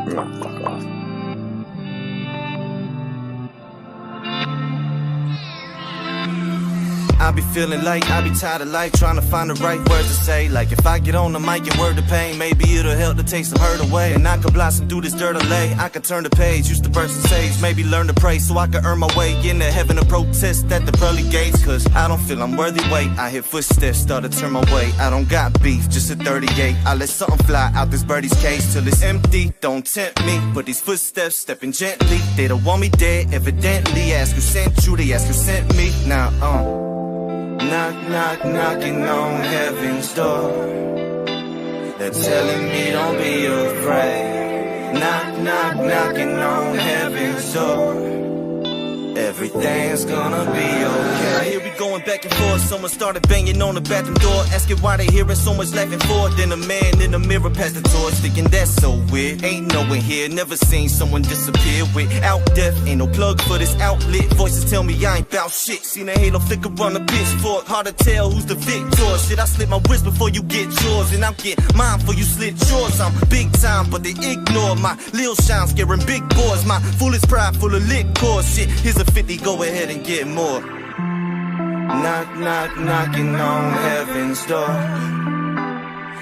No, fuck off. I be feeling like I be tired of life, trying to find the right words to say. Like if I get on the mic and word the pain, maybe it'll help to take some hurt away. And I could blossom through this dirt or lay. I could turn the page, used to burst and sage. Maybe learn to pray so I could earn my way into heaven to protest at the pearly gates. Cause I don't feel I'm worthy, wait. I hear footsteps start to turn my way. I don't got beef, just a 38. I let something fly out this birdie's cage till it's empty. Don't tempt me, but these footsteps stepping gently. They don't want me dead, evidently. Ask who sent you, they ask who sent me. Now, knock, knock, knocking on heaven's door. They're telling me don't be afraid. Knock, knock, knocking on heaven's door. Everything's gonna be okay. I hear we going back and forth. Someone started banging on the bathroom door, asking why they hearing so much laughing for. Then a man in the mirror passed the torch, thinking that's so weird. Ain't no one here, never seen someone disappear without death. Ain't no plug for this outlet. Voices tell me I ain't bout shit. Seen a halo flicker on the pitchfork. Hard to tell who's the victor. Shit, I slit my wrist before you get yours, and I'll get mine before you slit yours. I'm big time, but they ignore my lil shine, scaring big boys. My foolish pride full of liquor. Shit, here's a 50, go ahead and get more. Knock, knock, knocking on heaven's door.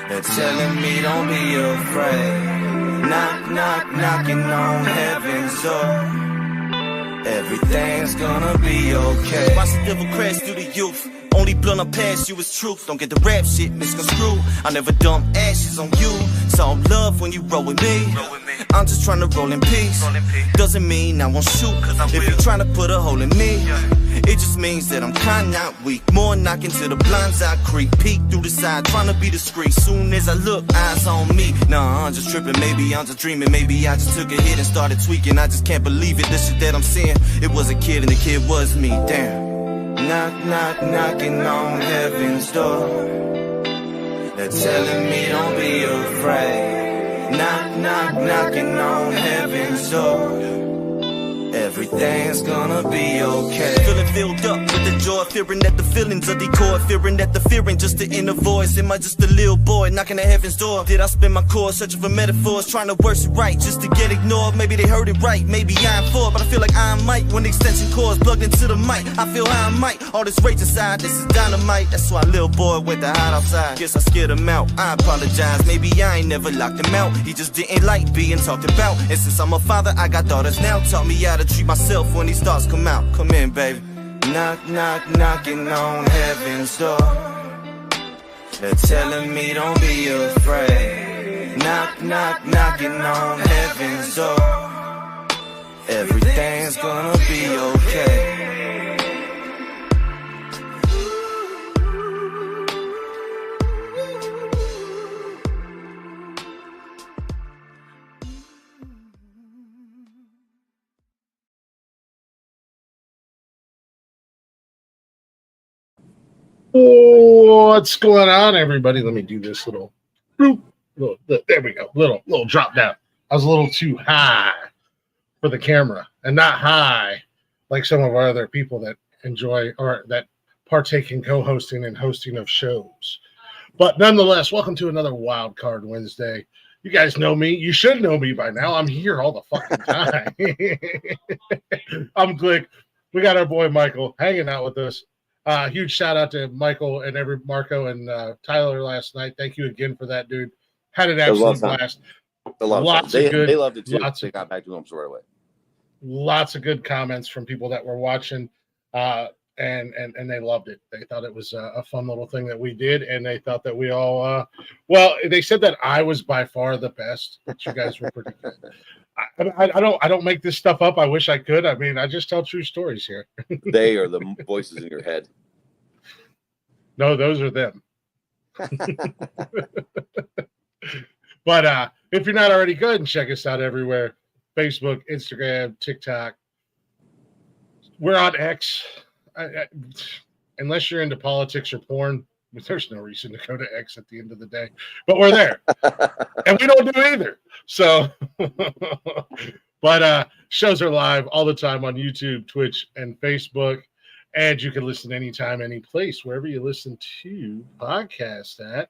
They're telling me don't be afraid. Knock, knock, knocking on heaven's door. Everything's gonna be okay. Watch the devil crash through the youth. Only blunt I pass you is truth. Don't get the rap shit misconstrued. I never dump ashes on you. It's all love when you roll with me. I'm just trying to roll in peace. Doesn't mean I won't shoot. If you're trying to put a hole in me, it just means that I'm kinda not weak. More knocking to the blinds I creep. Peek through the side, trying to be discreet. Soon as I look, eyes on me. Nah, I'm just tripping, maybe I'm just dreaming. Maybe I just took a hit and started tweaking. I just can't believe it, the shit that I'm seeing. It was a kid and the kid was me, damn. Knock, knock, knocking on heaven's door. They're telling me don't be afraid. Knock, knock, knocking on heaven's door. Everything's gonna be okay. Feeling filled up with the joy, fearing that the feelings are decoy, fearing that the fearing just the inner voice. Am I just a little boy knocking at heaven's door? Did I spend my core searching for metaphors, trying to worse it right just to get ignored? Maybe they heard it right, maybe I'm for, but I feel like I might when the extension cords plugged into the mic. I feel I might. All this rage inside, this is dynamite. That's why little boy went to hide outside. Guess I scared him out. I apologize. Maybe I ain't never locked him out. He just didn't like being talked about. And since I'm a father, I got daughters now. Taught me how to treat myself when these thoughts come out. Come in, baby. Knock, knock, knocking on heaven's door. They're telling me don't be afraid. Knock, knock, knocking on heaven's door. Everything's gonna be okay. What's going on, everybody? Let me do this little, there we go, little drop down. I was a little too high for the camera, and not high like some of our other people that enjoy or that partake in co-hosting and hosting of shows. But nonetheless, welcome to another Wildcard Wednesday. You guys know me. You should know me by now. I'm here all the fucking time. I'm Glick. We got our boy Michael hanging out with us. Huge shout out to Michael and Marco and Tyler last night. Thank you again for that, dude. Had an absolute blast. Lots of good. They loved it too. They got back to them right away. Lots of good comments from people that were watching, and they loved it. They thought it was a fun little thing that we did, and they thought that we all. Well, they said that I was by far the best, but you guys were pretty good. I don't make this stuff up. I wish I could. I mean, I just tell true stories here. They are the voices in your head. No, those are them. But if you're not already, go ahead and check us out everywhere. Facebook, Instagram, TikTok. We're on X. Unless you're into politics or porn, there's no reason to go to X at the end of the day. But we're there. And we don't do either. So, but shows are live all the time on YouTube, Twitch, and Facebook. And you can listen anytime, any place, wherever you listen to podcasts at.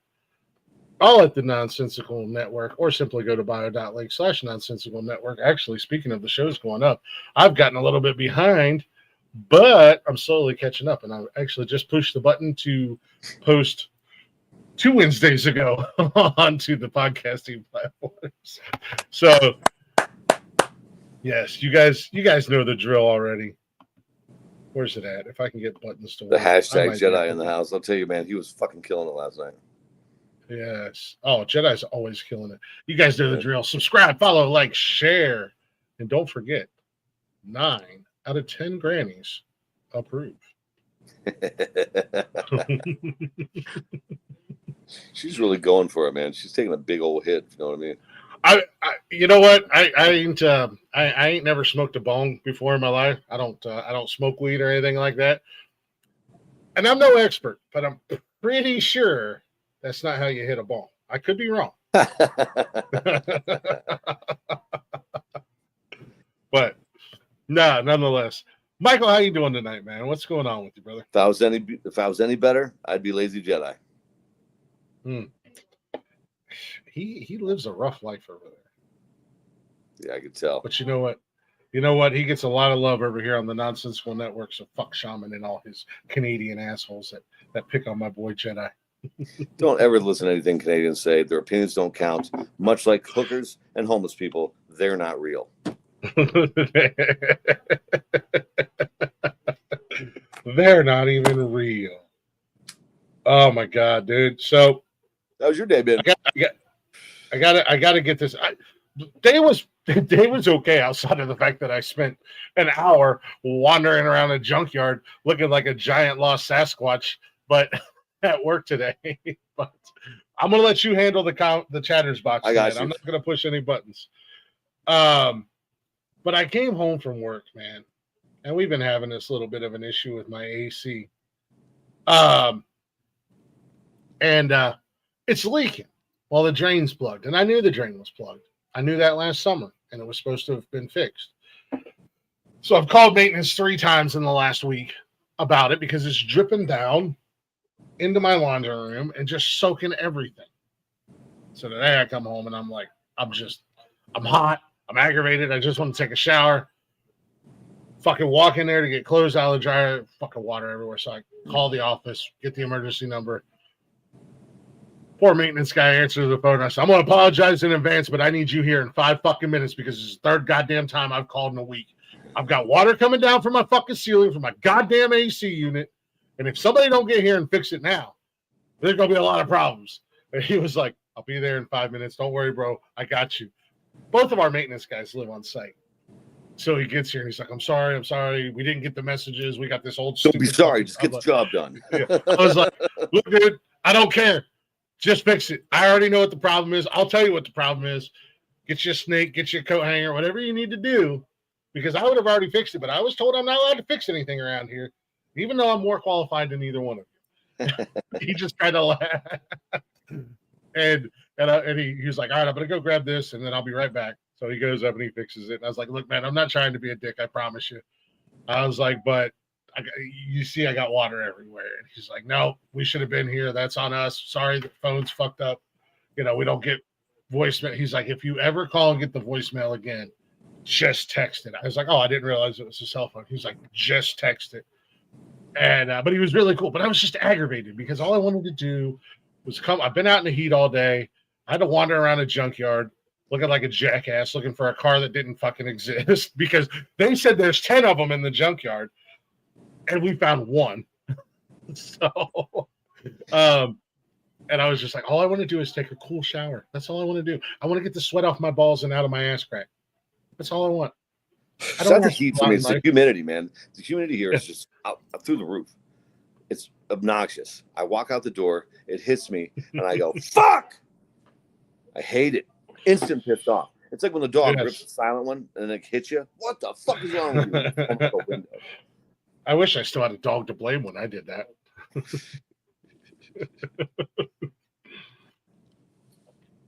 all at the Nonsensical Network, or simply go to bio.link/Nonsensical Network. Actually, speaking of the shows going up, I've gotten a little bit behind, but I'm slowly catching up, and I actually just pushed the button to post 2 Wednesdays ago onto the podcasting platforms. So, yes, you guys know the drill already. Where's it at? If I can get buttons to work. The hashtag Jedi in the house. I'll tell you, man, he was fucking killing it last night. Yes. Oh, Jedi's always killing it. You guys know the drill. Subscribe, follow, like, share. And don't forget, 9 out of 10 grannies approve. She's really going for it, man. She's taking a big old hit. You know what I mean? I you know what? I ain't never smoked a bong before in my life. I don't smoke weed or anything like that. And I'm no expert, but I'm pretty sure that's not how you hit a bong. I could be wrong. But no, nonetheless. Michael, how you doing tonight, man? What's going on with you, brother? If I was any better, I'd be Lazy Jedi. He lives a rough life over there. Yeah, I could tell. But you know what? You know what? He gets a lot of love over here on the Nonsensical Network. So fuck Shaman and all his Canadian assholes that pick on my boy Jedi. Don't ever listen to anything Canadians say. Their opinions don't count. Much like hookers and homeless people, they're not real. They're not even real. Oh my god, dude! So that was your day, man. I gotta get this. Day was okay outside of the fact that I spent an hour wandering around a junkyard looking like a giant lost Sasquatch, but at work today. But I'm gonna let you handle the chatters box. I got you. I'm not gonna push any buttons. But I came home from work, man, and we've been having this little bit of an issue with my AC. And it's leaking while the drain's plugged. And I knew the drain was plugged. I knew that last summer, and it was supposed to have been fixed. So I've called maintenance 3 times in the last week about it because it's dripping down into my laundry room and just soaking everything. So today I come home and I'm like, I'm hot. I'm aggravated. I just want to take a shower. Fucking walk in there to get clothes out of the dryer. Fucking water everywhere. So I call the office, get the emergency number. Poor maintenance guy answers the phone. I said, I'm going to apologize in advance, but I need you here in 5 fucking minutes because it's the 3rd goddamn time I've called in a week. I've got water coming down from my fucking ceiling from my goddamn AC unit. And if somebody don't get here and fix it now, there's going to be a lot of problems. And he was like, I'll be there in 5 minutes. Don't worry, bro. I got you. Both of our maintenance guys live on site. So he gets here and he's like, I'm sorry. We didn't get the messages. We got this old. Don't be sorry. Just get the job done. Yeah. I was like, look, dude, I don't care. Just fix it. I already know what the problem is. I'll tell you what the problem is. Get you a snake, get you a coat hanger, whatever you need to do, because I would have already fixed it. But I was told I'm not allowed to fix anything around here, even though I'm more qualified than either one of you. He just kind of laughed. And he was like, all right, I'm going to go grab this, and then I'll be right back. So he goes up and he fixes it. And I was like, look, man, I'm not trying to be a dick. I promise you. I was like, but you see, I got water everywhere. And he's like, no, we should have been here. That's on us. Sorry, the phone's fucked up. You know, we don't get voicemail. He's like, if you ever call and get the voicemail again, just text it. I was like, oh, I didn't realize it was a cell phone. He's like, just text it. And but he was really cool. But I was just aggravated because all I wanted to do was come. I've been out in the heat all day. I had to wander around a junkyard looking like a jackass, looking for a car that didn't fucking exist because they said there's 10 of them in the junkyard, and we found one. So, and I was just like, all I want to do is take a cool shower. That's all I want to do. I want to get the sweat off my balls and out of my ass crack. That's all I want. It's not the heat for me. It's the humidity, man. The humidity here is just out through the roof. It's obnoxious. I walk out the door, it hits me, and I go, fuck! I hate it. Instant pissed off. It's like when the dog rips the silent one and then it hits you. What the fuck is wrong with you? I wish I still had a dog to blame when I did that.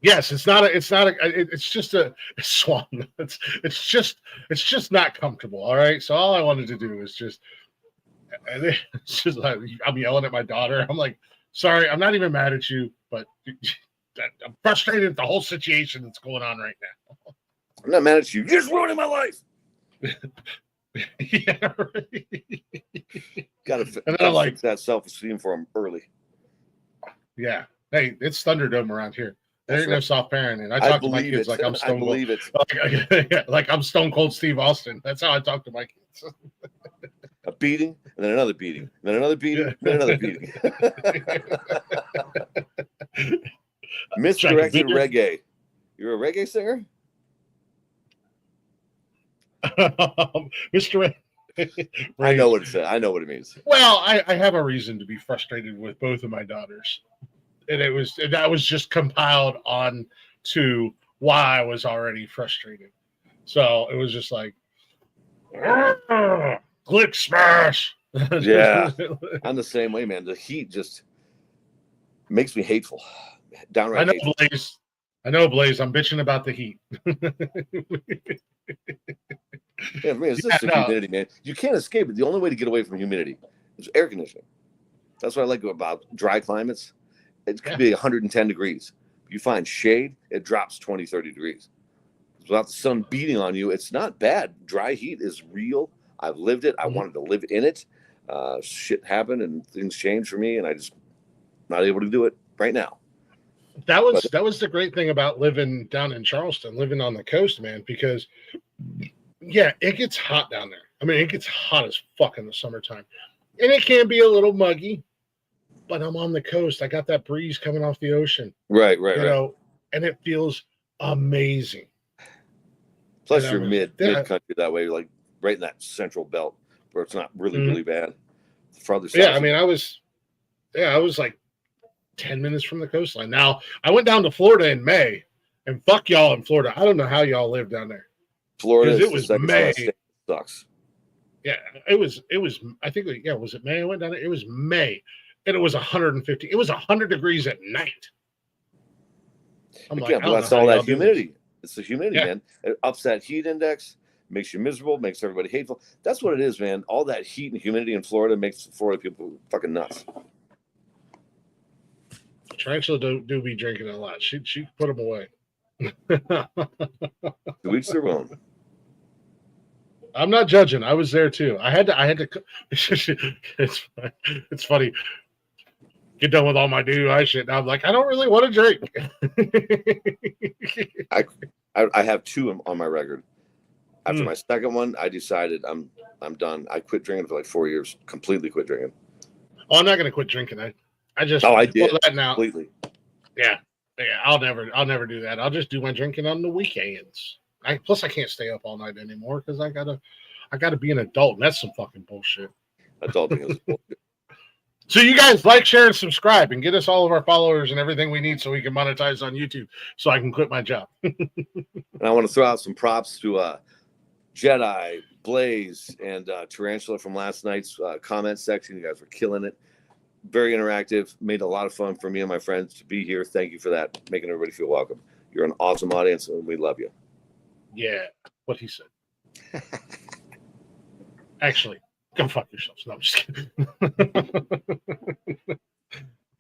Yes, it's just a swan. It's just not comfortable. All right. So all I wanted to do is it's just like I'm yelling at my daughter. I'm like, sorry, I'm not even mad at you, but I'm frustrated at the whole situation that's going on right now. I'm not mad at you. You're just ruining my life. Yeah, right. Gotta like fix that self-esteem for him early. Yeah. Hey, it's Thunderdome around here. There ain't no soft parenting. I talk to my kids like I'm Stone Cold. Like I'm Stone Cold Steve Austin. That's how I talk to my kids. A beating, and then another beating, and then another beating, and then another beating. Misdirected reggae. You're a reggae singer? Mr. I know what it says. I know what it means. Well, I have a reason to be frustrated with both of my daughters. And that was just compiled on to why I was already frustrated. So it was just like Glick smash. Yeah. I'm the same way, man. The heat just makes me hateful. Downright hateful. Blaze. I know, Blaze. I'm bitching about the heat. Yeah, man, it's just the humidity, man. You can't escape it. The only way to get away from humidity is air conditioning. That's what I like about dry climates. It could be 110 degrees. You find shade, it drops 20, 30 degrees. Without the sun beating on you, it's not bad. Dry heat is real. I've lived it. I wanted to live in it. Shit happened and things changed for me, and I just not able to do it right now. That was the great thing about living down in Charleston, living on the coast, man, because yeah, it gets hot down there. I mean, it gets hot as fuck in the summertime. And it can be a little muggy, but I'm on the coast. I got that breeze coming off the ocean. Right. You know, and it feels amazing. Plus, you're mid country that way, like right in that central belt where it's not really, really bad. Farther south. Yeah, I mean, I was like 10 minutes from the coastline. Now, I went down to Florida in May, and fuck y'all in Florida. I don't know how y'all live down there. Florida, it was May. Sucks. Yeah, it was. I think. Yeah, was it May? I went down there. It was May, and it was 150. It was 100 degrees at night. That's all that humidity. It's the humidity, man. It ups that heat index, makes you miserable, makes everybody hateful. That's what it is, man. All that heat and humidity in Florida makes Florida people fucking nuts. Tarantula do be drinking a lot. She put them away. To each their own. I'm not judging. I was there too. I had to. It's funny. Get done with all my DUI shit. And I'm like, I don't really want to drink. I have 2 on my record. After my second one, I decided I'm done. I quit drinking for like 4 years. Completely quit drinking. Oh, I'm not gonna quit drinking. I just I did that now. Completely. Yeah. I'll never do that. I'll just do my drinking on the weekends. Plus I can't stay up all night anymore because I gotta be an adult, and that's some fucking bullshit. Adulting is bullshit. So you guys like, share, and subscribe, and get us all of our followers and everything we need so we can monetize on YouTube, so I can quit my job. And I want to throw out some props to Jedi, Blaze, and Tarantula from last night's comment section. You guys were killing it. Very interactive. Made a lot of fun for me and my friends to be here. Thank you for that. Making everybody feel welcome. You're an awesome audience, and we love you. Yeah, what he said. Actually, go fuck yourselves. No, I'm just kidding.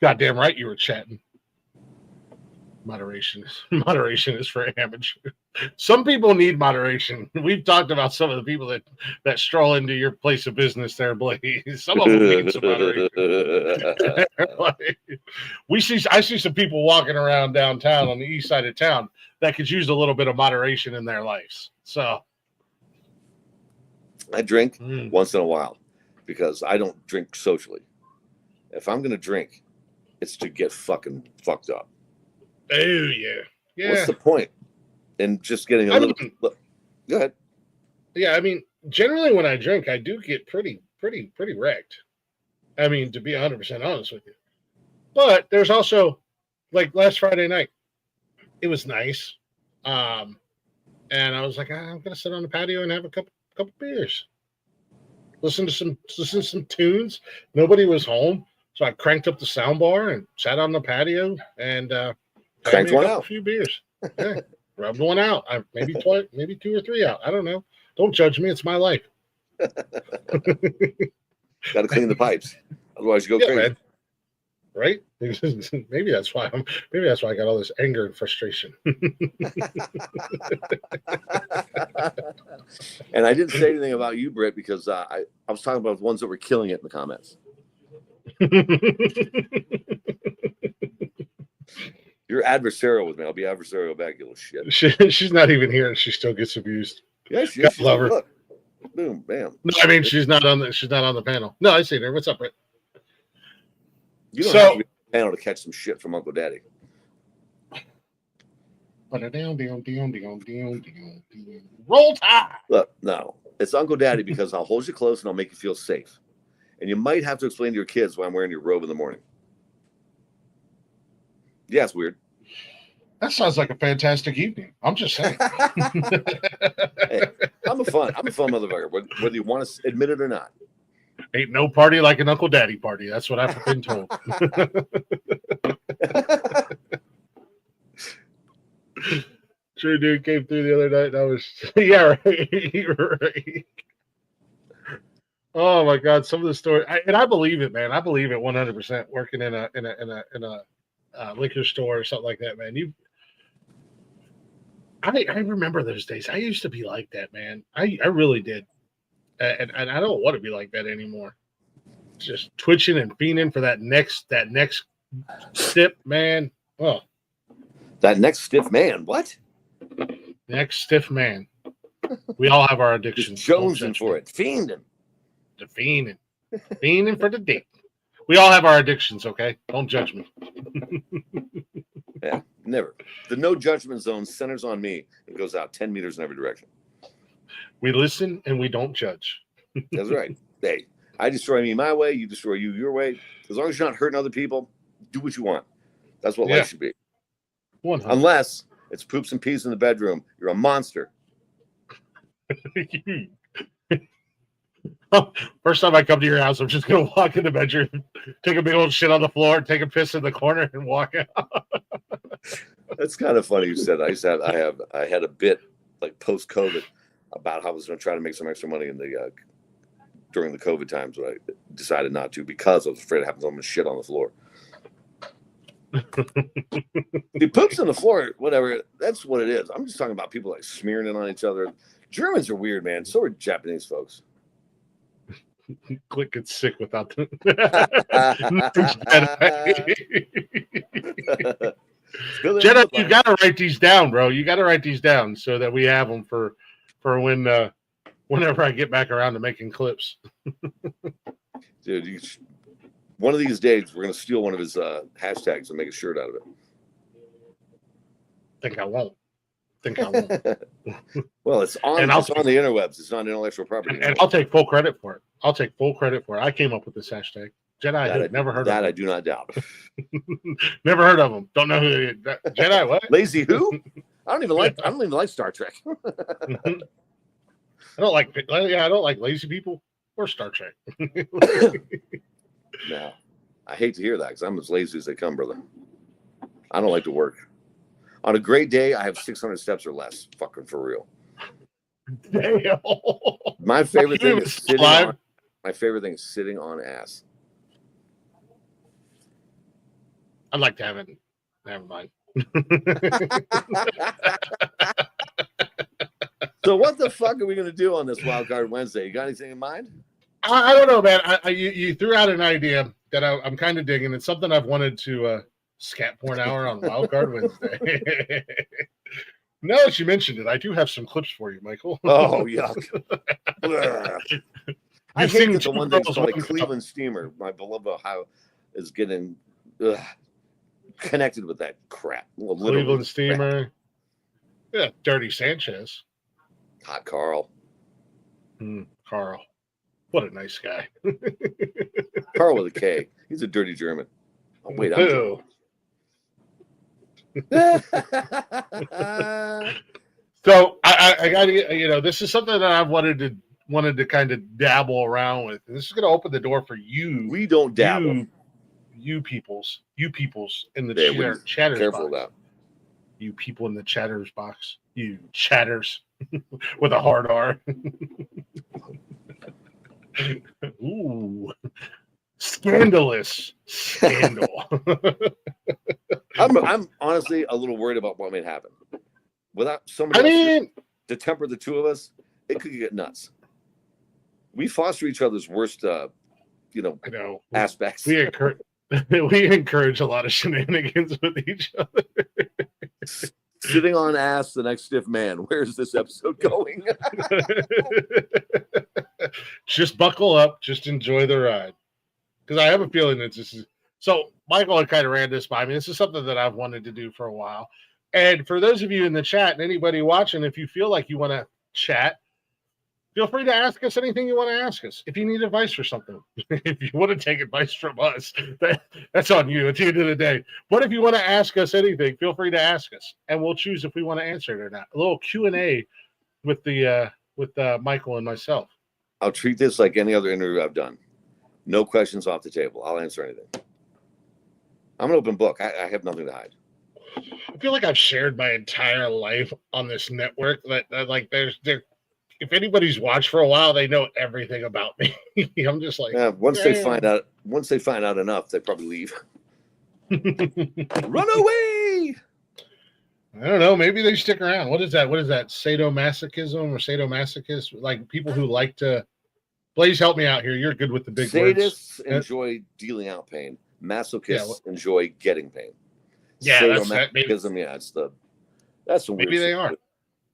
Goddamn right you were chatting. Moderation is for amateur. Some people need moderation. We've talked about some of the people that stroll into your place of business there, Blaze. Some of them need some moderation. I see some people walking around downtown on the east side of town that could use a little bit of moderation in their lives. So I drink once in a while because I don't drink socially. If I'm going to drink, it's to get fucking fucked up. Oh, yeah. What's the point? And just getting a little bit. Go ahead. Yeah, I mean, generally when I drink, I do get pretty wrecked. I mean, to be 100% honest with you. But there's also, like last Friday night, it was nice. And I was like, I'm going to sit on the patio and have a couple beers. Listen to some tunes. Nobody was home. So I cranked up the sound bar and sat on the patio and cranked one out. A few beers. Yeah, rubbed one out. Maybe 2 or 3 out. I don't know. Don't judge me. It's my life. Got to clean the pipes. Otherwise, you go crazy. Man. right? Maybe that's why I got all this anger and frustration. And I didn't say anything about you, Britt, because I was talking about the ones that were killing it in the comments. You're adversarial with me. I'll be adversarial back, you little shit. She's not even here, and she still gets abused. Yeah, she is. Love her. Look. Boom, bam. No, I mean she's not on the panel. No, I see her. What's up, Britt? You don't have to be on the panel to catch some shit from Uncle Daddy. Roll Tide. Look, no, it's Uncle Daddy because I'll hold you close and I'll make you feel safe. And you might have to explain to your kids why I'm wearing your robe in the morning. Yeah, it's weird. That sounds like a fantastic evening. I'm just saying. Hey, I'm a fun motherfucker, whether you want to admit it or not. Ain't no party like an Uncle Daddy party. That's what I've been told. True dude came through the other night and I was yeah, right. Oh my God, some of the stories, and I believe it, man. I believe it 100%. Working in a liquor store or something like that, man. I remember those days. I used to be like that, man. I really did, and I don't want to be like that anymore. Just twitching and fiending for that next step, man. Oh, that next stiff man. What? Next stiff man. We all have our addictions. Jonesing for it, fiending. The fiending for the dick. We all have our addictions, okay? Don't judge me. Yeah, never. The no judgment zone centers on me. It goes out 10 meters in every direction. We listen and we don't judge. That's right. Hey, I destroy me my way. You destroy you your way. As long as you're not hurting other people, do what you want. That's what life should be. 100. Unless it's poops and peas in the bedroom. You're a monster. First time I come to your house, I'm just going to walk in the bedroom, take a big old shit on the floor, take a piss in the corner, and walk out. That's kind of funny you said that. I had a bit like post-COVID about how I was going to try to make some extra money in the during the COVID times, but I decided not to because I was afraid it happens on my shit on the floor. The poops on the floor, whatever, that's what it is. I'm just talking about people like smearing it on each other. Germans are weird, man. So are Japanese folks. Glick gets sick without them. Jedi, you got to write these down, bro. You got to write these down so that we have them for when whenever I get back around to making clips. Dude, one of these days we're gonna steal one of his hashtags and make a shirt out of it. Think I won't. Well, it's on the interwebs. It's not intellectual property. And I'll take full credit for it. I came up with this hashtag. Jedi, never heard of that. Him. I do not doubt. Never heard of them. Don't know who Jedi. What? Lazy who? I don't even like Star Trek. I don't like lazy people or Star Trek. No, I hate to hear that because I'm as lazy as they come, brother. I don't like to work. On a great day, I have 600 steps or less. Fucking for real. Damn. My favorite thing is sitting on. My favorite thing is sitting on ass. I'd like to have it. Never mind. So what the fuck are we gonna do on this Wildcard Wednesday? You got anything in mind? I don't know, man. You threw out an idea that I'm kind of digging. It's something I've wanted to scat porn hour on Wildcard Wednesday. Now that you mentioned it, I do have some clips for you, Michael. Oh, yuck. I hate that the one thing's called a Cleveland Steamer. My beloved Ohio is getting connected with that crap. Well, Cleveland Steamer. Crap. Yeah, Dirty Sanchez. Hot Carl. Carl. What a nice guy. Carl with a K. He's a dirty German. Oh, wait, I'm So I got to, this is something that I've wanted to kind of dabble around with. And this is going to open the door for you. We don't dabble. You peoples in the chatters careful box. About. You people in the chatters box. You chatters with a hard R. Ooh. scandalous scandal. I'm honestly a little worried about what may happen. Without somebody else to temper the two of us, it could get nuts. We foster each other's worst, aspects. We encourage a lot of shenanigans with each other. Sitting on ass the next stiff man. Where's this episode going? Just buckle up. Just enjoy the ride. Because I have a feeling that this is... So, Michael had kind of ran this by me. This is something that I've wanted to do for a while. And for those of you in the chat and anybody watching, if you feel like you want to chat, feel free to ask us anything you want to ask us. If you need advice for something, if you want to take advice from us, that's on you at the end of the day. But if you want to ask us anything, feel free to ask us, and we'll choose if we want to answer it or not. A little Q&A with Michael and myself. I'll treat this like any other interview I've done. No questions off the table. I'll answer anything. I'm an open book. I have nothing to hide. I feel like I've shared my entire life on this network. That if anybody's watched for a while, they know everything about me. I'm just like, once they find out enough, they probably leave. Run away. I don't know. Maybe they stick around. What is that? Sadomasochism or sadomasochist? Like people who like to. Please help me out here. You're good with the big words. Sadists enjoy dealing out pain. Masochists enjoy getting pain. Yeah, sadomasochism. That's what maybe they are.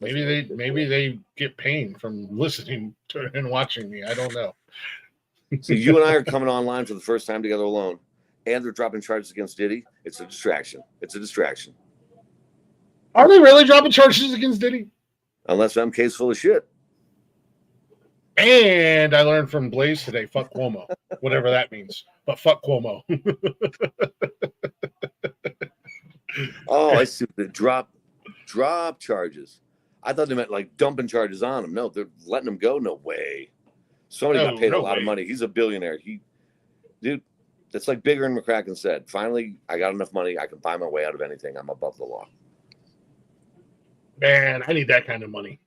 Maybe they get pain from listening to and watching me. I don't know. So you and I are coming online for the first time together alone, and they're dropping charges against Diddy. It's a distraction. Are they really dropping charges against Diddy? Unless MK's full of shit. And I learned from Blaze today, fuck Cuomo, whatever that means. But fuck Cuomo. Oh, I see. The drop charges. I thought they meant like dumping charges on him. No, they're letting him go. No way. Somebody got paid a lot of money. He's a billionaire. Dude, that's like Bigger and McCracken said. Finally, I got enough money. I can buy my way out of anything. I'm above the law. Man, I need that kind of money.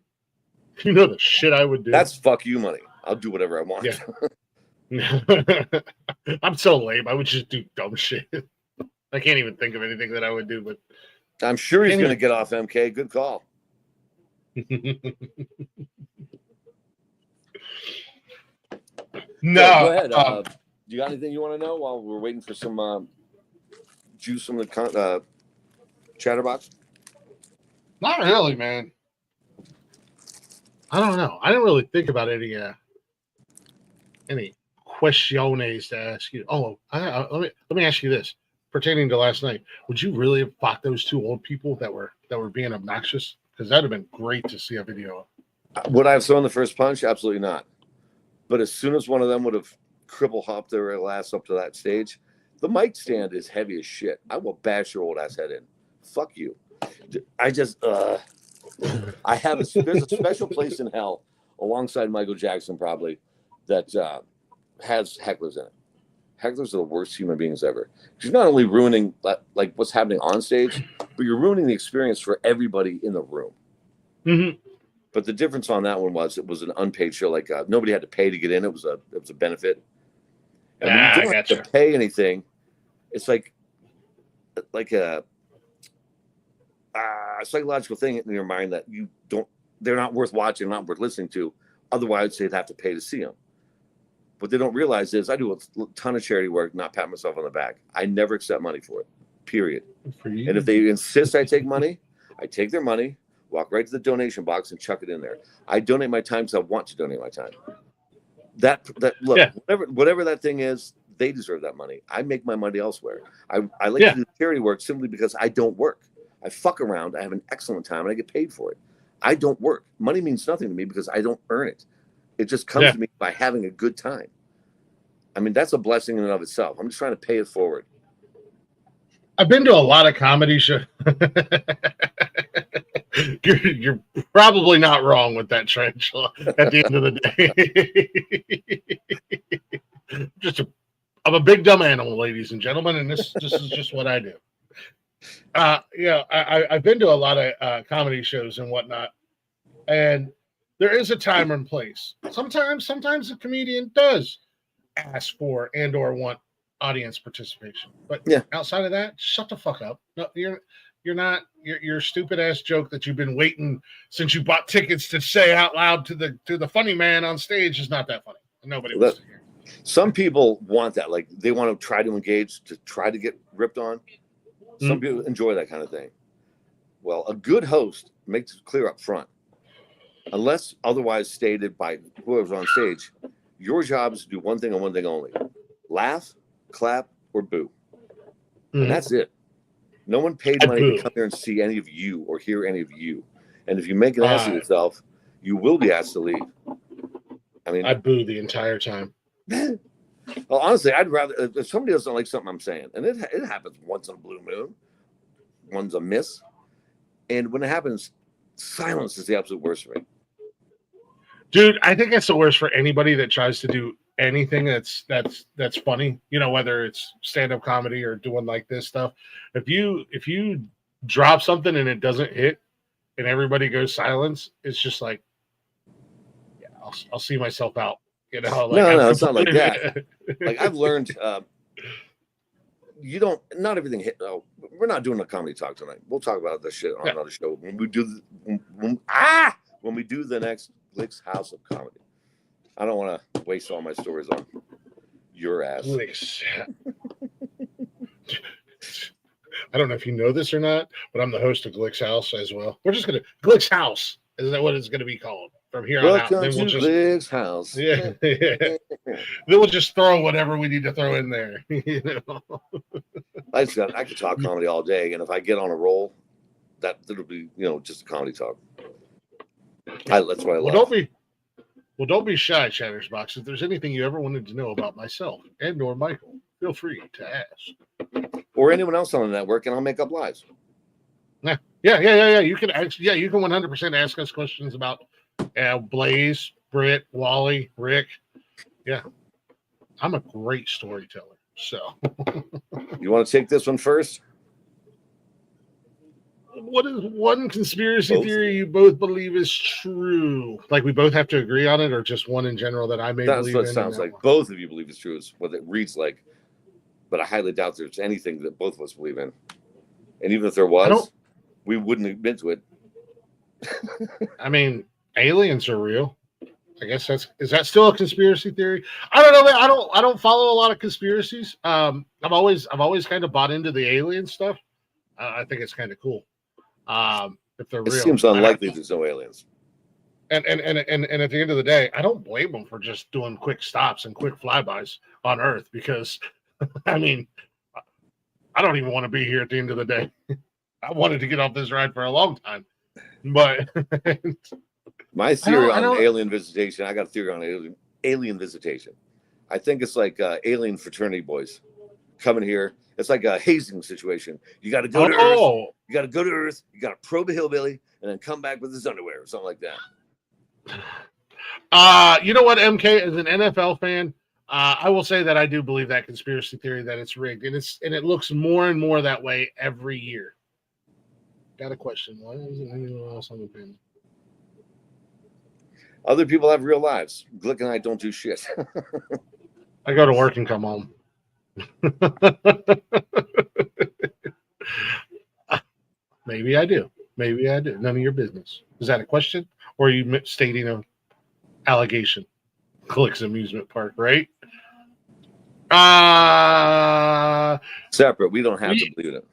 You know the shit I would do. That's fuck you money. I'll do whatever I want. Yeah. I'm so lame. I would just do dumb shit. I can't even think of anything that I would do, but I'm sure he's going to get off MK. Good call. No. Go ahead. You got anything you want to know while we're waiting for some juice from the chatterbox? Not really, man. I don't know. I didn't really think about any questiones to ask you. Oh, let me ask you this. Pertaining to last night, would you really have fought those two old people that were being obnoxious? Because that'd have been great to see a video of. Would I have thrown the first punch? Absolutely not. But as soon as one of them would have cripple hopped their ass up to that stage, the mic stand is heavy as shit. I will bash your old ass head in. Fuck you. I just I have there's a special place in hell alongside Michael Jackson probably that has hecklers in it. Hecklers are the worst human beings ever. You're not only ruining like what's happening on stage, but you're ruining the experience for everybody in the room. Mm-hmm. But the difference on that one was it was an unpaid show. Like nobody had to pay to get in. It was a benefit. And when you don't have to pay anything, it's like a psychological thing in your mind that they're not worth watching, not worth listening to. Otherwise, they'd have to pay to see them. What they don't realize is I do a ton of charity work, not pat myself on the back. I never accept money for it, period. And if they insist I take money, I take their money, walk right to the donation box and chuck it in there. I donate my time because I want to donate my time. Whatever that thing is, they deserve that money. I make my money elsewhere. I like to do charity work simply because I don't work. I fuck around. I have an excellent time and I get paid for it. I don't work. Money means nothing to me because I don't earn it. It just comes to me by having a good time. I mean, that's a blessing in and of itself. I'm just trying to pay it forward. I've been to a lot of comedy shows. You're probably not wrong with that, Trench. At the end of the day, I'm a big dumb animal, ladies and gentlemen, and this is just what I do. I've been to a lot of comedy shows and whatnot, and there is a time and place. Sometimes a comedian does ask for and or want audience participation. But Yeah. outside of that, shut the fuck up. No, you're not your stupid ass joke that you've been waiting since you bought tickets to say out loud to the funny man on stage is not that funny. Nobody wants to hear. Some people want that, like they want to try to engage, to try to get ripped on. Some people enjoy that kind of thing. Well, a good host makes it clear up front, unless otherwise stated by whoever's on stage, your job is to do one thing and one thing only: laugh, clap, or boo. And that's it. No one paid money to come here and see any of you or hear any of you. And if you make an ass of yourself, you will be asked to leave. I mean, I boo the entire time. Well, honestly, I'd rather, if somebody doesn't like something I'm saying, and it happens once in a blue moon, one's a miss. And when it happens, silence is the absolute worst for me. Dude, I think it's the worst for anybody that tries to do anything that's funny, whether it's stand-up comedy or doing like this stuff. If you drop something and it doesn't hit and everybody goes silence, it's just like, yeah, I'll see myself out. No, it's not like that. Like I've learned, not everything hit. Oh, we're not doing a comedy talk tonight. We'll talk about this shit on another show when we do when we do the next Glick's House of Comedy. I don't want to waste all my stories on your ass. I don't know if you know this or not, but I'm the host of Glick's House as well. We're just gonna Glick's House. Is that what it's gonna be called from here on out? Then we'll just Glick's House. Yeah. Then we'll just throw whatever we need to throw in there. I could talk comedy all day, and if I get on a roll, that'll be just a comedy talk. That's what I love. Don't be shy, Chattersbox. If there's anything you ever wanted to know about myself and or Michael, feel free to ask. Or anyone else on the network, and I'll make up lies. Yeah. You can 100% ask us questions about Blaze, Britt, Wally, Rick. Yeah. I'm a great storyteller. So you want to take this one first? What is one conspiracy theory you both believe is true? Like we both have to agree on it, or just one in general that I may believe in? That's what it sounds like. Both of you believe is true is what it reads like. But I highly doubt there's anything that both of us believe in. And even if there was, we wouldn't admit to it. I mean, aliens are real. I guess is that still a conspiracy theory? I don't know, man. I don't follow a lot of conspiracies. I've always kind of bought into the alien stuff. I think it's kind of cool. If they're real, it seems unlikely there's no aliens. And at the end of the day, I don't blame them for just doing quick stops and quick flybys on Earth because, I mean, I don't even want to be here at the end of the day. I wanted to get off this ride for a long time, but my theory on alien visitation, I got a theory on alien visitation. I think it's like alien fraternity boys coming here. It's like a hazing situation. You got to go to Earth. You got to go to Earth. You got to probe a hillbilly and then come back with his underwear or something like that. You know what, MK, as an NFL fan, I will say that I do believe that conspiracy theory that it's rigged, and it looks more and more that way every year. Got a question? Why isn't anyone else on the panel? Other people have real lives. Glick and I don't do shit. I go to work and come home. Maybe I do. None of your business. Is that a question, or are you stating an allegation? Glick's amusement park, right? Separate. We don't have to believe it.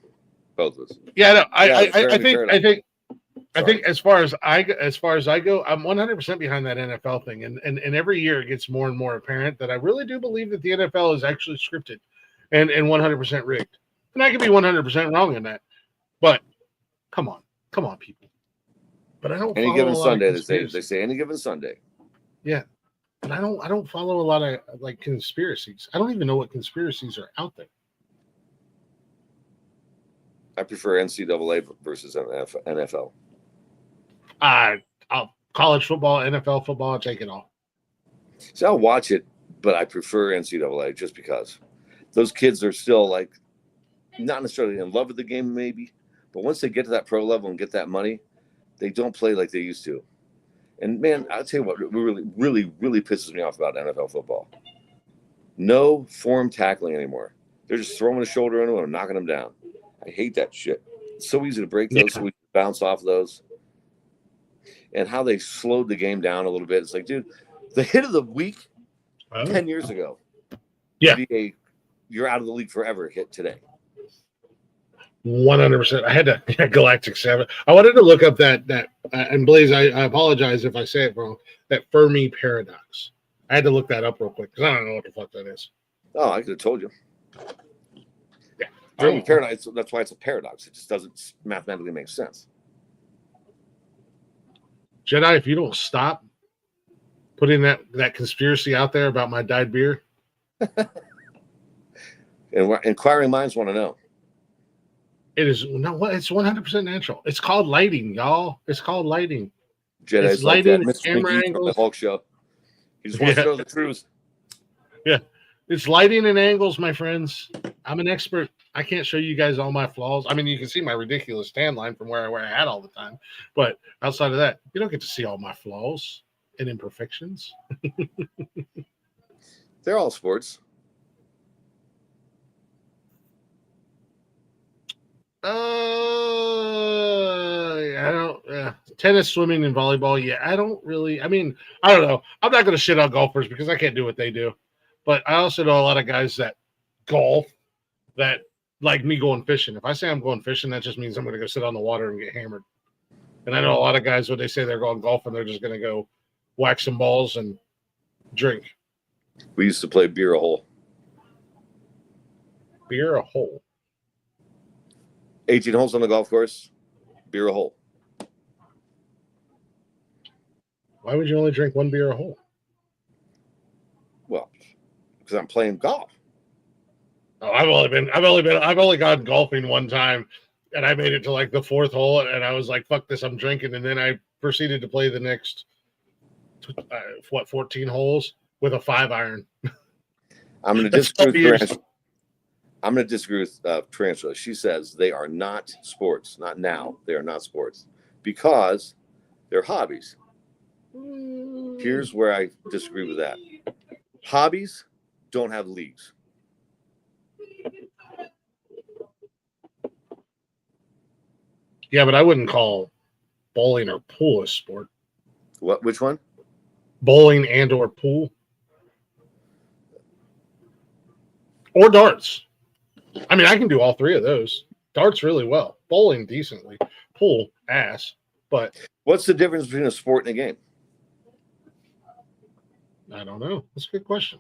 Both of us. Yeah, no, I think as far as I go, I'm 100% behind that NFL thing, and every year it gets more and more apparent that I really do believe that the NFL is actually scripted and 100% rigged. And I could be 100% wrong in that, but come on, people. But I don't. Any given Sunday, they say any given Sunday. Yeah, but I don't follow a lot of like conspiracies. I don't even know what conspiracies are out there. I prefer NCAA versus NFL. College football, NFL football, I'll take it all. See, I'll watch it, but I prefer NCAA just because those kids are still like not necessarily in love with the game, maybe, but once they get to that pro level and get that money, they don't play like they used to. And man, I'll tell you what really, really, really pisses me off about NFL football. No form tackling anymore. They're just throwing a shoulder into them and knocking them down. I hate that shit. It's so easy to break those, so we bounce off those. And how they slowed the game down a little bit. It's like, dude, the hit of the week 10 years ago. Yeah. You're out of the league forever hit today. 100%. I had to Galactic 7. I wanted to look up that and Blaze, I apologize if I say it wrong, that Fermi paradox. I had to look that up real quick because I don't know what the fuck that is. Oh, I could have told you. Yeah. Fermi paradox, that's why it's a paradox. It just doesn't mathematically make sense. Jedi, if you don't stop putting that conspiracy out there about my dyed beer. And inquiring minds want to know. It is it's 100% natural. It's called lighting, y'all. It's called lighting. Jedi's like that Mr. camera McGee angles. from the Hulk show. He just wants to know the truth. Yeah. It's lighting and angles, my friends. I'm an expert. I can't show you guys all my flaws. I mean, you can see my ridiculous tan line from where I wear a hat all the time. But outside of that, you don't get to see all my flaws and imperfections. They're all sports. I don't. Tennis, swimming, and volleyball. Yeah, I don't really. I mean, I don't know. I'm not going to shit on golfers because I can't do what they do. But I also know a lot of guys that golf that like me going fishing. If I say I'm going fishing, that just means I'm going to go sit on the water and get hammered. And I know a lot of guys when they say they're going golfing, they're just going to go whack some balls and drink. We used to play beer a hole. Beer a hole. 18 holes on the golf course, beer a hole. Why would you only drink one beer a hole? Well, because I'm playing golf. Oh, I've only gone golfing one time, and I made it to like the fourth hole, and I was like, "Fuck this, I'm drinking." And then I proceeded to play the next 14 holes with a 5-iron. I'm going to disagree with Tarantula. She says they are not sports. Not now. They are not sports because they're hobbies. Here's where I disagree with that. Hobbies don't have leagues. Yeah, but I wouldn't call bowling or pool a sport. What? Which one? Bowling and or pool. Or darts. I mean, I can do all three of those. Darts really well. Bowling decently. Pool, ass. But what's the difference between a sport and a game? I don't know. That's a good question.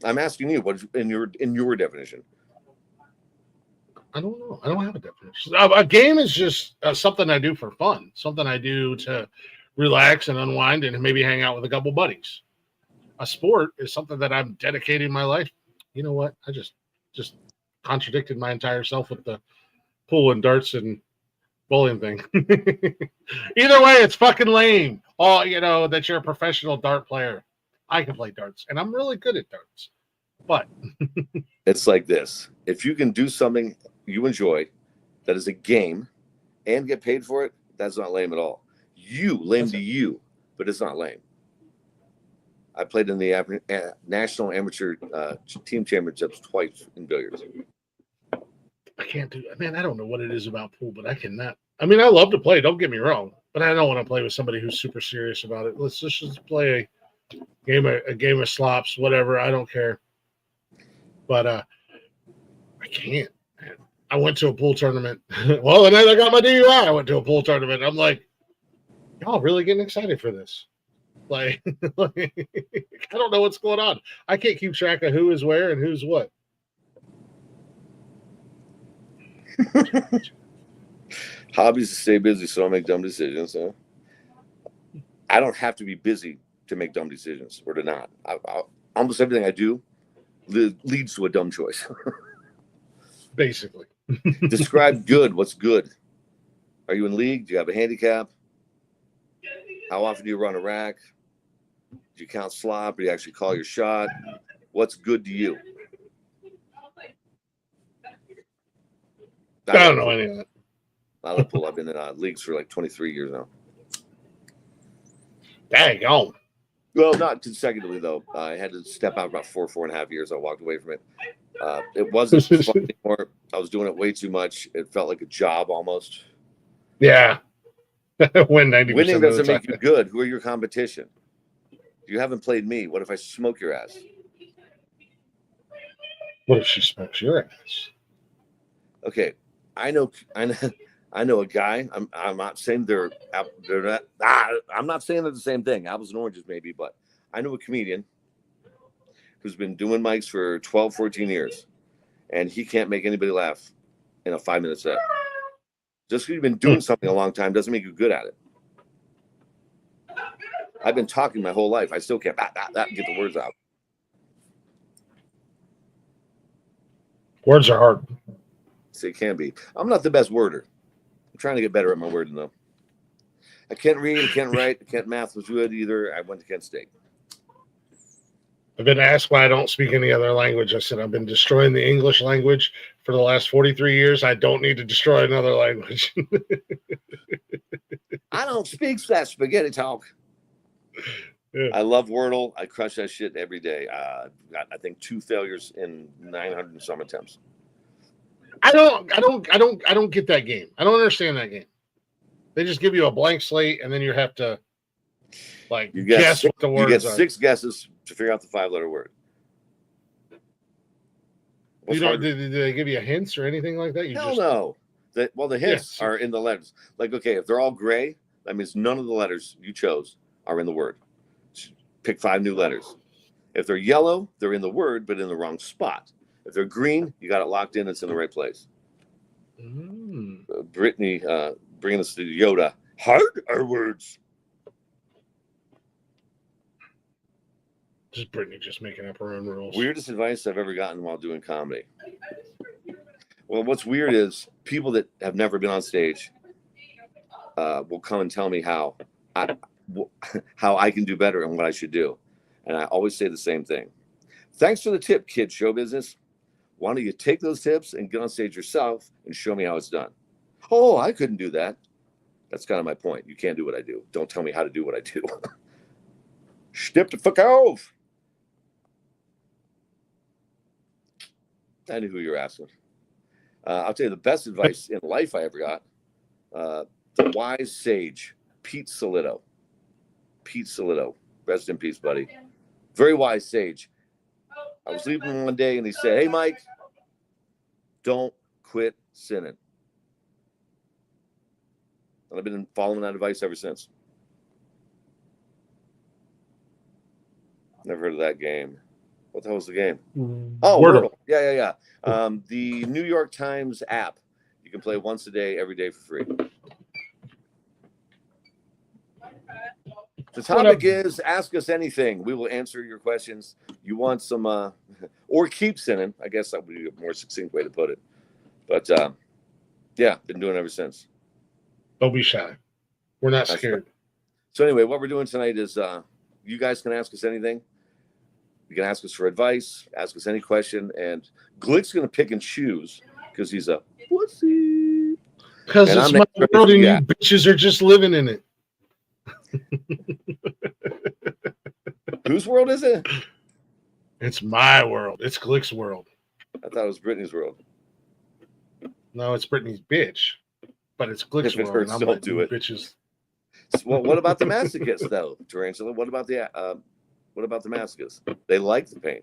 I'm asking you, what's in your definition? I don't know. I don't have a definition. A game is just something I do for fun. Something I do to relax and unwind and maybe hang out with a couple buddies. A sport is something that I'm dedicating my life. You know what? I just contradicted my entire self with the pool and darts and bowling thing. Either way, it's fucking lame. Oh, you know, that you're a professional dart player. I can play darts, and I'm really good at darts. But it's like this. If you can do something you enjoy that is a game and get paid for it, that's not lame at all. Lame to you, but it's not lame. I played in the National Amateur Team Championships twice in billiards. I can't do. Man, I don't know what it is about pool, but I cannot. I mean, I love to play. Don't get me wrong, but I don't want to play with somebody who's super serious about it. Let's just play a game of slops, whatever. I don't care. But I can't. Man. I went to a pool tournament. Well, the night I got my DUI, I went to a pool tournament. I'm like, y'all really getting excited for this? Like, I don't know what's going on. I can't keep track of who is where and who's what. Hobbies to stay busy, so I make dumb decisions. So I don't have to be busy to make dumb decisions or to not. Almost everything I do leads to a dumb choice. Basically. Describe good. What's good? Are you in league? Do you have a handicap? How often do you run a rack? Do you count slop? Or do you actually call your shot? What's good to you? I don't know any of that. I love pool. I've been in leagues for like 23 years now. Dang on. Well, not consecutively though. I had to step out about 4.5 years. I walked away from it. It wasn't fun anymore. I was doing it way too much. It felt like a job almost. Yeah. Win 90% Winning doesn't of the make you good. Who are your competition? You haven't played me. What if I smoke your ass? What if she smokes your ass? Okay, I know a guy. I'm not saying they're not. I'm not saying they're the same thing. Apples and oranges, maybe, but I know a comedian who's been doing mics for 12, 14 years, and he can't make anybody laugh in a 5-minute set. Just because you've been doing something a long time doesn't make you good at it. I've been talking my whole life. I still can't get the words out. Words are hard. So it can be. I'm not the best worder. I'm trying to get better at my wording, though. I can't read, I can't write, I can't math was good either. I went to Kent State. I've been asked why I don't speak any other language. I said I've been destroying the English language for the last 43 years. I don't need to destroy another language. I don't speak that spaghetti talk. Yeah. I love Wordle. I crush that shit every day. Got, I think 2 failures in 900 and some attempts. I don't get that game. I don't understand that game. They just give you a blank slate and then you have to guess what the words are. You get 6 guesses to figure out the 5-letter word. Did they give you hints or anything like that? Hell no. The hints are in the letters. Like, okay, if they're all gray, that means none of the letters you chose are in the word. Pick 5 new letters. If they're yellow, they're in the word, but in the wrong spot. If they're green, you got it locked in. It's in the right place. Brittany bringing us to Yoda. Hard are words. Just Brittany just making up her own rules. Weirdest advice I've ever gotten while doing comedy. Well, what's weird is people that have never been on stage will come and tell me how I can do better and what I should do. And I always say the same thing. Thanks for the tip, kid show business. Why don't you take those tips and get on stage yourself and show me how it's done? Oh, I couldn't do that. That's kind of my point. You can't do what I do. Don't tell me how to do what I do. Step the fuck off. I knew who you were asking. I'll tell you the best advice in life I ever got. The wise sage, Pete Solito. Pete Solito. Rest in peace, buddy. Very wise sage. I was leaving one day and he said, "Hey, Mike, don't quit sinning." And I've been following that advice ever since. Never heard of that game. What the hell was the game? Oh, Wordle. Yeah. The New York Times app. You can play once a day, every day for free. The topic is ask us anything. We will answer your questions. You want some, or keep sinning. I guess that would be a more succinct way to put it. But yeah, been doing it ever since. Don't be shy. We're not scared. Right. So anyway, what we're doing tonight is you guys can ask us anything. You can ask us for advice, ask us any question, and Glick's going to pick and choose because he's a pussy. Because it's my world and you bitches are just living in it. Whose world is it? It's my world. It's Glick's world. I thought it was Brittany's world. No, it's Brittany's bitch. But it's Glick's world. Hurts, and I'm don't do it. Bitches. Well, what about the masochists, though, Tarantula? What about the masochists? They like the pain.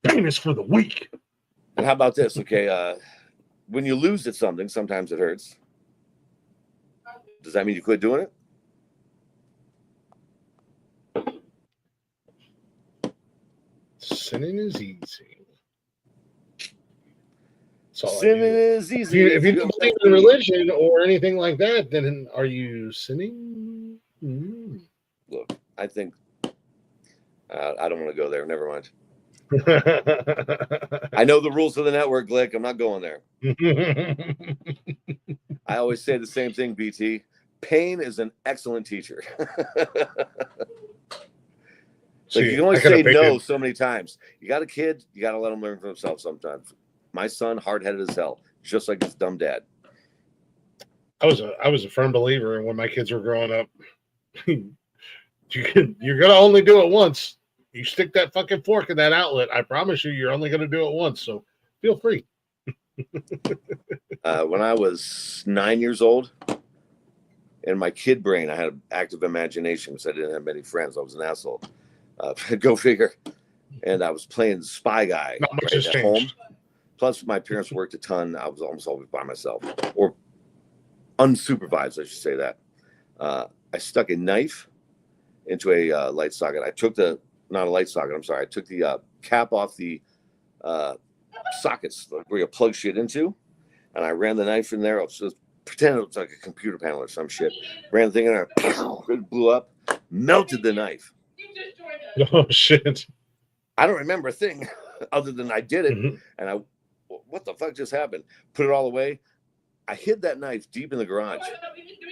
Pain is for the weak. And how about this? Okay, when you lose at something, sometimes it hurts. Does that mean you quit doing it? Sinning is easy. Sinning is easy. If you don't believe in religion or anything like that, then are you sinning? Look, I think I don't want to go there. Never mind. I know the rules of the network, Glick. I'm not going there. I always say the same thing, BT. Pain is an excellent teacher. Like you can only say no so many times. You got a kid, you got to let him learn for himself sometimes. My son, hard-headed as hell, just like his dumb dad. I was a firm believer in when my kids were growing up. You're gonna only do it once. You stick that fucking fork in that outlet, I promise you're only gonna do it once. So feel free. When I was 9 years old, in my kid brain, I had an active imagination because I didn't have many friends. I was an asshole. Go figure. And I was playing Spy Guy at home. Plus, my parents worked a ton. I was almost always by myself, or unsupervised, I should say that. I stuck a knife into a light socket. I took not a light socket, I'm sorry. I took the cap off the sockets where you plug shit into, and I ran the knife in there. I was just pretend it was like a computer panel or some shit. Ran the thing in there, it blew up, melted the knife. Oh, shit. I don't remember a thing other than I did it, and what the fuck just happened? Put it all away. I hid that knife deep in the garage,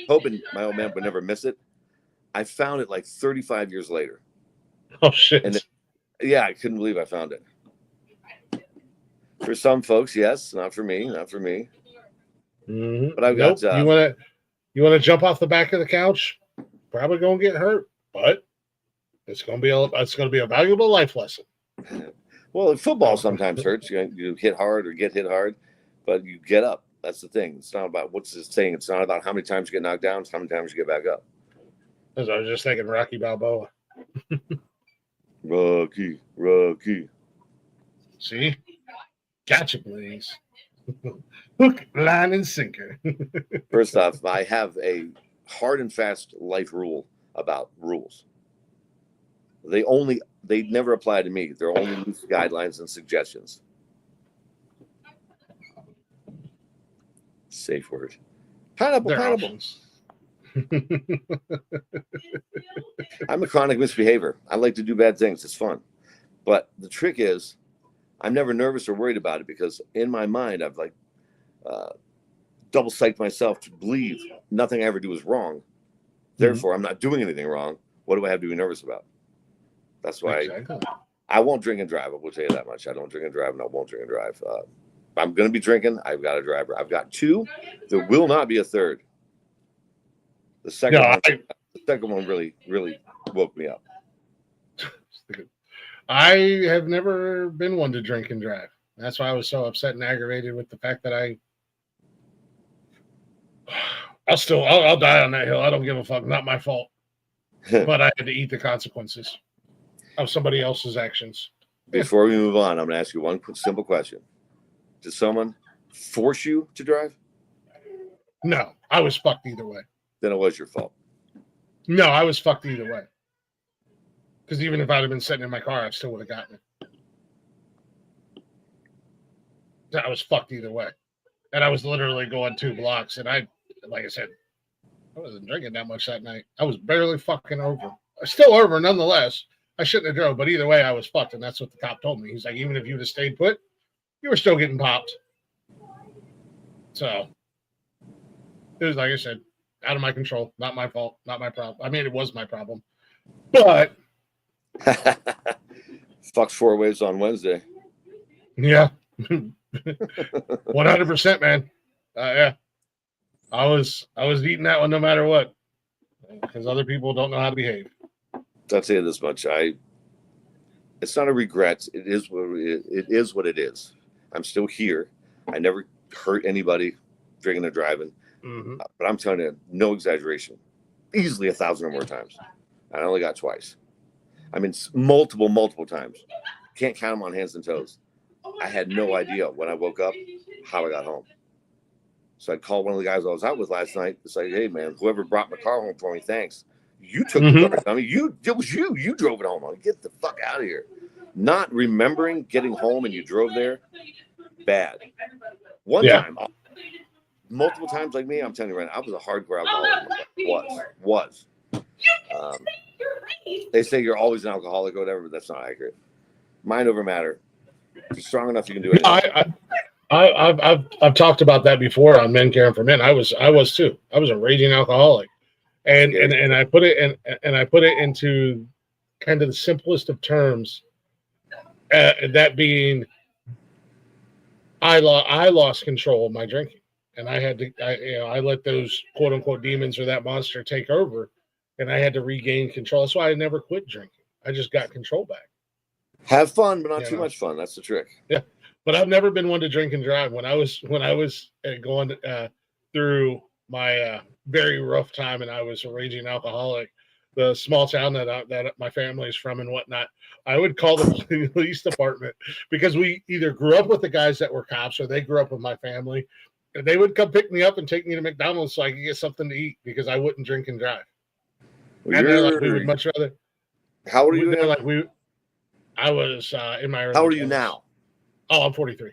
hoping my old man would never miss it. I found it like 35 years later. Oh, shit. And yeah, I couldn't believe I found it. For some folks, yes. Not for me. Not for me. But I've got. You want to jump off the back of the couch? Probably gonna get hurt, but it's gonna be a valuable life lesson. Well, football sometimes hurts. You hit hard or get hit hard, but you get up. That's the thing. It's not about what's this saying. It's not about how many times you get knocked down. It's how many times you get back up. As I was just thinking, Rocky Balboa. Rocky. See, gotcha, please. Hook, line, and sinker. First off, I have a hard and fast life rule about rules. They never apply to me. They're only loose guidelines and suggestions. Safe word. Pineapple. I'm a chronic misbehavior. I like to do bad things. It's fun. But the trick is, I'm never nervous or worried about it because in my mind, I've double psyched myself to believe nothing I ever do is wrong. Therefore, I'm not doing anything wrong. What do I have to be nervous about? That's why I won't drink and drive. I will tell you that much. I don't drink and drive, and I won't drink and drive. If I'm going to be drinking, I've got a driver. I've got two. There will not be a third. The second one really, really woke me up. I have never been one to drink and drive. That's why I was so upset and aggravated with the fact that I'll die on that hill. I don't give a fuck. Not my fault. But I had to eat the consequences of somebody else's actions. Before we move on, I'm going to ask you one simple question. Did someone force you to drive? No, I was fucked either way. Then it was your fault. No, I was fucked either way. Because even if I'd have been sitting in my car, I still would have gotten it. I was fucked either way. And I was literally going 2 blocks. And like I said, I wasn't drinking that much that night. I was barely fucking over. Still over nonetheless. I shouldn't have drove, but either way, I was fucked. And that's what the cop told me. He's like, even if you'd have stayed put, you were still getting popped. So it was, like I said, out of my control. Not my fault. Not my problem. I mean, it was my problem. But fucked 4 waves on Wednesday. Yeah. 100%, man. Yeah. I was eating that one no matter what. Because other people don't know how to behave. I'll tell you this much. It's not a regret. It is what it is. I'm still here. I never hurt anybody drinking or driving. But I'm telling you, no exaggeration. Easily 1,000 or more times. I only got twice. I mean, multiple times. Can't count them on hands and toes. I had no idea when I woke up how I got home. So I called one of the guys I was out with last night to say, hey, man, whoever brought my car home for me, thanks. You took the car. I mean, it was you. You drove it home. Get the fuck out of here. Not remembering getting home and you drove there, bad. One time, multiple times like me, I'm telling you right now, I was a hardcore alcoholic. Was. They say you're always an alcoholic or whatever, but that's not accurate. Mind over matter. If you're strong enough, you can do it. I've talked about that before on Men Caring for Men. I was too. I was a raging alcoholic, and I put it into kind of the simplest of terms. That being, I lost control of my drinking. and I let those quote unquote demons or that monster take over, and I had to regain control. That's why I never quit drinking. I just got control back. Have fun, but not too much fun. That's the trick. Yeah, but I've never been one to drink and drive. When I was going through my very rough time, and I was a raging alcoholic, the small town that my family is from and whatnot, I would call the police department because we either grew up with the guys that were cops or they grew up with my family, and they would come pick me up and take me to McDonald's so I could get something to eat because I wouldn't drink and drive. Well, and they're like, we would much rather. How old are you? They're like I was in my early How old are 20s. you now? Oh, I'm 43.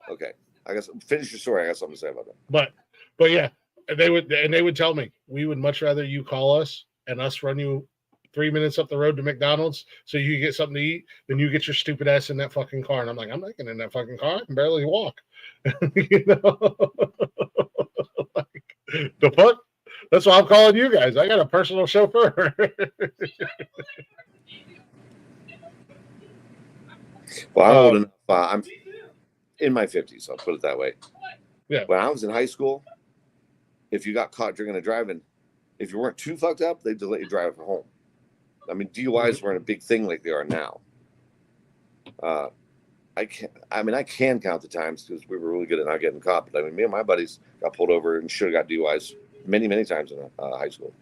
Okay, I guess finish your story. I got something to say about that. But yeah, they would tell me we would much rather you call us and us run you 3 minutes up the road to McDonald's so you get something to eat than you get your stupid ass in that fucking car. And I'm like, I'm not getting in that fucking car. I can barely walk. You know, like, the fuck. That's why I'm calling you guys. I got a personal chauffeur. Well, I'm old enough. I'm in my 50s. I'll put it that way. Yeah. When I was in high school, if you got caught drinking and driving, if you weren't too fucked up, they'd let you drive home. I mean, DUIs weren't a big thing like they are now. I can count the times because we were really good at not getting caught. But I mean, me and my buddies got pulled over and should have got DUIs many, many times in high school.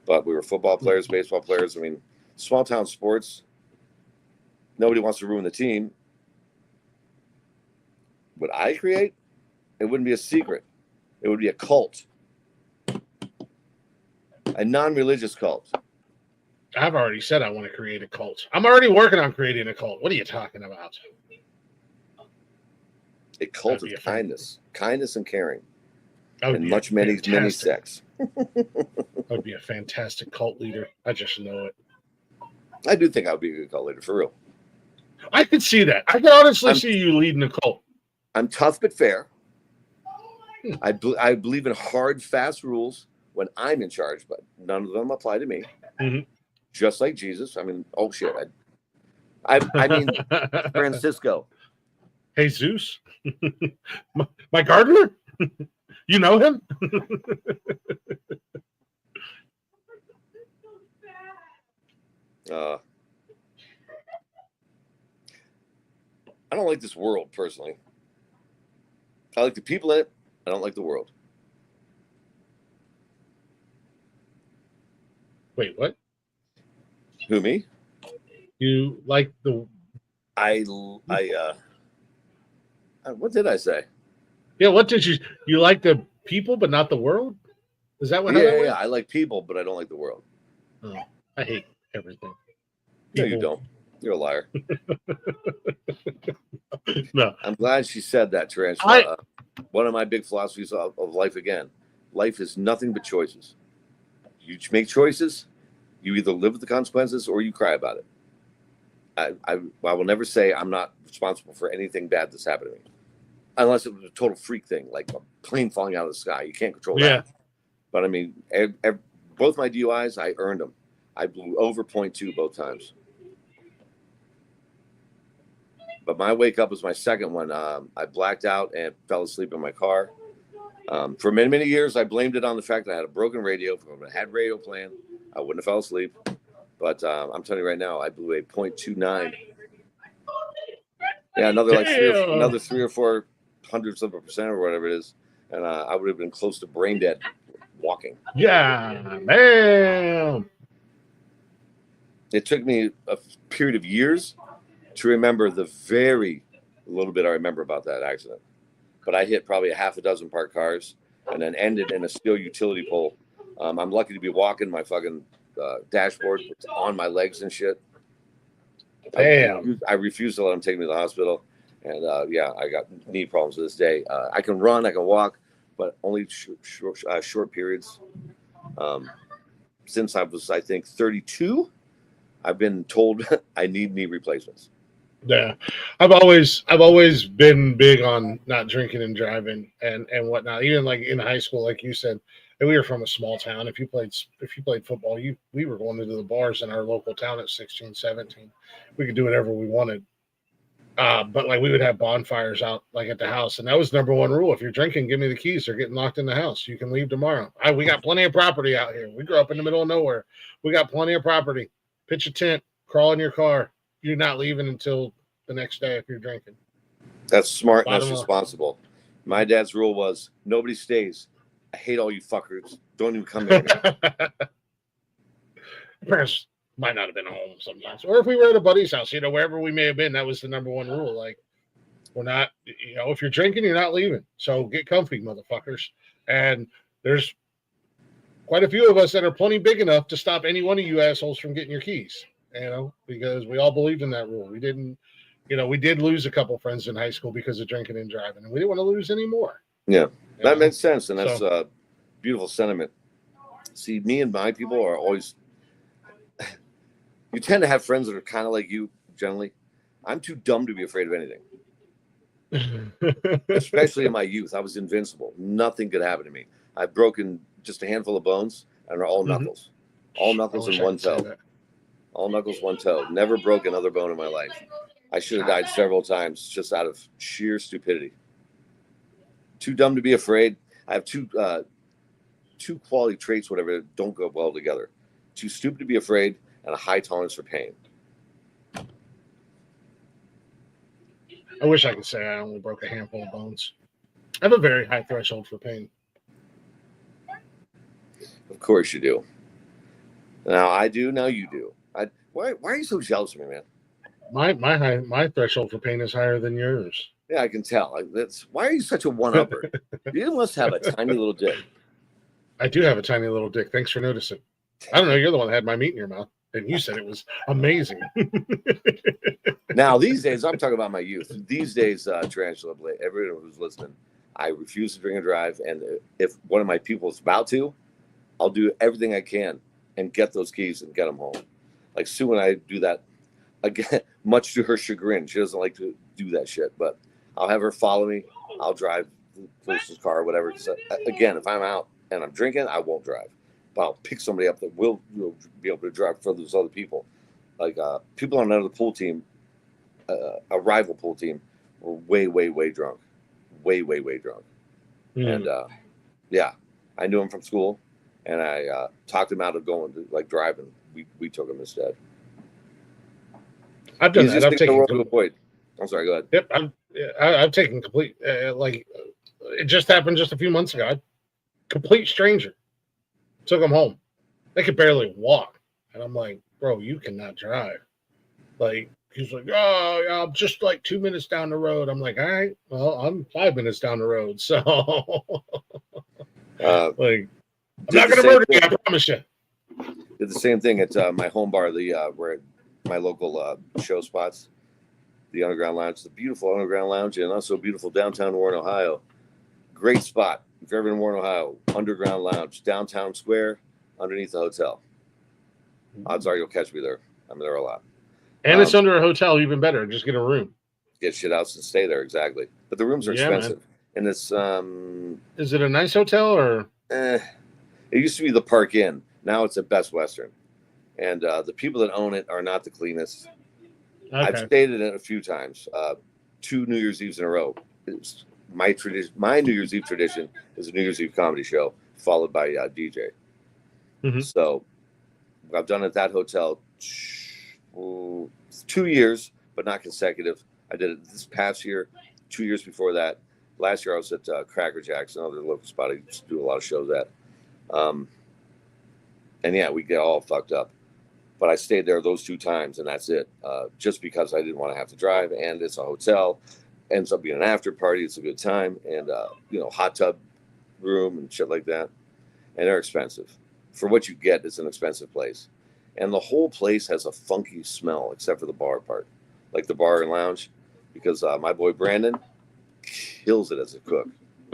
But we were football players, baseball players. I mean, small town sports. Nobody wants to ruin the team. What I create, it wouldn't be a secret. It would be a cult. A non-religious cult. I've already said I want to create a cult. I'm already working on creating a cult. What are you talking about? A cult of kindness and caring. And many sex. I'd be a fantastic cult leader. I just know it. I do think I would be a good cult leader, for real. I could see that. I could honestly see you leading a cult. I'm tough but fair. I believe in hard, fast rules when I'm in charge, but none of them apply to me. Mm-hmm. Just like Jesus. I mean, oh shit. I mean, Francisco. Jesus. My gardener? You know him? I don't like this world, personally. I like the people in it. I don't like the world. Wait, what? Who, me? You like the... what did I say? Yeah, what did you... You like the people, but not the world? Is that what... Yeah, I like people, but I don't like the world. Oh, I hate everything. No, you don't. You're a liar. No. I'm glad she said that, Tarantula. One of my big philosophies of life, again, life is nothing but choices. You make choices, you either live with the consequences or you cry about it. I will never say I'm not responsible for anything bad that's happened to me. Unless it was a total freak thing, like a plane falling out of the sky. You can't control that. But I mean, both my DUIs, I earned them. I blew over 0.2 both times. But my wake up was my second one. I blacked out and fell asleep in my car. For many, many years, I blamed it on the fact that I had a broken radio. If I had radio playing, I wouldn't have fell asleep. But I'm telling you right now, I blew a 0.29. Yeah, another 3 or 4 hundredths of a percent or whatever it is. And I would have been close to brain dead walking. Yeah, man. It took me a period of years to remember the very little bit I remember about that accident. But I hit probably a half a dozen parked cars and then ended in a steel utility pole. I'm lucky to be walking. My fucking dashboard on my legs and shit. Damn. I refused to let them take me to the hospital. And I got knee problems to this day. I can run, I can walk, but only short periods. Since I was, I think, 32, I've been told I need knee replacements. Yeah, I've always been big on not drinking and driving and whatnot. Even like in high school, like you said, and we were from a small town. If you played football, we were going into the bars in our local town at 16, 17. We could do whatever we wanted. But like we would have bonfires out like at the house, and that was number one rule. If you're drinking, give me the keys. They're getting locked in the house. You can leave tomorrow. We got plenty of property out here. We grew up in the middle of nowhere. We got plenty of property. Pitch a tent, crawl in your car. You're not leaving until the next day if you're drinking. That's smart. Bottom That's line. responsible. My dad's rule was nobody stays. I hate all you fuckers. Don't even come there. Parents might not have been home sometimes, or if we were at a buddy's house, wherever we may have been, that was the number one rule. Like, we're not, if you're drinking, you're not leaving. So get comfy, motherfuckers. And there's quite a few of us that are plenty big enough to stop any one of you assholes from getting your keys, because we all believed in that rule. We didn't, we did lose a couple friends in high school because of drinking and driving, and we didn't want to lose any more. Yeah, that makes sense. And that's a beautiful sentiment. See, me and my people are always, you tend to have friends that are kind of like you, generally. I'm too dumb to be afraid of anything. Especially in my youth. I was invincible. Nothing could happen to me. I've broken just a handful of bones, and they're all knuckles. All knuckles and one toe. All knuckles, one toe. Never broke another bone in my life. I should have died several times just out of sheer stupidity. Too dumb to be afraid. I have two quality traits, whatever, that don't go well together. Too stupid to be afraid, and a high tolerance for pain. I wish I could say I only broke a handful of bones. I have a very high threshold for pain. Of course you do. Now I do. Now you do. Why are you so jealous of me, man? My threshold for pain is higher than yours. Yeah, I can tell. Why are you such a one-upper? You must have a tiny little dick. I do have a tiny little dick. Thanks for noticing. I don't know. You're the one that had my meat in your mouth, and you said it was amazing. Now, these days, I'm talking about my youth. These days, Tarantula, everyone who's listening, I refuse to drink and drive. And if one of my people is about to, I'll do everything I can and get those keys and get them home. Like Sue and I do that, again, much to her chagrin. She doesn't like to do that shit, but I'll have her follow me. I'll drive the person's car or whatever. So, again, if I'm out and I'm drinking, I won't drive. But I'll pick somebody up that will be able to drive for those other people. Like people on another pool team, a rival pool team, were way, way, way drunk. Way, way, way drunk. And yeah, I knew him from school, and I talked him out of going to driving. We took him instead. I've done that. I've taken to avoid. I'm sorry. Go ahead. Yep, I've taken complete. It just happened just a few months ago. Complete stranger took him home. They could barely walk, and I'm like, bro, you cannot drive. Like, he's like, oh, yeah, I'm just 2 minutes down the road. I'm like, all right, well, I'm 5 minutes down the road, so I'm not gonna murder you. I promise you. Did the same thing at my home bar, where my local show spots, the Underground Lounge, the beautiful Underground Lounge, and also beautiful downtown Warren, Ohio. Great spot. If you're ever in Warren, Ohio, Underground Lounge, downtown square, underneath the hotel. Odds are you'll catch me there. I'm there a lot. And it's under a hotel, even better. Just get a room. Get shit out and stay there, exactly. But the rooms are expensive. Man. And it's is it a nice hotel or? It used to be the Park Inn. Now it's at Best Western. And the people that own it are not the cleanest. Okay. I've stayed in it a few times. 2 New Year's Eves in a row. It's my tradition. My New Year's Eve tradition is a New Year's Eve comedy show followed by DJ. Mm-hmm. So I've done it at that hotel 2 years, but not consecutive. I did it this past year, 2 years before that. Last year I was at Cracker Jack's, another local spot I used to do a lot of shows at. And yeah, we get all fucked up. But I stayed there those 2 times, and that's it. Just because I didn't want to have to drive, and it's a hotel. Ends up being an after party. It's a good time, and hot tub room and shit like that. And they're expensive. For what you get, it's an expensive place. And the whole place has a funky smell, except for the bar part, like the bar and lounge, because my boy Brandon kills it as a cook.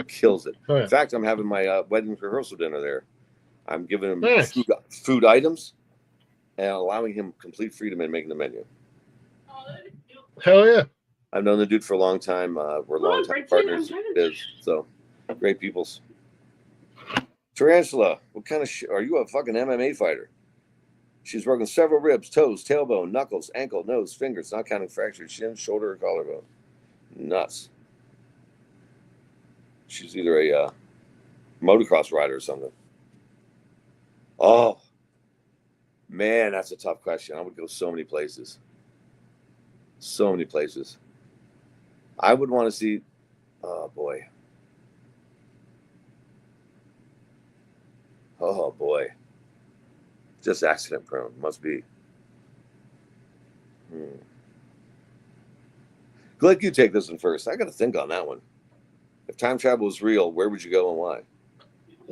Kills it. Oh, yeah. In fact, I'm having my wedding rehearsal dinner there. I'm giving him food items and allowing him complete freedom in making the menu. Hell yeah. I've known the dude for a long time. We're long-time partners. So, great peoples. Tarantula, what kind of shit? Are you a fucking MMA fighter? She's broken several ribs, toes, tailbone, knuckles, ankle, nose, fingers, not counting fractured shin, shoulder, or collarbone. Nuts. She's either a motocross rider or something. Oh, man, that's a tough question. I would go so many places. So many places. I would want to see, oh, boy. Oh, boy. Just accident prone. Must be. Glick, you take this one first. I got to think on that one. If time travel was real, where would you go and why?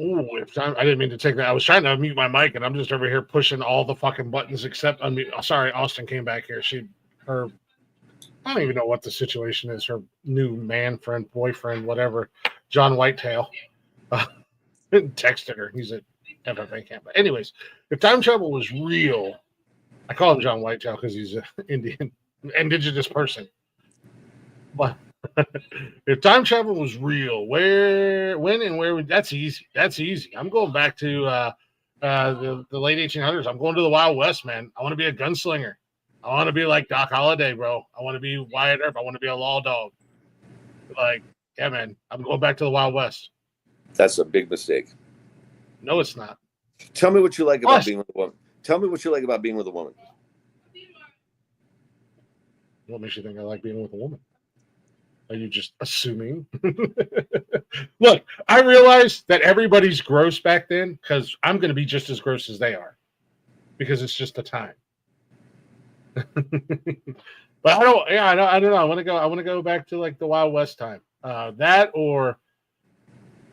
Ooh, I didn't mean to take that. I was trying to unmute my mic, and I'm just over here pushing all the fucking buttons except unmute. Oh, sorry, Austin came back here. I don't even know what the situation is. Her new boyfriend, whatever, John Whitetail, texted her. He's at FFA camp. But anyways, if time travel was real, I call him John Whitetail because he's an indigenous person. But if time travel was real, when and where? That's easy. That's easy. I'm going back to the late 1800s. I'm going to the Wild West, man. I want to be a gunslinger. I want to be like Doc Holliday, bro. I want to be Wyatt Earp. I want to be a law dog. Like, yeah, man. I'm going back to the Wild West. That's a big mistake. No, it's not. Tell me what you like about being with a woman. Tell me what you like about being with a woman. What makes you think I like being with a woman? Are you just assuming? Look, I realize that everybody's gross back then because I'm going to be just as gross as they are because it's just the time. But I don't know. I want to go back to like the Wild West time. That or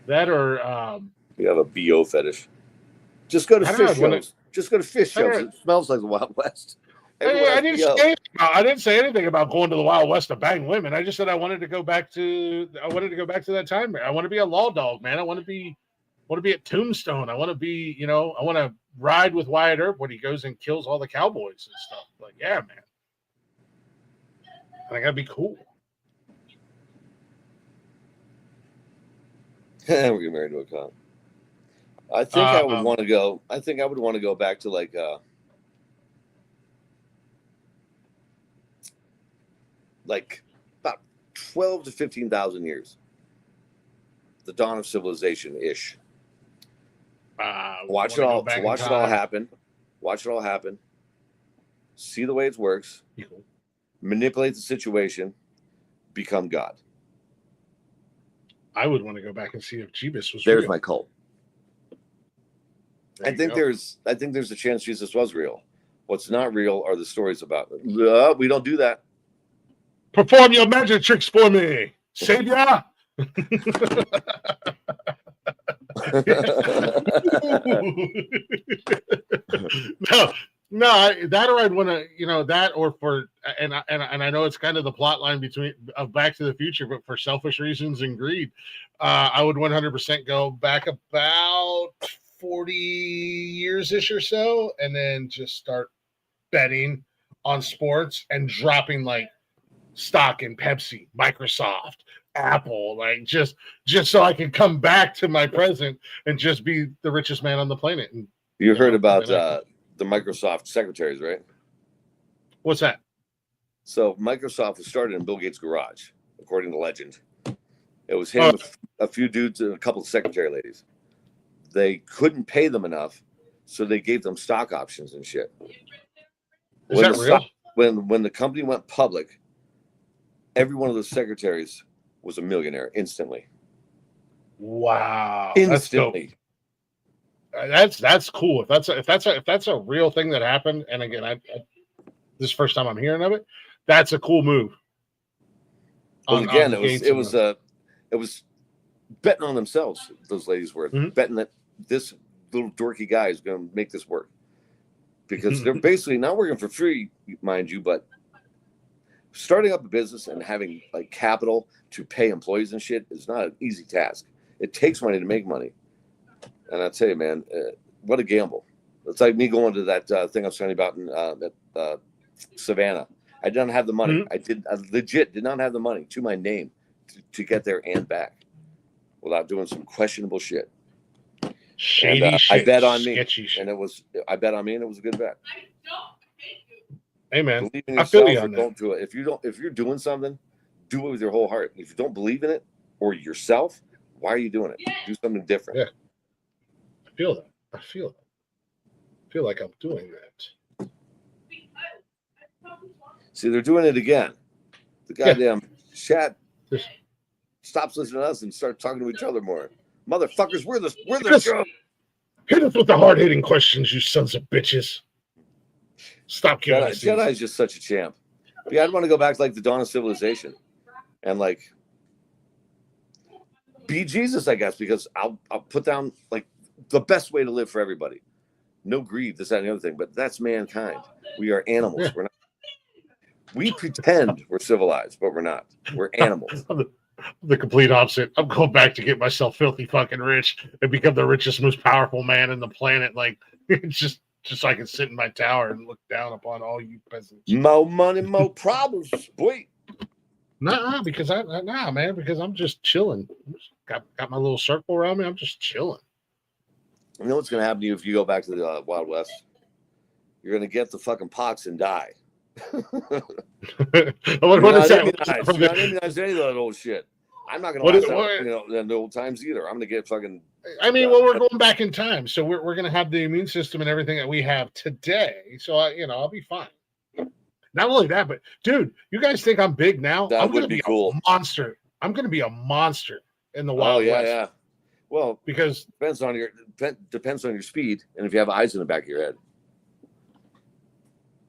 you have a BO fetish. Just go to fish shows. Just go to fish shows. It smells like the Wild West. I didn't say anything about going to the Wild West to bang women. I just said I wanted to go back to that time. I want to be a law dog, man. I want to be at Tombstone. I want to be, I want to ride with Wyatt Earp when he goes and kills all the cowboys and stuff. Like, yeah, man. I think that'd be cool. We're getting married to a cop. I think I would want to go. I think I would want to go back to like about 12 to 15,000 years. The dawn of civilization ish. Watch it all happen. Watch it all happen. See the way it works. Cool. Manipulate the situation. Become God. I would want to go back and see if Jeebus was There's real. my cult. I think there's a chance Jesus was real. What's not real are the stories about it. We don't do that. Perform your magic tricks for me, Savior. No, that or I'd want to, that or for, and I know it's kind of the plot line of Back to the Future, but for selfish reasons and greed, I would 100% go back about 40 years-ish or so, and then just start betting on sports and dropping like stock in Pepsi, Microsoft, Apple, like just so I can come back to my present and just be the richest man on the planet. And you heard about the Microsoft secretaries, right? What's that? So Microsoft was started in Bill Gates' garage, according to legend. It was him, a few dudes, and a couple of secretary ladies. They couldn't pay them enough, so they gave them stock options and shit. Is that real? When the company went public, every one of those secretaries was a millionaire instantly. Wow, instantly. That's cool. If that's a real thing that happened, and again, this is the first time I'm hearing of it. That's a cool move. Well, again, it was betting on themselves. Those ladies were betting that this little dorky guy is going to make this work, because they're basically not working for free, mind you, but starting up a business and having like capital to pay employees and shit is not an easy task. It takes money to make money. And I tell you, man, what a gamble. It's like me going to that thing I was telling you about in Savannah. I didn't have the money. I legit did not have the money to my name to get there and back without doing some questionable shit. Shady and, shit. I bet on me, Sketchy shit. and I bet on me, and it was a good bet. Hey man, Believe in I feel yourself you or on that. don't do it. If you're doing something, do it with your whole heart. If you don't believe in it or yourself, why are you doing it? Do something different. Yeah. I feel that. I feel like I'm doing that. See, they're doing it again. The goddamn chat Just stops listening to us and starts talking to each other more. Motherfuckers, we're the show. hit us with the hard-hitting questions, you sons of bitches. Stop giving us these. Jedi is just such a champ. But yeah, I'd want to go back to like the dawn of civilization and like be Jesus, I guess, because I'll put down like the best way to live for everybody. No greed, this, that, and the other thing, but that's mankind. We are animals. Yeah. We're not. We pretend we're civilized, but we're not. We're animals. The complete opposite. I'm going back to get myself filthy fucking rich and become the richest, most powerful man in the planet. Like, just so I can sit in my tower and look down upon all you peasants. More money, more problems, boy. Nah, because because I'm just chilling. Got my little circle around me. I'm just chilling. You know what's going to happen to you if you go back to the Wild West? You're going to get the fucking pox and die. What is that? You're not immunized any of that old shit. I'm not going to last in the old times either. I'm going to get fucking. I mean, well, we're going back in time, so we're going to have the immune system and everything that we have today. So I'll be fine. Not only that, but dude, you guys think I'm big now? That I'm would going to be be cool. a monster. I'm going to be a monster in the Wild West. Yeah. Well, because depends on your speed and if you have eyes in the back of your head.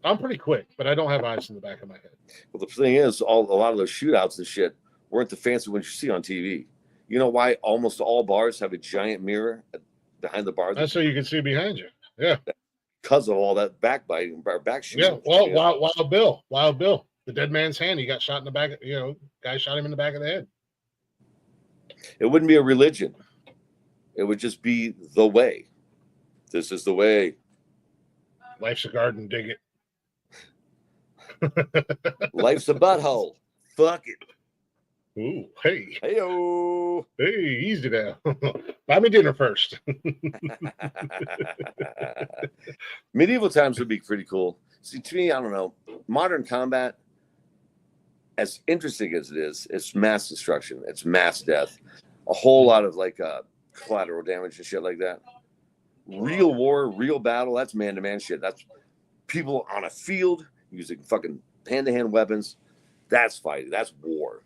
I'm pretty quick, but I don't have eyes in the back of my head. Well, the thing is, a lot of those shootouts and shit weren't the fancy ones you see on TV. You know why almost all bars have a giant mirror behind the bar? That's so you can see behind you. Yeah. Because of all that backbiting, back shooting. Yeah. Well, Wild Bill, the dead man's hand. He got shot in the back. Guy shot him in the back of the head. It wouldn't be a religion. It would just be the way. This is the way. Life's a garden. Dig it. Life's a butthole. Fuck it. Ooh, hey. Hey-o. Hey, easy now. Buy me dinner first. Medieval times would be pretty cool. See, to me, I don't know. Modern combat, as interesting as it is, it's mass destruction. It's mass death. A whole lot of like collateral damage and shit like that. Real war, real battle, that's man-to-man shit. That's people on a field using fucking hand-to-hand weapons. That's fighting. That's war.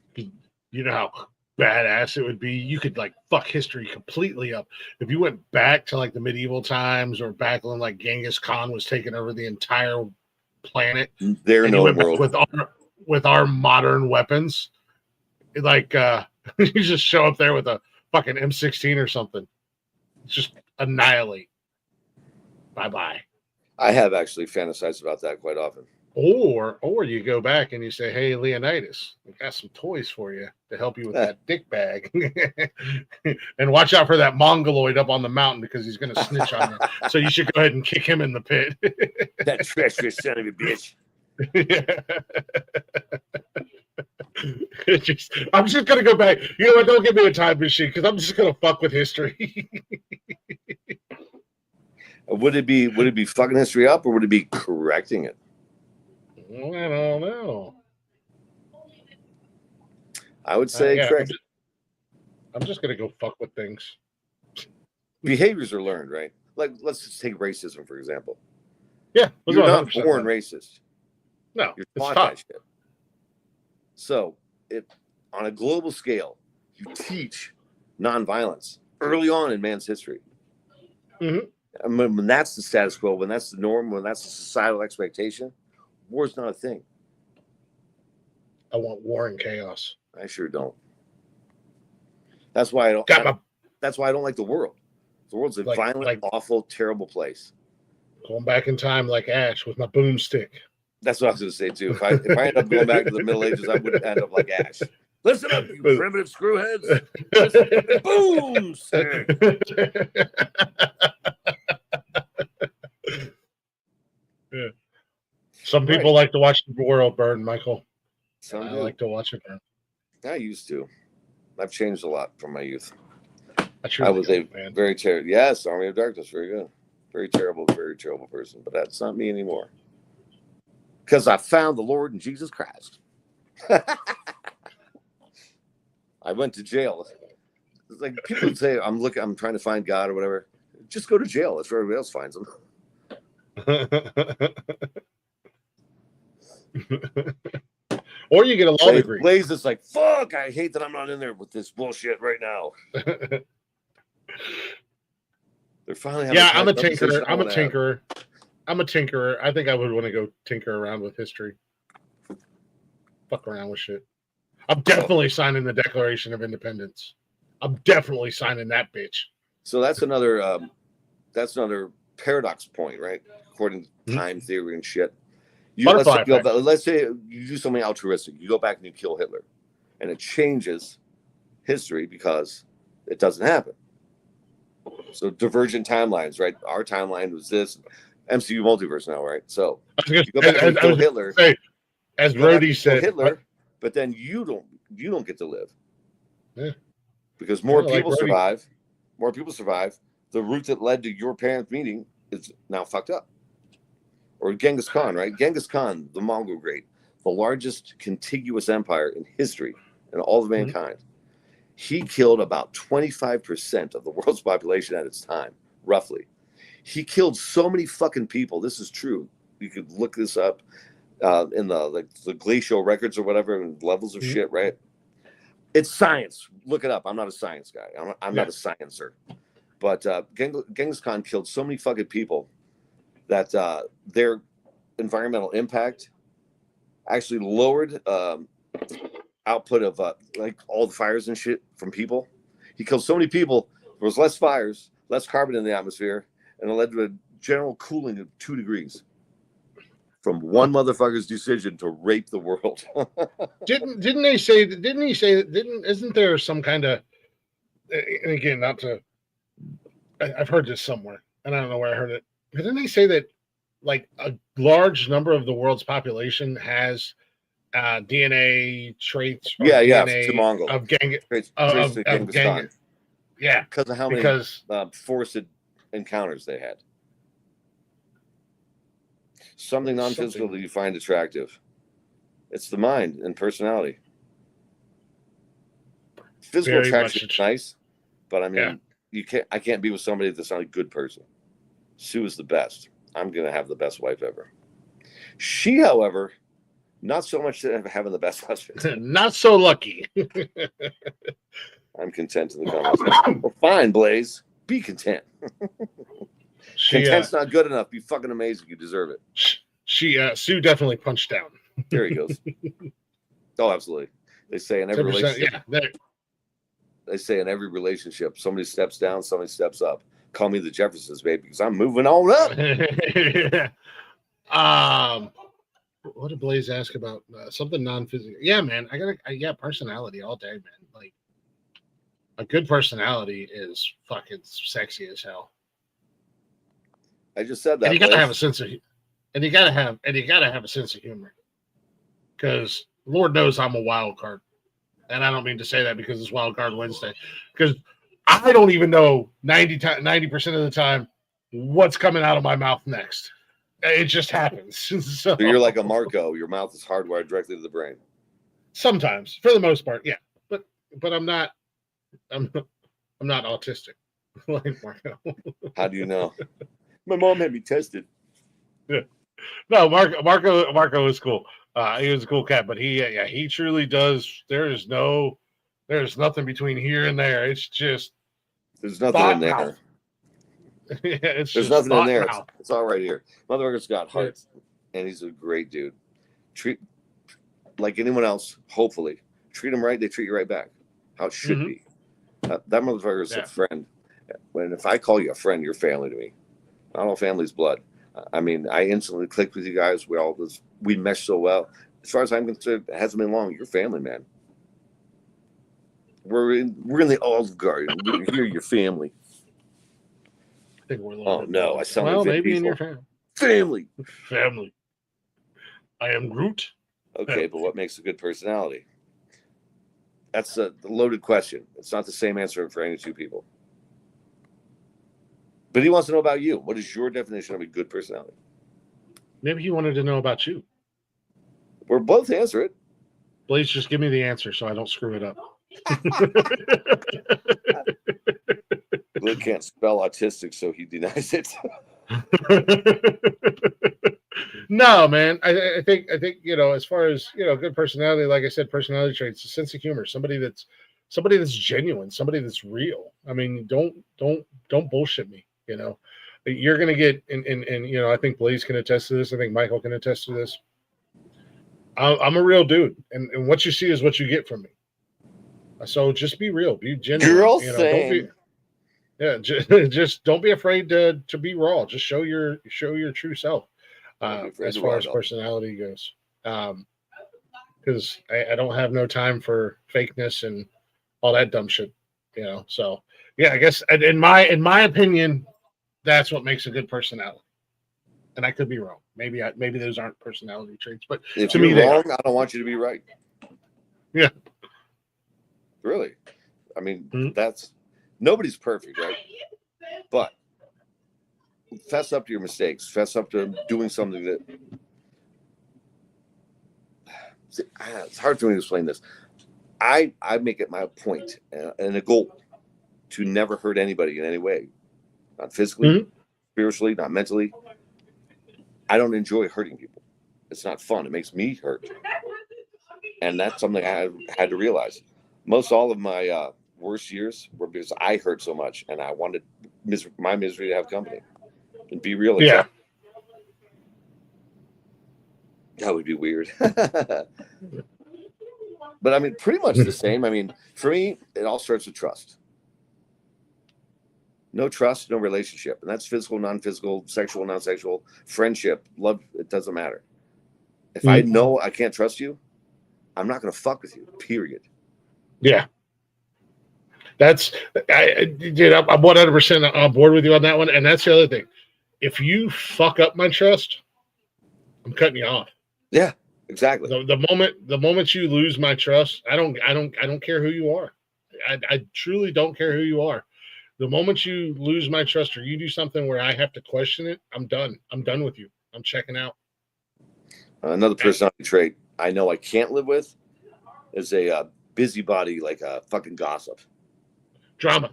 You know how badass it would be? You could like fuck history completely up. If you went back to like the medieval times or back when like Genghis Khan was taking over the entire planet. They're no world. With our modern weapons. Like you just show up there with a fucking M16 or something. Just annihilate. Bye-bye. I have actually fantasized about that quite often. Or you go back and you say, hey, Leonidas, we got some toys for you to help you with that dick bag. And watch out for that Mongoloid up on the mountain because he's going to snitch on you. So you should go ahead and kick him in the pit. That treacherous son of a bitch. I'm just going to go back. You know what? Don't give me a time machine because I'm just going to fuck with history. Would it be fucking history up or would it be correcting it? I don't know. I would say correct. I'm just gonna go fuck with things. Behaviors are learned, right? Like let's just take racism for example. Yeah, you're not born racist. No, you're taught that shit. So, on a global scale, you teach nonviolence early on in man's history. Mm-hmm. And when that's the status quo, when that's the norm, when that's the societal expectation, war's not a thing. I want war and chaos. I sure don't. That's why I don't. That's why I don't like the world. The world's a violent, awful, terrible place. Going back in time like Ash with my boomstick. That's what I was going to say too. If I end up going back to the Middle Ages, I would end up like Ash. Listen up, you primitive screwheads. Boom! Yeah. Some people like to watch the world burn, Michael. I like to watch it burn. I used to. I've changed a lot from my youth. I was a very terrible. Yes, Army of Darkness, very good. Very terrible person. But that's not me anymore. Because I found the Lord in Jesus Christ. I went to jail. It's like people would say, I'm trying to find God or whatever. Just go to jail. That's where everybody else finds him. Or you get a law degree. Blaze is like, fuck, I hate that I'm not in there with this bullshit right now. They're finally having I'm a tinkerer. I'm a tinkerer. I think I would want to go tinker around with history. Fuck around with shit. I'm definitely signing the Declaration of Independence. I'm definitely signing that bitch. So that's another paradox point, right? According to time theory and shit. Let's say you do something altruistic. You go back and you kill Hitler, and it changes history because it doesn't happen. So divergent timelines, right? Our timeline was this MCU multiverse now, right? So you go back and kill Hitler. As Rhodey said, Hitler, but then you don't get to live. Yeah. Because more people survive. More people survive. The route that led to your parents' meeting is now fucked up. Or Genghis Khan, right? Genghis Khan, the Mongol great, the largest contiguous empire in history and all of mankind. He killed about 25% of the world's population at its time, roughly. He killed so many fucking people. This is true. You could look this up in the glacial records or whatever, and levels of shit, right? It's science. Look it up. I'm not a science guy. I'm not a sciencer. But Genghis Khan killed so many fucking people that their environmental impact actually lowered output of like all the fires and shit from people. He killed so many people. There was less fires, less carbon in the atmosphere, and it led to a general cooling of 2 degrees from one motherfucker's decision to rape the world. Isn't there some kind of, and again, I've heard this somewhere and I don't know where I heard it. Didn't they say that like a large number of the world's population has DNA traits? DNA to Mongol. Of Genghis Khan. Yeah. Because of how many forced encounters they had. Something non-physical that you find attractive. It's the mind and personality. Physical attraction is nice, but I mean, I can't be with somebody that's not a good person. Sue is the best. I'm going to have the best wife ever. She, however, not so much having the best husband. Not so lucky. I'm content in the conversation. Well, fine, Blaze. Be content. Content's not good enough. Be fucking amazing. You deserve it. Sue definitely punched down. There he goes. Oh, absolutely. They say in every relationship. They say in every relationship, somebody steps down, somebody steps up. Call me the Jeffersons, baby, because I'm moving on up. What did Blaze ask about? Something non-physical. Yeah, man. Personality all day, man. Like a good personality is fucking sexy as hell. I just said that. And you gotta have a sense of, and you gotta have a sense of humor. Because Lord knows I'm a wild card. And I don't mean to say that because it's Wildcard Wednesday. Because I don't even know 90% of the time what's coming out of my mouth next. It just happens. So you're like a Marco. Your mouth is hardwired directly to the brain. Sometimes, for the most part, yeah. But I'm not autistic like Marco. How do you know? My mom had me tested. Yeah. No, Marco is cool. He was a cool cat, but he truly does. There's nothing between here and there. It's just there's nothing in there. Mouth. Yeah, there's nothing in there. It's all right here. Motherfucker's got heart, and he's a great dude. Treat like anyone else. Hopefully, treat him right. They treat you right back. How it should be. That motherfucker is a friend. If I call you a friend, you're family to me. Not all family's blood. I mean, I instantly clicked with you guys. We mesh so well. As far as I'm concerned, it hasn't been long. You're family, man. We're in the Olive Garden. We're here, your family. I think we're I sound like maybe people. In your family. Family. I am Groot. Okay, but what makes a good personality? That's a loaded question. It's not the same answer for any two people. But he wants to know about you. What is your definition of a good personality? Maybe he wanted to know about you. We're both answer it. Blaze, just give me the answer so I don't screw it up. Glick can't spell autistic, so he denies it. No, man. I think as far as good personality, like I said, personality traits, a sense of humor, somebody that's genuine, somebody that's real. I mean, don't bullshit me. You're gonna get and I think Blaze can attest to this. I think Michael can attest to this. I'm a real dude, and what you see is what you get from me. So just be real, be genuine. Girl thing. Just don't be afraid to be raw. Just show your true self as far as personality goes. Because I don't have no time for fakeness and all that dumb shit. So yeah, I guess in my opinion, that's what makes a good personality. And I could be wrong. Maybe those aren't personality traits, but if to you're me, wrong, I don't want you to be right. Yeah. Really. I mean, that's nobody's perfect, right? But fess up to your mistakes. Fess up to doing something that it's hard for me to explain this. I make it my point and a goal to never hurt anybody in any way. Not physically, spiritually, not mentally. I don't enjoy hurting people. It's not fun. It makes me hurt. And that's something I had to realize. Most all of my worst years were because I hurt so much and I wanted my misery to have company and be real. Yeah. That would be weird. But I mean, pretty much the same. I mean, for me, it all starts with trust. No trust, no relationship. And that's physical, non-physical, sexual, non-sexual, friendship, love. It doesn't matter. If I know I can't trust you, I'm not going to fuck with you, period. Yeah. I'm 100% on board with you on that one. And that's the other thing. If you fuck up my trust, I'm cutting you off. Yeah, exactly. The moment you lose my trust, I don't care who you are. I truly don't care who you are. The moment you lose my trust or you do something where I have to question it, I'm done. I'm done with you. I'm checking out. Another personality trait I know I can't live with is a busybody, like a fucking gossip. Drama.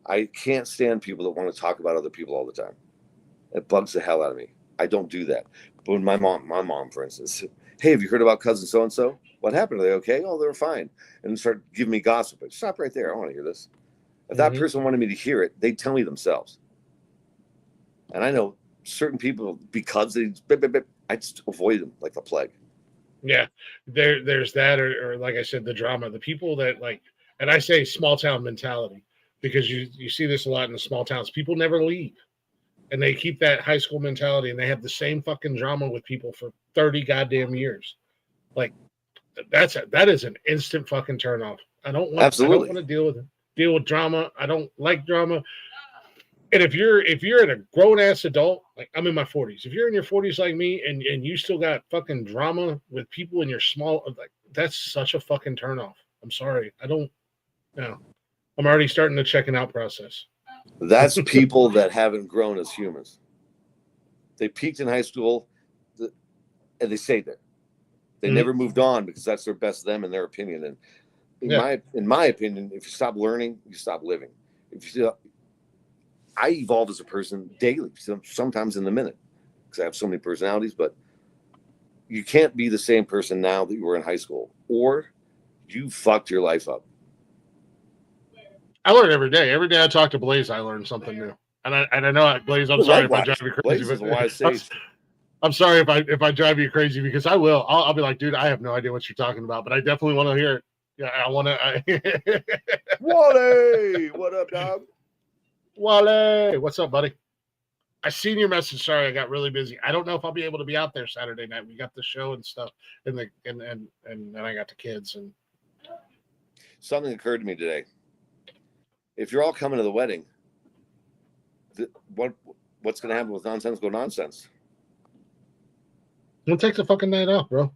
I can't stand people that want to talk about other people all the time. It bugs the hell out of me. I don't do that. But when my mom, for instance, hey, have you heard about cousin so-and-so? What happened? Are they okay? Oh, they're fine. And start giving me gossip. Stop right there. I want to hear this. If that person wanted me to hear it, they'd tell me themselves. And I know certain people, because I just avoid them like the plague. Yeah, there's that, or like I said, the drama. The people that and I say small town mentality because you see this a lot in the small towns. People never leave, and they keep that high school mentality, and they have the same fucking drama with people for 30 goddamn years. Like that is an instant fucking turnoff. I don't want to deal with drama. I don't like drama. And if you're a grown ass adult, like I'm in my 40s, if you're in your 40s like me and you still got fucking drama with people in your small, like that's such a fucking turnoff. I'm sorry. I don't know. I'm already starting the checking out process. That's people that haven't grown as humans. They peaked in high school and they stayed there. They never moved on because that's their best them in their opinion. And in my opinion, if you stop learning, you stop living. I evolve as a person daily, sometimes in the minute, because I have so many personalities. But you can't be the same person now that you were in high school, or you fucked your life up. I learn every day. Every day I talk to Blaze, I learn something new. And I know Blaze, I'm sorry if I drive you crazy. Blaze is a wise sage. I'm sorry if I drive you crazy because I will. I'll be like, dude, I have no idea what you're talking about, but I definitely want to hear it. Yeah, I want to. Wale, what up, dog? Wale, what's up, buddy? I seen your message. Sorry, I got really busy. I don't know if I'll be able to be out there Saturday night. We got the show and stuff, and then I got the kids. And something occurred to me today. If you're all coming to the wedding, what's going to happen with nonsense? Go nonsense. We'll take the fucking night off, bro.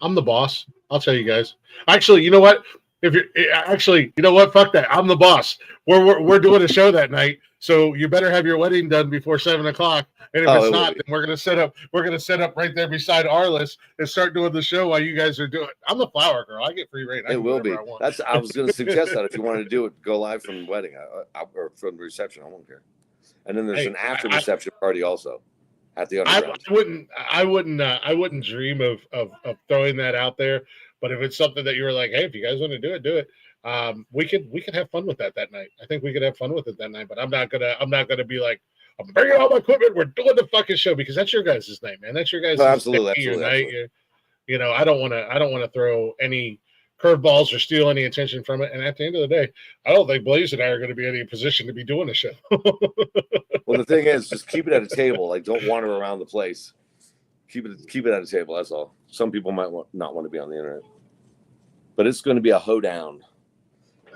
I'm the boss. I'll tell you guys. Actually, you know what? If you're actually, you know what? Fuck that. I'm the boss. We're doing a show that night, so you better have your wedding done before 7:00. And if it's not, then we're gonna set up. We're gonna set up right there beside Arliss and start doing the show while you guys are doing. I'm the flower girl. I get free reign. It will be. I was gonna suggest that if you wanted to do it, go live from the wedding or from the reception. I won't care. And then there's an after reception party also at the underground. I wouldn't dream of throwing that out there. But if it's something that you were like, hey, if you guys want to do it. We could have fun with that night. I think we could have fun with it that night. But I'm not gonna be like, I'm bringing all my equipment. We're doing the fucking show because that's your guys' night, man. That's your guys' absolutely. night. You know, I don't want to throw any curveballs or steal any attention from it. And at the end of the day, I don't think Blaze and I are going to be in any position to be doing a show. Well, the thing is, just keep it at a table. Like, don't wander around the place. Keep it at a table. That's all. Some people might not want to be on the internet, but it's going to be a hoedown.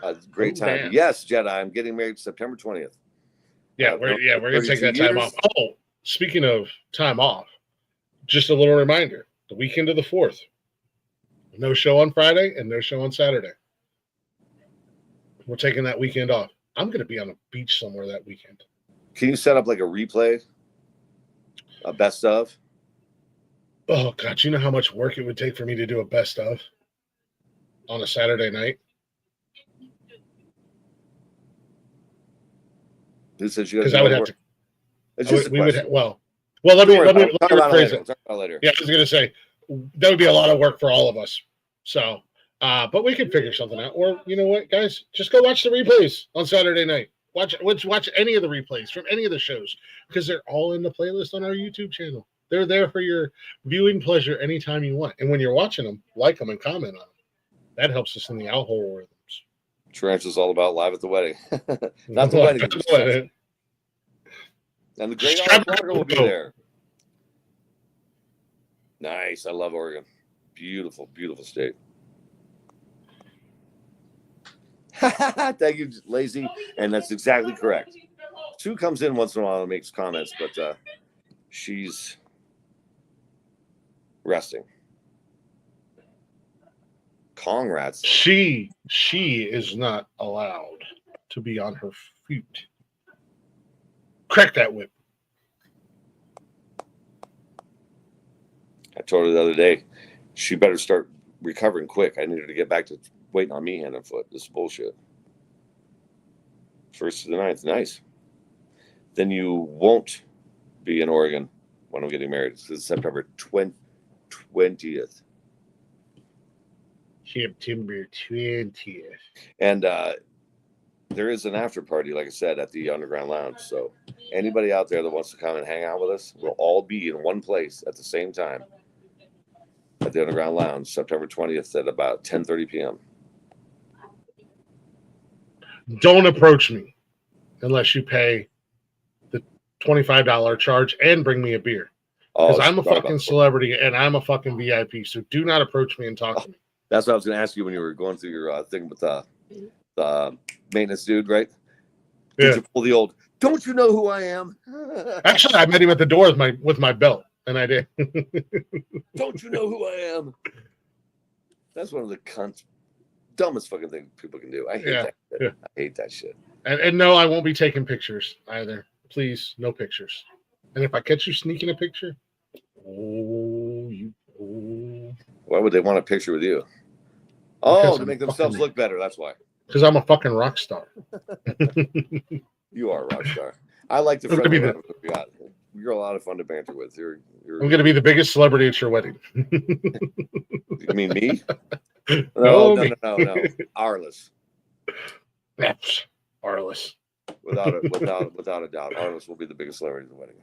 A great time. Damn. Yes, Jedi. I'm getting married September 20th. Yeah, we're going to take that time off. Oh, speaking of time off, just a little reminder: the weekend of the 4th, no show on Friday and no show on Saturday. We're taking that weekend off. I'm going to be on a beach somewhere that weekend. Can you set up like a replay, a best of? Oh, God, you know how much work it would take for me to do a best of on a Saturday night? Who says you? Because I would have to. It's just we would. Let me rephrase it. Talk about later. Yeah, I was going to say that would be a lot of work for all of us. So, but we can figure something out. Or you know what, guys, just go watch the replays on Saturday night. Watch any of the replays from any of the shows because they're all in the playlist on our YouTube channel. They're there for your viewing pleasure anytime you want. And when you're watching them, like them and comment on them. That helps us in the algorithms. Tarantula's all about live at the wedding. Not the wedding. And the great Oregon will be there. Nice. I love Oregon. Beautiful, beautiful state. Thank you, Lazy. And that's exactly correct. Sue comes in once in a while and makes comments, but she's resting. Congrats. She is not allowed to be on her feet. Crack that whip. I told her the other day, she better start recovering quick. I need her to get back to waiting on me hand and foot. This is bullshit. 1st to the 9th. Nice. Then you won't be in Oregon when I'm getting married. It's September 20th. September 20th. And there is an after party, like I said, at the Underground Lounge. So anybody out there that wants to come and hang out with us, we'll all be in one place at the same time at the Underground Lounge, September 20th at about 10:30 p.m. Don't approach me unless you pay the $25 charge and bring me a beer. Because I'm a fucking celebrity and I'm a fucking VIP. So do not approach me and talk to me. That's what I was going to ask you when you were going through your thing with the maintenance dude, right? Did you pull the old, don't you know who I am? Actually, I met him at the door with my belt, and I did. Don't you know who I am? That's one of the dumbest fucking things people can do. I hate that shit. Yeah. I hate that shit. And no, I won't be taking pictures either. Please, no pictures. And if I catch you sneaking a picture, why would they want a picture with you? Oh, to make themselves look better. That's why. Because I'm a fucking rock star. You are a rock star. I like the friend we got. You're a lot of fun to banter with. You're I'm going to be the biggest celebrity at your wedding. You mean me? No. Arliss. Arliss. Without a doubt, Arliss will be the biggest celebrity at the wedding.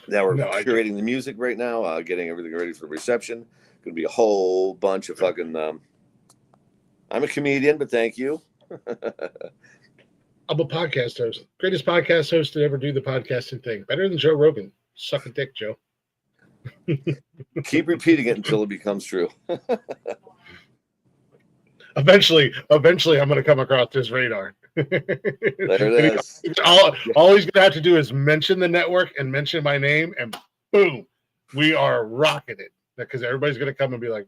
Now we're curating the music right now, getting everything ready for the reception. Going to be a whole bunch of fucking. I'm a comedian, but thank you. I'm a podcast host. Greatest podcast host to ever do the podcasting thing. Better than Joe Rogan. Suck a dick, Joe. Keep repeating it until it becomes true. Eventually, I'm going to come across this radar. There it is. All he's going to have to do is mention the network and mention my name, and boom, we are rocking it. because everybody's going to come and be like,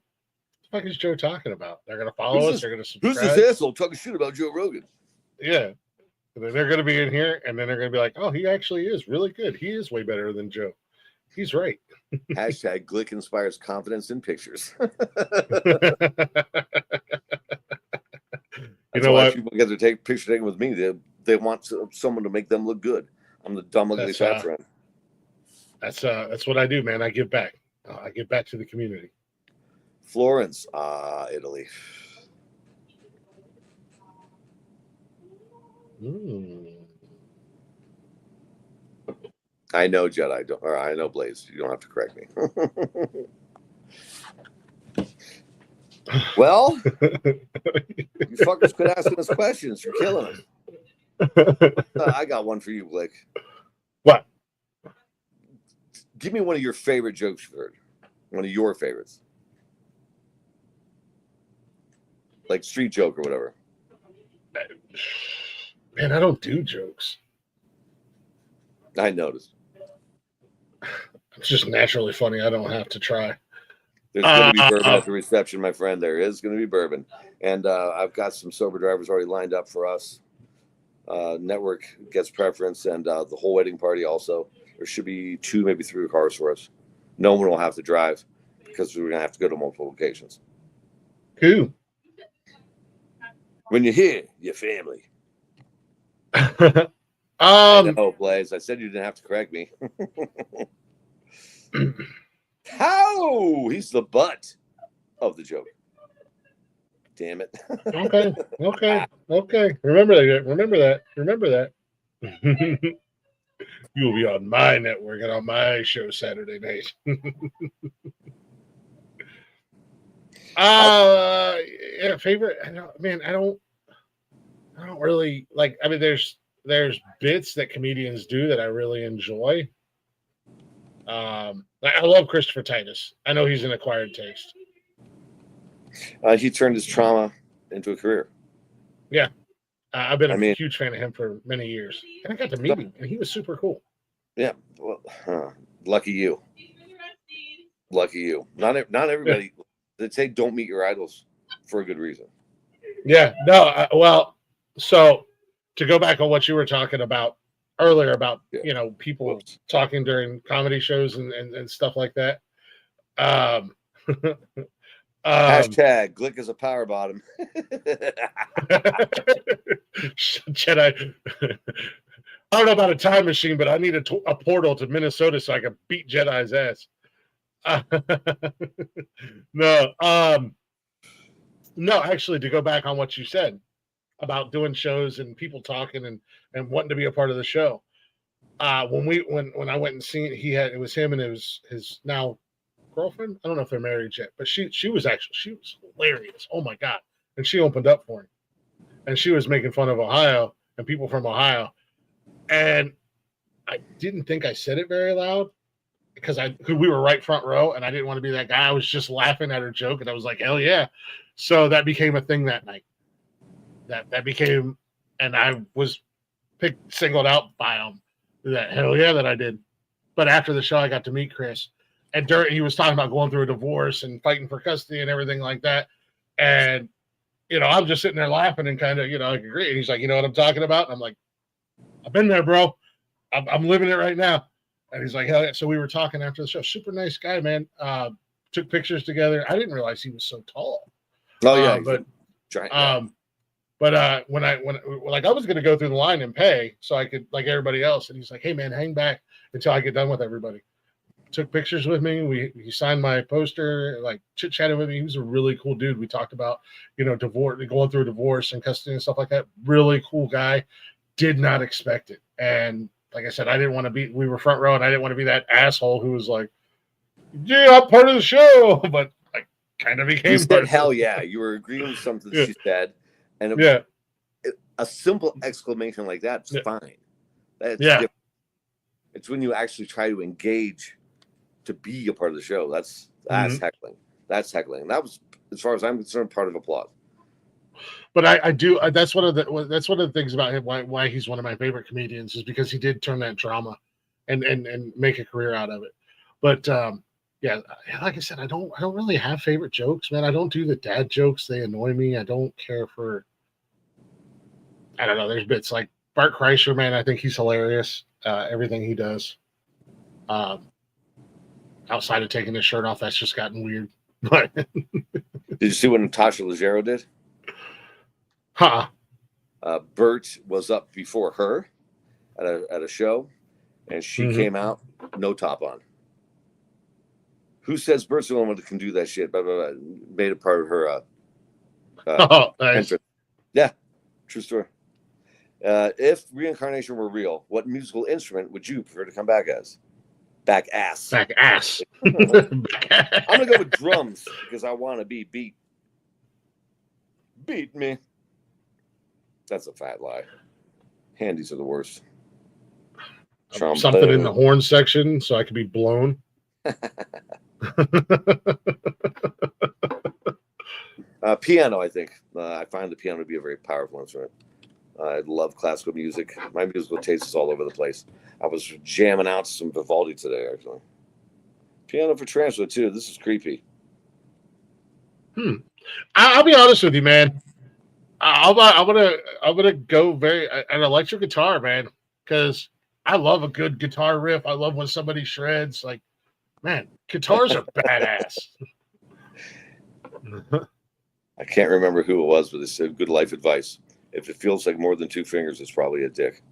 "What the fuck is Joe talking about?" They're going to follow us. They're going to subscribe. Who's this asshole talking shit about Joe Rogan? Yeah. And then they're going to be in here, and then they're going to be like, "Oh, he actually is really good. He is way better than Joe. He's right." Hashtag Glick inspires confidence in pictures. You know what? People get their picture taken with me. They want someone to make them look good. I'm the dumb, ugly fat friend. That's what I do, man. I give back. I give back to the community. Florence, Italy. I know Jedi, or I know Blaze. You don't have to correct me. Well, you fuckers quit asking us questions. You're killing us. I got one for you, Blake. What? Give me one of your favorite jokes you've heard. One of your favorites. Like street joke or whatever. Man, I don't do jokes. I noticed. It's just naturally funny. I don't have to try. There's going to be bourbon at the reception, my friend. There is going to be bourbon. And I've got some sober drivers already lined up for us. Network gets preference, and the whole wedding party also. There should be 2, maybe 3 cars for us. No one will have to drive because we're going to have to go to multiple locations. Who? When you're here, your family. I know, Blaze. I said you didn't have to correct me. How? He's the butt of the joke. Damn it. Okay. Remember that. You will be on my network and on my show Saturday night. Yeah, favorite. I don't really like. I mean, there's bits that comedians do that I really enjoy. I love Christopher Titus. I know he's an acquired taste. He turned his trauma into a career. Yeah. I've been a huge fan of him for many years. And I got to meet him, and he was super cool. Yeah. Well, lucky you. Lucky you. Not everybody. Yeah. They say don't meet your idols for a good reason. Yeah. No. Well, so to go back on what you were talking about earlier about, people talking during comedy shows and stuff like that. Hashtag Glick is a power bottom. Jedi. I don't know about a time machine, but I need a portal to Minnesota so I can beat Jedi's ass. No, actually, to go back on what you said about doing shows and people talking and wanting to be a part of the show. When I went and seen, it was him and it was his now girlfriend. I don't know if they're married yet, but she was hilarious. Oh my God. And she opened up for him. And she was making fun of Ohio and people from Ohio. And I didn't think I said it very loud because we were right front row and I didn't want to be that guy. I was just laughing at her joke and I was like, hell yeah. So that became a thing that night. That became, and I was singled out by him. That hell yeah that I did. But after the show, I got to meet Chris. And he was talking about going through a divorce and fighting for custody and everything like that. And, I'm just sitting there laughing and kind of, I agree. And he's like, you know what I'm talking about? And I'm like, I've been there, bro. I'm living it right now. And he's like, hell yeah. So we were talking after the show. Super nice guy, man. Took pictures together. I didn't realize he was so tall. Oh, yeah. But giant. when I was going to go through the line and pay so I could, like everybody else. And he's like, hey, man, hang back until I get done with everybody. Took pictures with me. He signed my poster, like chit-chatted with me. He was a really cool dude. We talked about, divorce, going through a divorce and custody and stuff like that. Really cool guy. Did not expect it. And like I said, we were front row and I didn't want to be that asshole who was like, yeah, I'm part of the show. But I kind of became. You said, hell yeah. You were agreeing with something she said. And a simple exclamation like that's fine. That's different. It's when you actually try to engage to be a part of the show. That's heckling. That's heckling. That was, as far as I'm concerned, part of applause. But I do. That's one of the things about him. Why he's one of my favorite comedians is because he did turn that drama, and make a career out of it. But yeah, like I said, I don't really have favorite jokes, man. I don't do the dad jokes. They annoy me. I don't care for, I don't know. There's bits like Bart Kreischer, man. I think he's hilarious. Everything he does. Outside of taking his shirt off, that's just gotten weird. But Did you see what Natasha Leggero did? huh. Bert was up before her at a show, and she came out no top on. Who says Bert's the only one that can do that shit? Blah, blah, blah. Made it part of her Nice. entrance. Yeah, true story. If reincarnation were real, what musical instrument would you prefer to come back as? Back ass. Back ass. I'm gonna go with drums because I want to be beat. Beat me. That's a fat lie. Handies are the worst. Something in the horn section so I could be blown. Piano, I think. I find the piano to be a very powerful instrument. I love classical music. My musical taste is all over the place. I was jamming out some Vivaldi today, actually. Piano for transfer too. This is creepy. I'll be honest with you, man. I'm gonna go an electric guitar, man, because I love a good guitar riff. I love when somebody shreds. Like, man, guitars are badass. I can't remember who it was, but they said good life advice. If it feels like more than two fingers, it's probably a dick.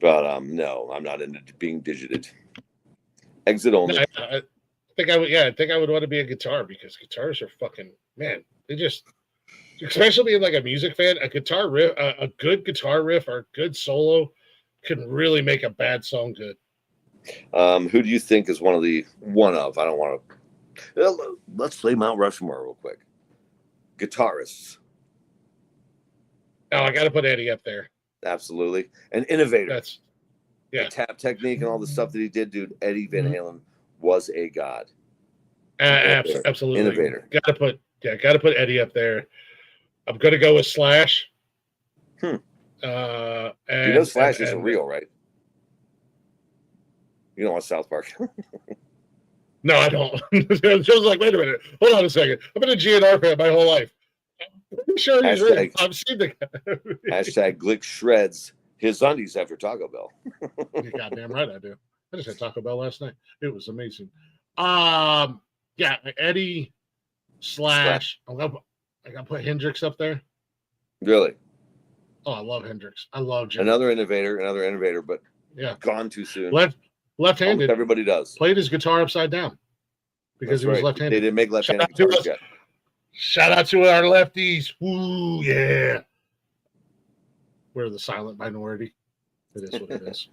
But no, I'm not into being digited. Exit only. I think I would. Yeah, I think I would want to be a guitar because guitars are fucking, man. They just, especially being like a music fan, a guitar riff, a good guitar riff or a good solo can really make a bad song good. Who do you think is one of? I don't want to. Let's play Mount Rushmore real quick. Guitarists. Oh, I got to put Eddie up there. Absolutely, an innovator. That's the tap technique and all the stuff that he did, dude. Eddie Van Halen was a god. Absolutely, innovator. Got to put Eddie up there. I'm gonna go with Slash. You know Slash isn't real, right? You don't want South Park. No, I don't. Joe's like, wait a minute, hold on a second. I've been a GNR fan my whole life. I'm pretty sure he's real. I've seen the guy. Hashtag Glick shreds his undies after Taco Bell. You're goddamn right I do. I just had Taco Bell last night. It was amazing. Yeah, Eddie Slash. I gotta put Hendrix up there. Really? Oh, I love Hendrix. I love Jim. Another innovator, but yeah, gone too soon. Left-handed. Almost everybody does. Played his guitar upside down because he was left-handed. They didn't make left-handed guitars yet. Shout out to our lefties. Ooh, yeah. We're the silent minority. It is what it is.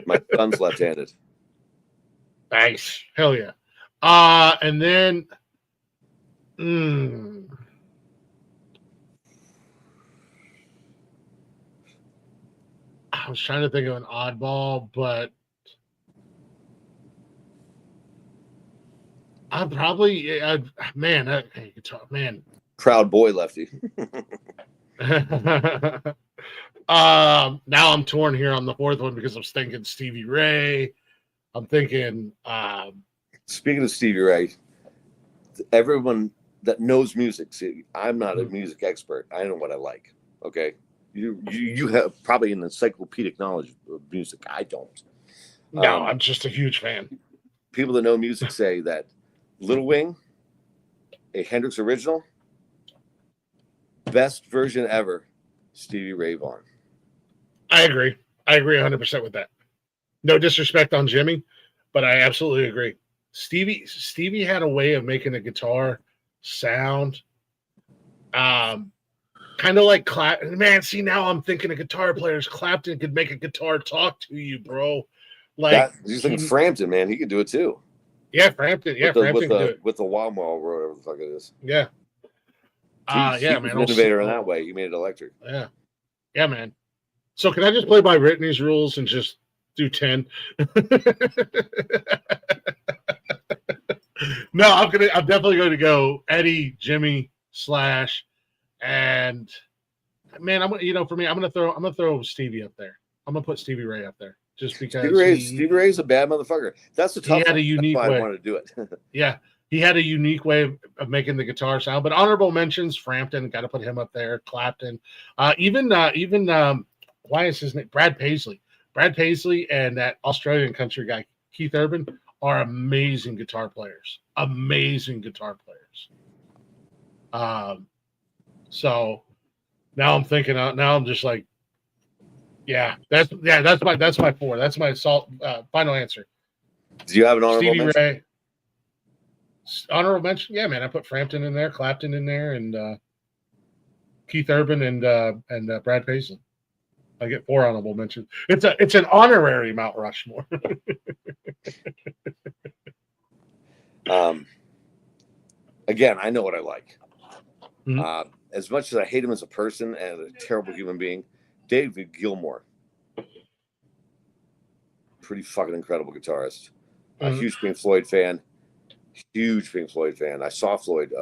My son's left-handed. Nice. Hell yeah. And then I was trying to think of an oddball, but I'd probably, man. Proud boy lefty. Now I'm torn here on the fourth one because I was thinking Stevie Ray. I'm thinking. Speaking of Stevie Ray, everyone that knows music, see, I'm not a music expert. I know what I like. Okay. You have probably an encyclopedic knowledge of music. I don't. No, I'm just a huge fan. People that know music say that Little Wing, a Hendrix original, best version ever, Stevie Ray Vaughan. I agree 100% with that. No disrespect on Jimmy, but I absolutely agree. Stevie had a way of making a guitar sound kind of like man, see, now I'm thinking of guitar players. Clapton could make a guitar talk to you, bro. Like he's like Frampton, man. He could do it too. Yeah, Frampton. Yeah, Frampton could do it. With the wah wah or whatever the fuck it is. Yeah. Yeah, man. An innovator in that way. He made it electric. Yeah. Yeah, man. So can I just play by Britney's rules and just do 10? No, I'm definitely going to go Eddie, Jimmy, Slash, and man, for me, I'm gonna throw Stevie up there. I'm gonna put Stevie Ray up there. just because Stevie Ray's a bad motherfucker. That's the tough. He had a unique way. way. I wanted to do it. Yeah, he had a unique way of making the guitar sound. But honorable mentions: Frampton, got to put him up there. Clapton, even why is his name? Brad Paisley. Brad Paisley and that Australian country guy Keith Urban are amazing guitar players. Amazing guitar players. So now I'm thinking. Now I'm just like, that's my 4. That's my final answer. Do you have an honorable Stevie mention? Ray. Honorable mention? Yeah, man. I put Frampton in there, Clapton in there, and Keith Urban and Brad Paisley. I get 4 honorable mentions. It's an honorary Mount Rushmore. Again, I know what I like. Mm-hmm. As much as I hate him as a person and a terrible human being, David Gilmour, pretty fucking incredible guitarist. A huge Pink Floyd fan. Huge Pink Floyd fan. I saw Floyd,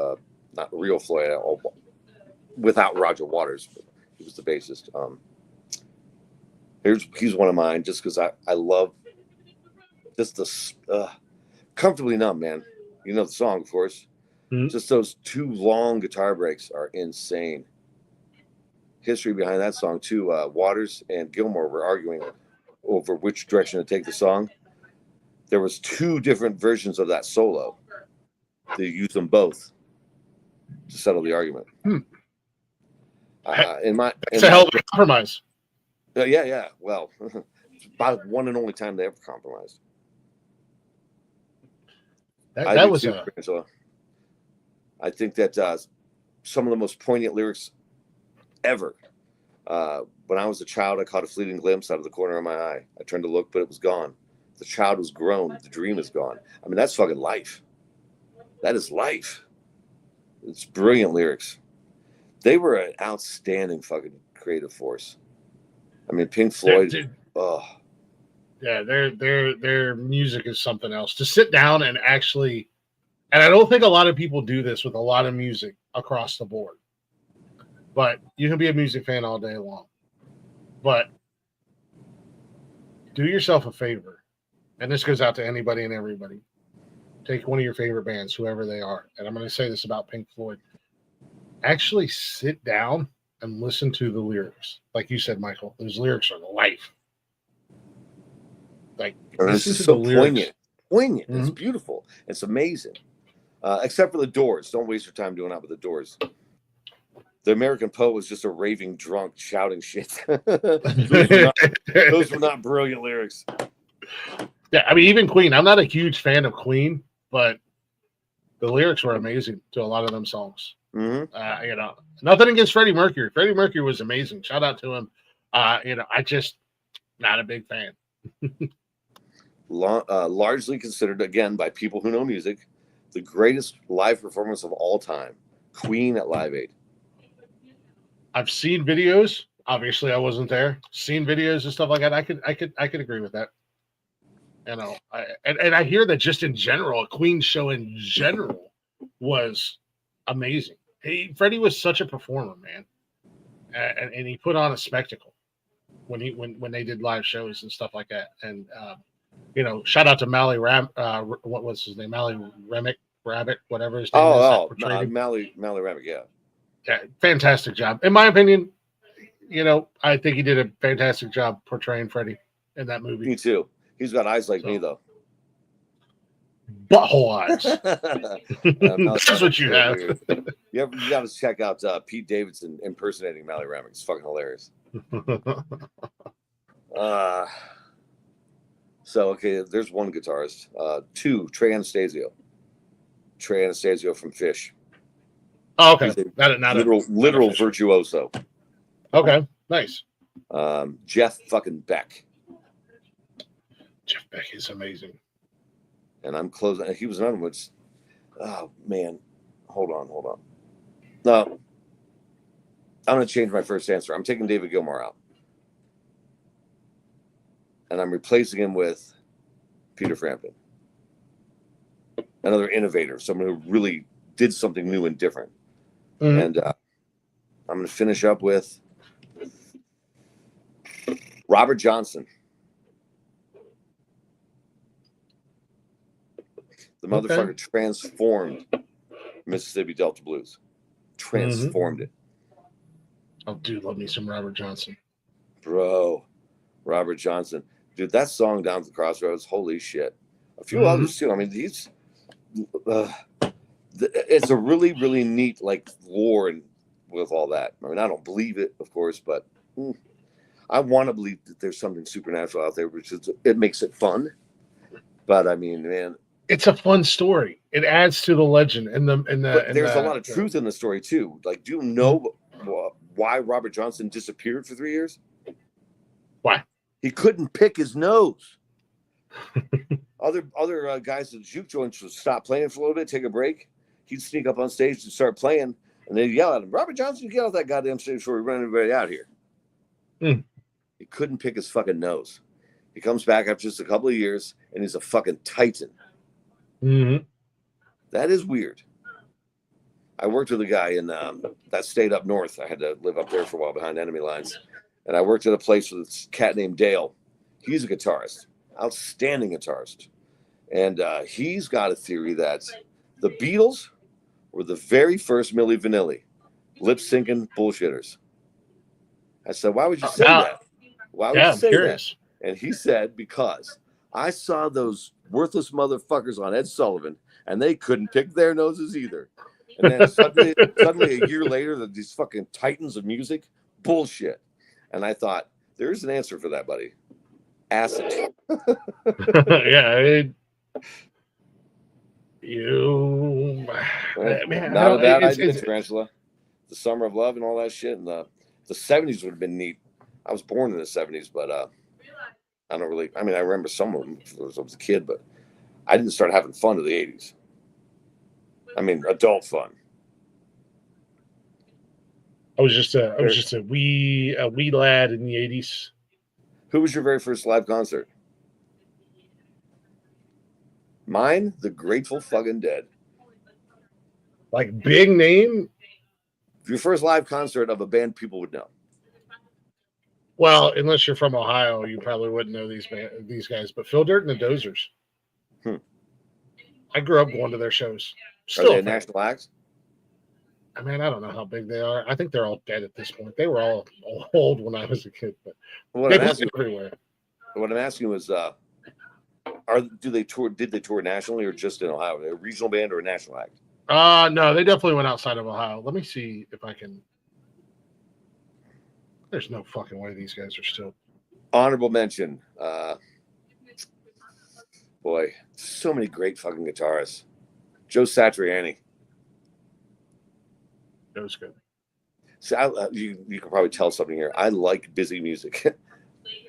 not real Floyd, without Roger Waters. But he was the bassist. He's one of mine just because I love just the Comfortably Numb, man. You know the song, of course. Mm-hmm. Just those 2 long guitar breaks are insane. History behind that song too. Waters and Gilmour were arguing over which direction to take the song. There was 2 different versions of that solo. They used them both to settle the argument. It's a hell of a compromise. Yeah. Well, it's about one and only time they ever compromised. That was I think that some of the most poignant lyrics ever. When I was a child, I caught a fleeting glimpse out of the corner of my eye. I turned to look, but it was gone. The child was grown. The dream is gone. I mean, that's fucking life. That is life. It's brilliant lyrics. They were an outstanding fucking creative force. I mean, Pink Floyd. Yeah, their music is something else. To sit down and actually, and I don't think a lot of people do this with a lot of music across the board. But you can be a music fan all day long. But do yourself a favor, and this goes out to anybody and everybody. Take one of your favorite bands, whoever they are, and I'm going to say this about Pink Floyd. Actually sit down and listen to the lyrics. Like you said, Michael, those lyrics are life. Like, this is so poignant. Poignant. Mm-hmm. It's beautiful. It's amazing. Except for the Doors. Don't waste your time doing that with the Doors. The American Poet was just a raving drunk shouting shit. those were not brilliant lyrics. Yeah, I mean, even Queen. I'm not a huge fan of Queen, but the lyrics were amazing to a lot of them songs. Mm-hmm. Nothing against Freddie Mercury. Freddie Mercury was amazing. Shout out to him. I just not a big fan. Largely considered, again, by people who know music, the greatest live performance of all time. Queen at Live Aid. I've seen videos. Obviously, I wasn't there. Seen videos and stuff like that. I could agree with that. I hear that just in general, a Queen show in general was amazing. Freddie was such a performer, man, and he put on a spectacle when they did live shows and stuff like that. And shout out to Mally what was his name? Mally Rabbit, whatever his name is. Mally Rabbit, yeah. Yeah, fantastic job. In my opinion, I think he did a fantastic job portraying Freddie in that movie. Me too. He's got eyes like me, though. Butthole eyes. That's what you have. You got to check out Pete Davidson impersonating Mally Rabbit. It's fucking hilarious. Okay, there's one guitarist. 2, Trey Anastasio. Trey Anastasio from Fish. Oh, okay. Literal virtuoso. Okay, nice. Jeff fucking Beck. Jeff Beck is amazing. And I'm closing. He was another one. Oh man, hold on. No, I'm going to change my first answer. I'm taking David Gilmour out, and I'm replacing him with Peter Frampton, another innovator, someone who really did something new and different. Mm-hmm. And I'm going to finish up with Robert Johnson. The motherfucker transformed Mississippi Delta Blues. Transformed it. Oh, dude, love me some Robert Johnson. Bro, Robert Johnson. Dude, that song Down to the Crossroads, holy shit. A few others too. I mean, these it's a really, really neat like lore and with all that. I mean, I don't believe it, of course, but I want to believe that there's something supernatural out there, which is it makes it fun. But I mean, man, it's a fun story. It adds to the legend and there's a lot of truth in the story too. Like, do you know why Robert Johnson disappeared for 3 years? Why? He couldn't pick his nose. Other guys at the juke joints would stop playing for a little bit, take a break. He'd sneak up on stage and start playing, and they'd yell at him, "Robert Johnson, get off that goddamn stage before we run everybody out here." He couldn't pick his fucking nose. He comes back after just a couple of years, and he's a fucking titan. That is weird. I worked with a guy in that stayed up north. I had to live up there for a while behind enemy lines. And I worked at a place with a cat named Dale. He's a guitarist, outstanding guitarist. And he's got a theory that the Beatles were the very first Milli Vanilli, lip-syncing bullshitters. I said, why would you say that? Why would you say that? And he said, because I saw those worthless motherfuckers on Ed Sullivan, and they couldn't pick their noses either. And then suddenly a year later, these fucking titans of music, bullshit. And I thought, there's an answer for that, buddy. Acid. Man, not a bad idea, Tarantula. The Summer of Love and all that shit. And the 70s would have been neat. I was born in the 70s, but I don't really, I mean, I remember some of them as I was a kid, but I didn't start having fun to the 80s. I mean, adult fun. I was just a wee lad in the 80s. Who was your very first live concert? Mine, the Grateful fucking Dead. Like big name? Your first live concert of a band people would know. Well, unless you're from Ohio, you probably wouldn't know these guys. But Phil Dirt and the Dozers. I grew up going to their shows. Still, are they a national act? I mean, I don't know how big they are. I think they're all dead at this point. They were all old when I was a kid, but what I'm asking, everywhere. What I'm asking was, did they tour nationally or just in Ohio? Are they a regional band or a national act? No, they definitely went outside of Ohio. Let me see if I can. There's no fucking way these guys are still. Honorable mention. Boy, so many great fucking guitarists. Joe Satriani. That was good. So you can probably tell something here. I like busy music.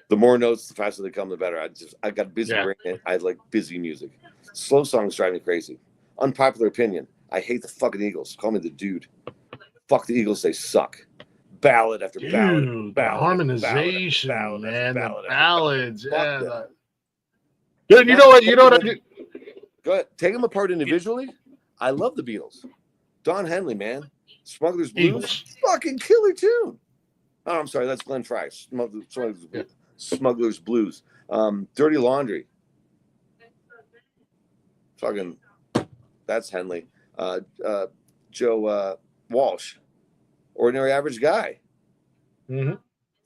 The more notes, the faster they come, the better. I got busy brain. I like busy music. Slow songs drive me crazy. Unpopular opinion. I hate the fucking Eagles. Call me the dude. Fuck the Eagles. They suck. Ballad after ballad. Ballad, harmonization, ballad, man. Ballad, the ballads. Yeah. Dude, you know what I do? Go ahead. Take them apart individually. I love the Beatles. Don Henley, man. Smuggler's Blues. Eagles. Fucking killer tune. Oh, I'm sorry. That's Glenn Frey. Smuggler's Blues. Dirty Laundry. Fucking, that's Henley. Joe Walsh. Ordinary Average Guy.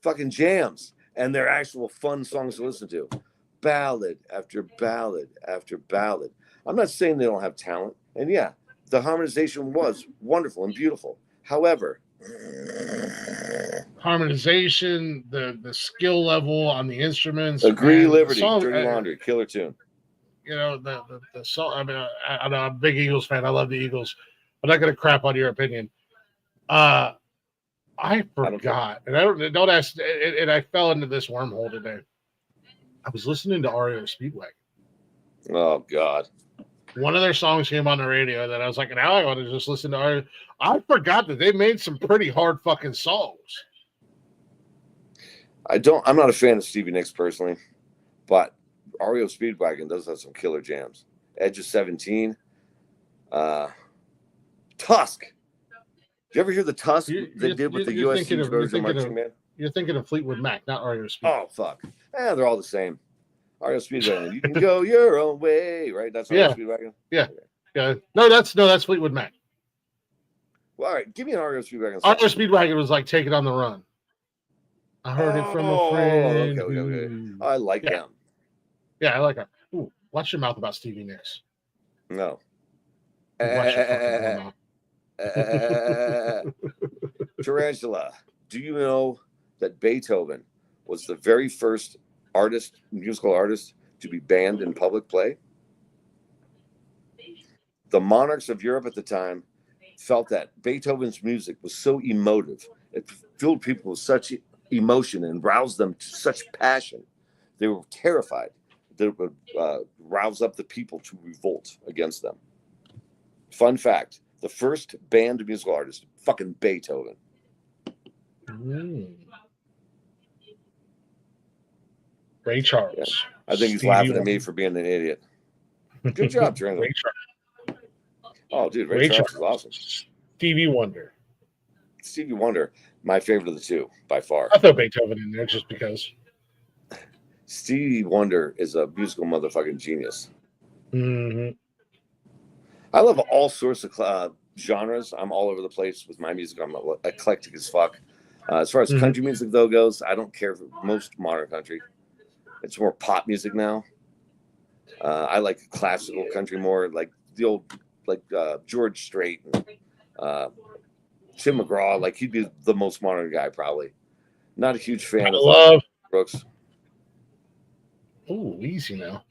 Fucking jams. And they're actual fun songs to listen to. Ballad after ballad after ballad. I'm not saying they don't have talent. And yeah, the harmonization was wonderful and beautiful. However, harmonization, the skill level on the instruments. Agree, Liberty, song, Dirty Laundry, killer tune. You know, the song. I mean, I'm a big Eagles fan. I love the Eagles. I'm not going to crap on your opinion. I forgot, and don't ask. And I fell into this wormhole today. I was listening to REO Speedwagon. Oh God. One of their songs came on the radio that I was like, now I want to just listen to REO. I forgot that they made some pretty hard fucking songs. I'm not a fan of Stevie Nicks personally, but REO Speedwagon does have some killer jams. Edge of 17. Tusk. Did you ever hear the Tusk they did with the USC version of Marching Man? You're thinking of Fleetwood Mac, not REO Speedwagon. Oh, fuck. They're all the same. REO Speedwagon. You can go your own way, right? That's REO Speedwagon. Yeah. Yeah. No, that's Fleetwood Mac. Well, all right, give me an REO Speedwagon. REO Speedwagon was like Take It on the Run. I heard it from a friend. Okay. I like them. Yeah, I like them. Ooh, watch your mouth about Stevie Nicks. No. Watch your fucking mouth. Tarantula, do you know that Beethoven was the very first musical artist to be banned in public play? The monarchs of Europe at the time felt that Beethoven's music was so emotive. It filled people with such emotion and roused them to such passion. They were terrified that it would rouse up the people to revolt against them. Fun fact, the first banned musical artist, fucking Beethoven. Ray Charles. Yeah. I think he's laughing at me for being an idiot. Good job, Trent. Oh, dude, Ray Charles is awesome. Stevie Wonder. Stevie Wonder, my favorite of the two, by far. I throw Beethoven in there just because. Stevie Wonder is a musical motherfucking genius. Mm-hmm. I love all sorts of genres. I'm all over the place with my music. I'm eclectic as fuck. As far as country music, though, goes, I don't care for most modern country. It's more pop music now. I like classical country more, like the old, like George Strait and Tim McGraw. Like, he'd be the most modern guy, probably. Not a huge fan of Brooks. Oh, easy now.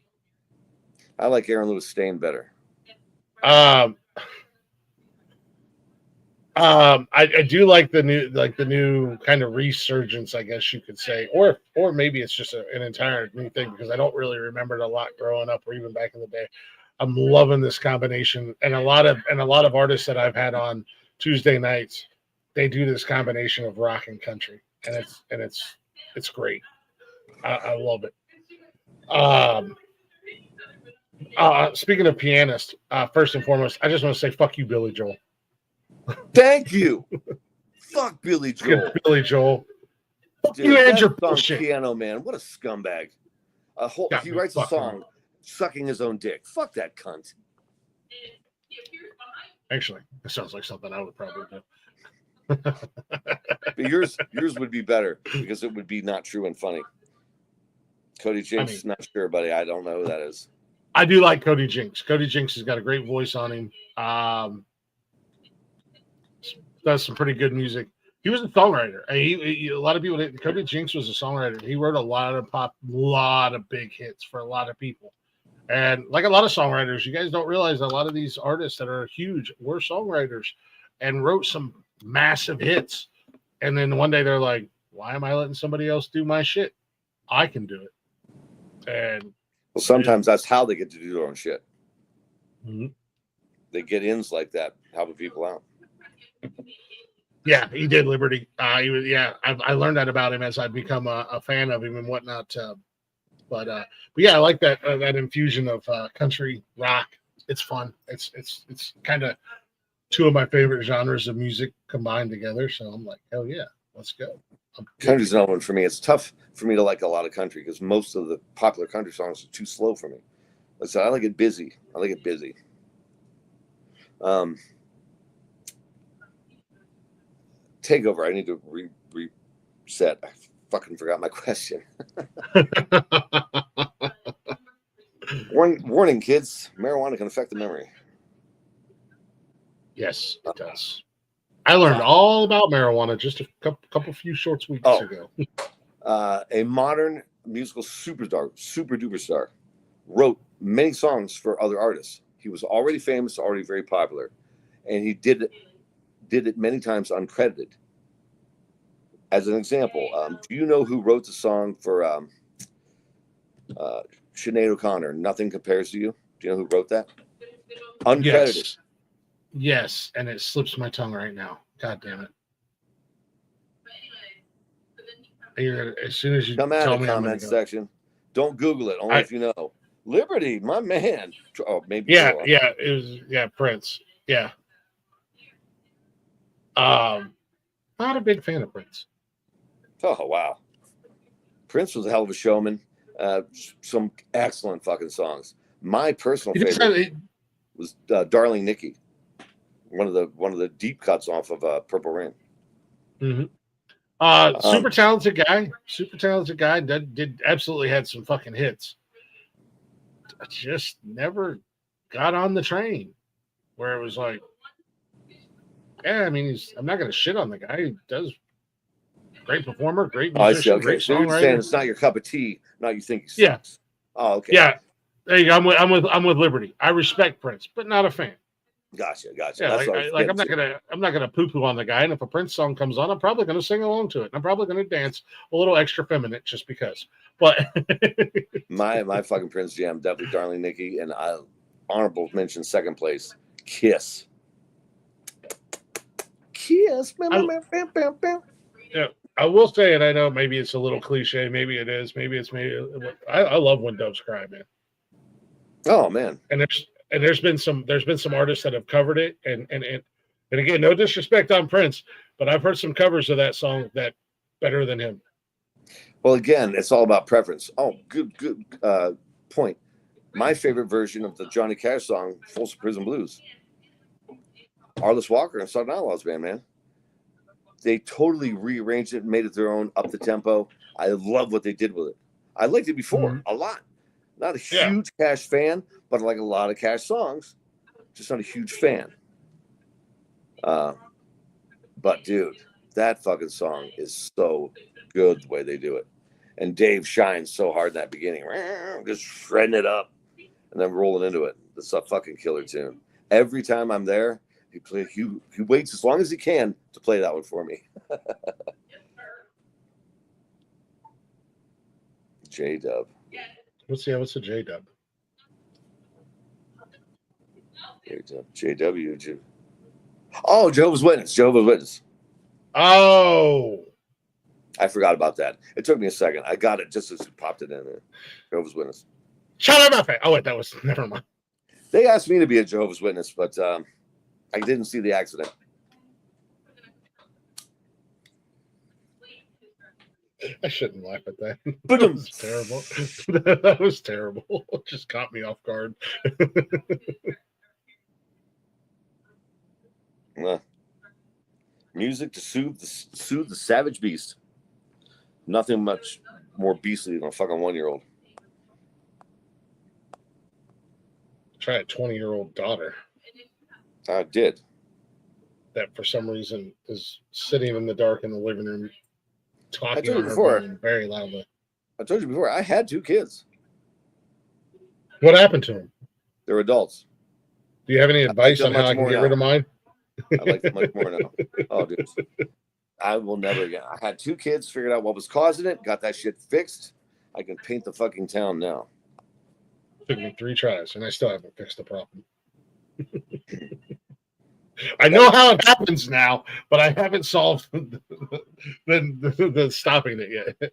I like Aaron Lewis Stain better. I do like the new kind of resurgence, I guess you could say, or maybe it's just an entire new thing because I don't really remember it a lot growing up or even back in the day. I'm loving this combination, and a lot of artists that I've had on Tuesday nights, they do this combination of rock and country, and it's great. I love it. Speaking of pianists, first and foremost, I just want to say fuck you, Billy Joel. Thank you. Fuck Billy Joel. Billy Joel. Dude, you and your bullshit. Piano Man. What a scumbag. He writes a song sucking his own dick. Fuck that cunt. Actually, it sounds like something I would probably do. But yours would be better because it would be not true and funny. Cody Jinks, not sure, buddy. I don't know who that is. I do like Cody Jinks. Cody Jinks has got a great voice on him. Does some pretty good music. He was a songwriter. A lot of people. Cody Jinks was a songwriter. He wrote a lot of big hits for a lot of people. And like a lot of songwriters, you guys don't realize a lot of these artists that are huge were songwriters and wrote some massive hits. And then one day they're like, "Why am I letting somebody else do my shit? I can do it." And well, sometimes that's how they get to do their own shit. Mm-hmm. They get ins like that, helping people out. Yeah, he did Liberty. I learned that about him as I become a fan of him and whatnot. But yeah, I like that infusion of country rock. It's fun. It's kind of two of my favorite genres of music combined together. So I'm like, hell yeah, let's go. Country's another one for me. It's tough for me to like a lot of country because most of the popular country songs are too slow for me. So I like it busy. Take over. I need to reset. I fucking forgot my question. Warning, kids. Marijuana can affect the memory. Yes, it does. I learned all about marijuana just a couple few short weeks ago. A modern musical super duper star, wrote many songs for other artists. He was already famous, already very popular, and he did it many times uncredited. As an example, do you know who wrote the song for Sinead O'Connor, Nothing Compares to You? Do you know who wrote that? Uncredited. Yes, and it slips my tongue right now. God damn it. As soon as you come out of the comment section, don't Google it, only if you know. Liberty, my man. Oh, maybe. Yeah, it was Prince. Yeah. Not a big fan of Prince. Oh wow. Prince was a hell of a showman. Some excellent fucking songs. My personal favorite was "Darling Nikki," one of the deep cuts off of "Purple Rain." Mm-hmm. Super talented guy. Did absolutely had some fucking hits. I just never got on the train where it was like, yeah, I mean, I'm not going to shit on the guy. He does great performer, great musician, great so you're songwriter. saying it's not your cup of tea, not you think he sucks. Yeah. Oh, okay. Yeah. There you go. I'm with Liberty. I respect Prince, but not a fan. Gotcha. Yeah, That's I'm not gonna poo-poo on the guy, and if a Prince song comes on, I'm probably gonna sing along to it. I'm probably gonna dance a little extra feminine just because. But my fucking Prince jam, definitely "Darling Nikki," and honorable mention, second place, "Kiss." Kiss. Yeah, I will say, and I know maybe it's a little cliche, maybe it is, maybe I love When Doves Cry, man. Oh man. And there's been some artists that have covered it, and again, no disrespect on Prince, but I've heard some covers of that song that better than him. Well, again, it's all about preference. Oh, good point. My favorite version of the Johnny Cash song, "Folsom Prison Blues," Arliss Walker and Southern Outlaws band, man. They totally rearranged it and made it their own, up the tempo. I love what they did with it. I liked it before a lot. Not a huge Cash fan, but I like a lot of Cash songs. Just not a huge fan. But dude, that fucking song is so good the way they do it. And Dave shines so hard in that beginning, just shredding it up and then rolling into it. It's a fucking killer tune. Every time I'm there, he waits as long as he can to play that one for me. J-Dub. What's the J-Dub? JW. Oh, Jehovah's Witness. Oh, I forgot about that. It took me a second. I got it just as it popped it in there. Jehovah's Witness. Shut up! Oh wait, that was never mind. They asked me to be a Jehovah's Witness, but I didn't see the accident. I shouldn't laugh at that. That was terrible. That was terrible. It just caught me off guard. Music to soothe the savage beast. Nothing much more beastly than a fucking 1-year-old. Try a 20-year-old daughter. I did. That for some reason is sitting in the dark in the living room talking on her phone very loudly. I told you before, I had 2 kids. What happened to them? They're adults. Do you have any advice on how I can get rid of mine? I like them much more now. Oh, dude. I will never again. I had 2 kids, figured out what was causing it, got that shit fixed. I can paint the fucking town now. Took me 3 tries, and I still haven't fixed the problem. I know how it happens now, but I haven't solved the stopping it yet.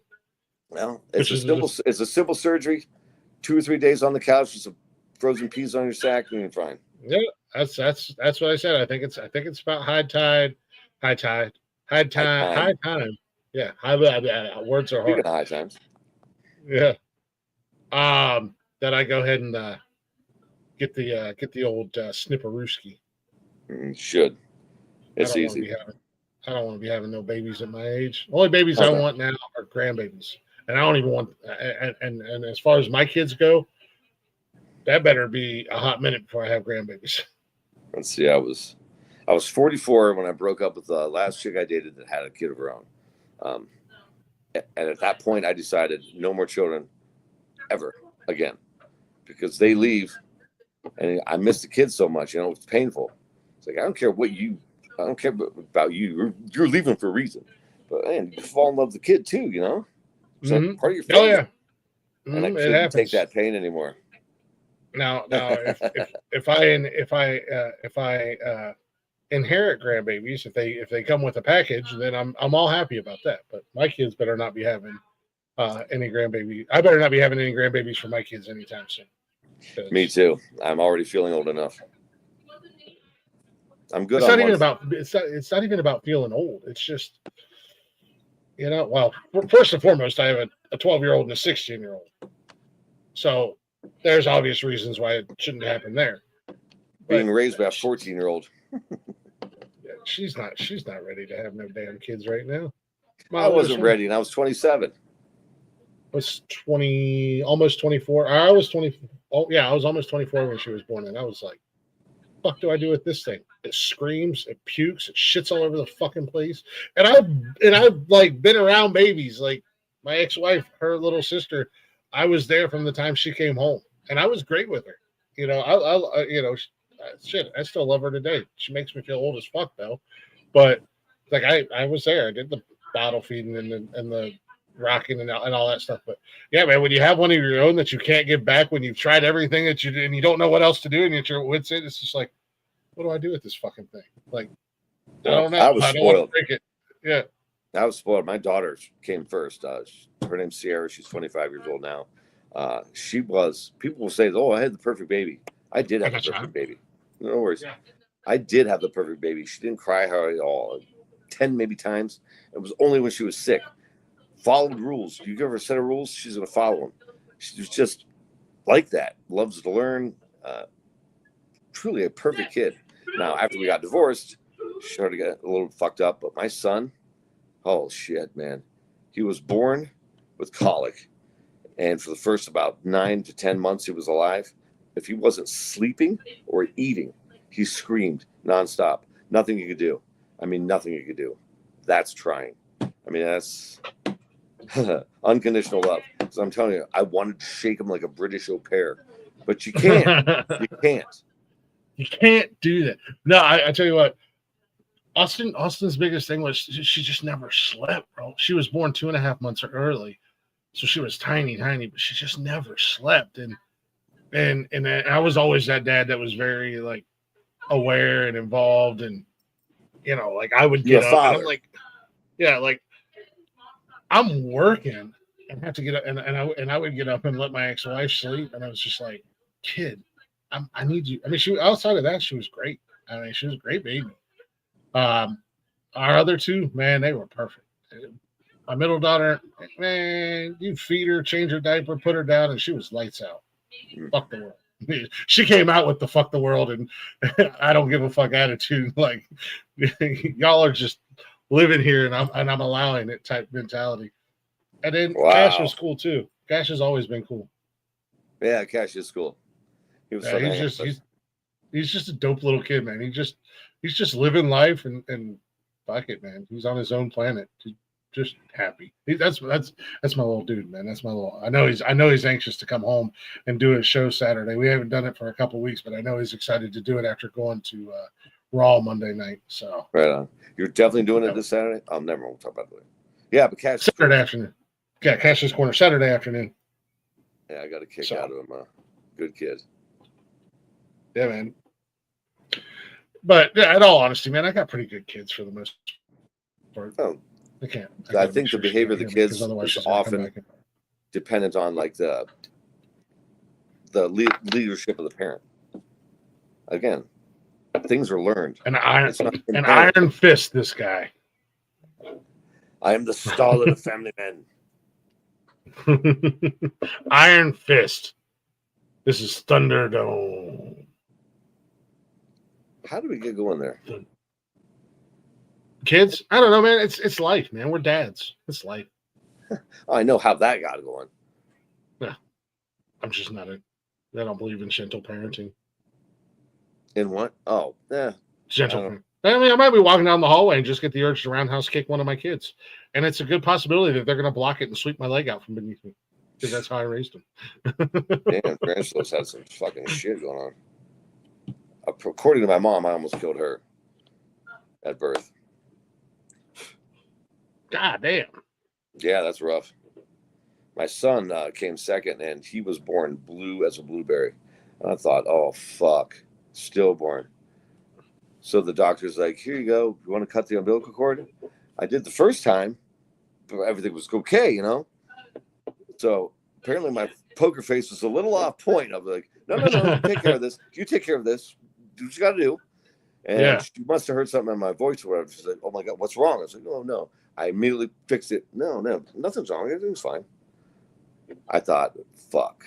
Well, it's a simple surgery. 2 or 3 days on the couch with some frozen peas on your sack, and you're fine. Yeah, that's what I said. I think it's about high time. Yeah, words are hard. High times. Yeah. That I go ahead and get the old snipperooski. Should. It's easy. I don't want to be having no babies at my age. Only babies I want now are grandbabies, and I don't even want. And as far as my kids go, that better be a hot minute before I have grandbabies. Let's see. I was 44 when I broke up with the last chick I dated that had a kid of her own. And at that point, I decided no more children ever again, because they leave, and I miss the kids so much. It's painful. It's like I don't care about you. You're leaving for a reason, but man, you fall in love with the kid too. It's like part of your family. Oh yeah. And I couldn't take that pain anymore. Now, if I inherit grandbabies, if they come with a package, then I'm all happy about that. But my kids better not be having any grandbaby. I better not be having any grandbabies for my kids anytime soon. Me too. I'm already feeling old enough. I'm good. It's not even about feeling old. It's just, well, first and foremost, I have a 12-year-old and a 16-year-old. So there's obvious reasons why it shouldn't happen there. Being raised by a 14-year-old. She's not ready to have no damn kids right now. I wasn't ready, and I was 27. I was 20, almost 24. I was 20. Oh yeah, I was almost 24 when she was born, and I was like, "Fuck, do I do with this thing? It screams, it pukes, it shits all over the fucking place." And I've like been around babies. Like my ex-wife, her little sister, I was there from the time she came home, and I was great with her. You know, I you know, shit, I still love her today. She makes me feel old as fuck though, but like I was there. I did the bottle feeding and the rocking and all that stuff. But yeah, man, when you have one of your own that you can't give back, when you've tried everything that you do and you don't know what else to do, and you're wits it, it's just like, what do I do with this fucking thing? Like, I don't know. I was spoiled. Break it. Yeah, I was spoiled. My daughter came first. Her name's Sierra. She's 25 years old now. She was. People will say, "Oh, I had the perfect baby." I did have the perfect baby. No worries. Yeah. I did have the perfect baby. She didn't cry hardly at all. 10 maybe times. It was only when she was sick. Followed rules. You give her a set of rules, she's going to follow them. She was just like that. Loves to learn. Truly a perfect kid. Now, after we got divorced, she started to get a little fucked up. But my son, oh shit, man. He was born with colic. And for the first about 9 to 10 months he was alive, if he wasn't sleeping or eating, he screamed nonstop. Nothing you could do. I mean, nothing you could do. That's trying. I mean, that's unconditional love. So I'm telling you, I wanted to shake him like a British au pair, but you can't. You can't. You can't do that. No, I tell you what. Austin's biggest thing was she just never slept, bro. She was born 2.5 months early, so she was tiny, but she just never slept. And I was always that dad that was very like aware and involved, and you know, like I would get up and I'm like, yeah, like I'm working and have to get up, and I would get up and let my ex-wife sleep, and I was just like, kid, I need you. I mean, she outside of that, she was great. I mean, she was a great baby. Our other two, man, they were perfect. My middle daughter, man, you feed her, change her diaper, put her down, and she was lights out. Fuck the world. She came out with the fuck the world and I don't give a fuck attitude. Like y'all are just living here and I'm allowing it type mentality. And then Cash was cool too. Cash has always been cool. Yeah, Cash is cool. He was he's just a dope little kid, man. He's just living life and fuck it, man. He's on his own planet. Just happy. That's my little dude, man. That's my little. I know he's anxious to come home and do his show Saturday. We haven't done it for a couple of weeks, but I know he's excited to do it after going to Raw Monday night. So right on. You're definitely doing it this Saturday. I'll never talk about it. Yeah, but Cash Saturday afternoon. Yeah, Cash's Corner Saturday afternoon. Yeah, I got a kick out of him. Good kid. Yeah, man. But yeah, in all honesty, man, I got pretty good kids for the most part. Oh. I think the behavior of the kids is often dependent on like the leadership of the parent. Again, things are learned. An iron fist, this guy. I am the Stalin of family men. Iron fist. This is Thunderdome. How do we get going there? Kids? I don't know, man. It's life, man. We're dads. It's life. I know how that got going. Yeah. I'm just not I don't believe in gentle parenting. In what? Oh, yeah. Gentle parenting. I mean, I might be walking down the hallway and just get the urge to roundhouse kick one of my kids. And it's a good possibility that they're going to block it and sweep my leg out from beneath me. Because that's how I raised them. Damn, Francis had some fucking shit going on. According to my mom, I almost killed her at birth. God damn. Yeah, that's rough. My son came second, and he was born blue as a blueberry. And I thought, oh, fuck. Stillborn. So the doctor's like, here you go. You want to cut the umbilical cord? I did the first time, but everything was okay, you know? So apparently my poker face was a little off point. I was like, no, take care of this. You take care of this. Do what you got to do. And she must have heard something in my voice or whatever. She's like, oh, my God, what's wrong? I was like, oh, no. I immediately fixed it. No, nothing's wrong. Everything's fine. I thought, fuck.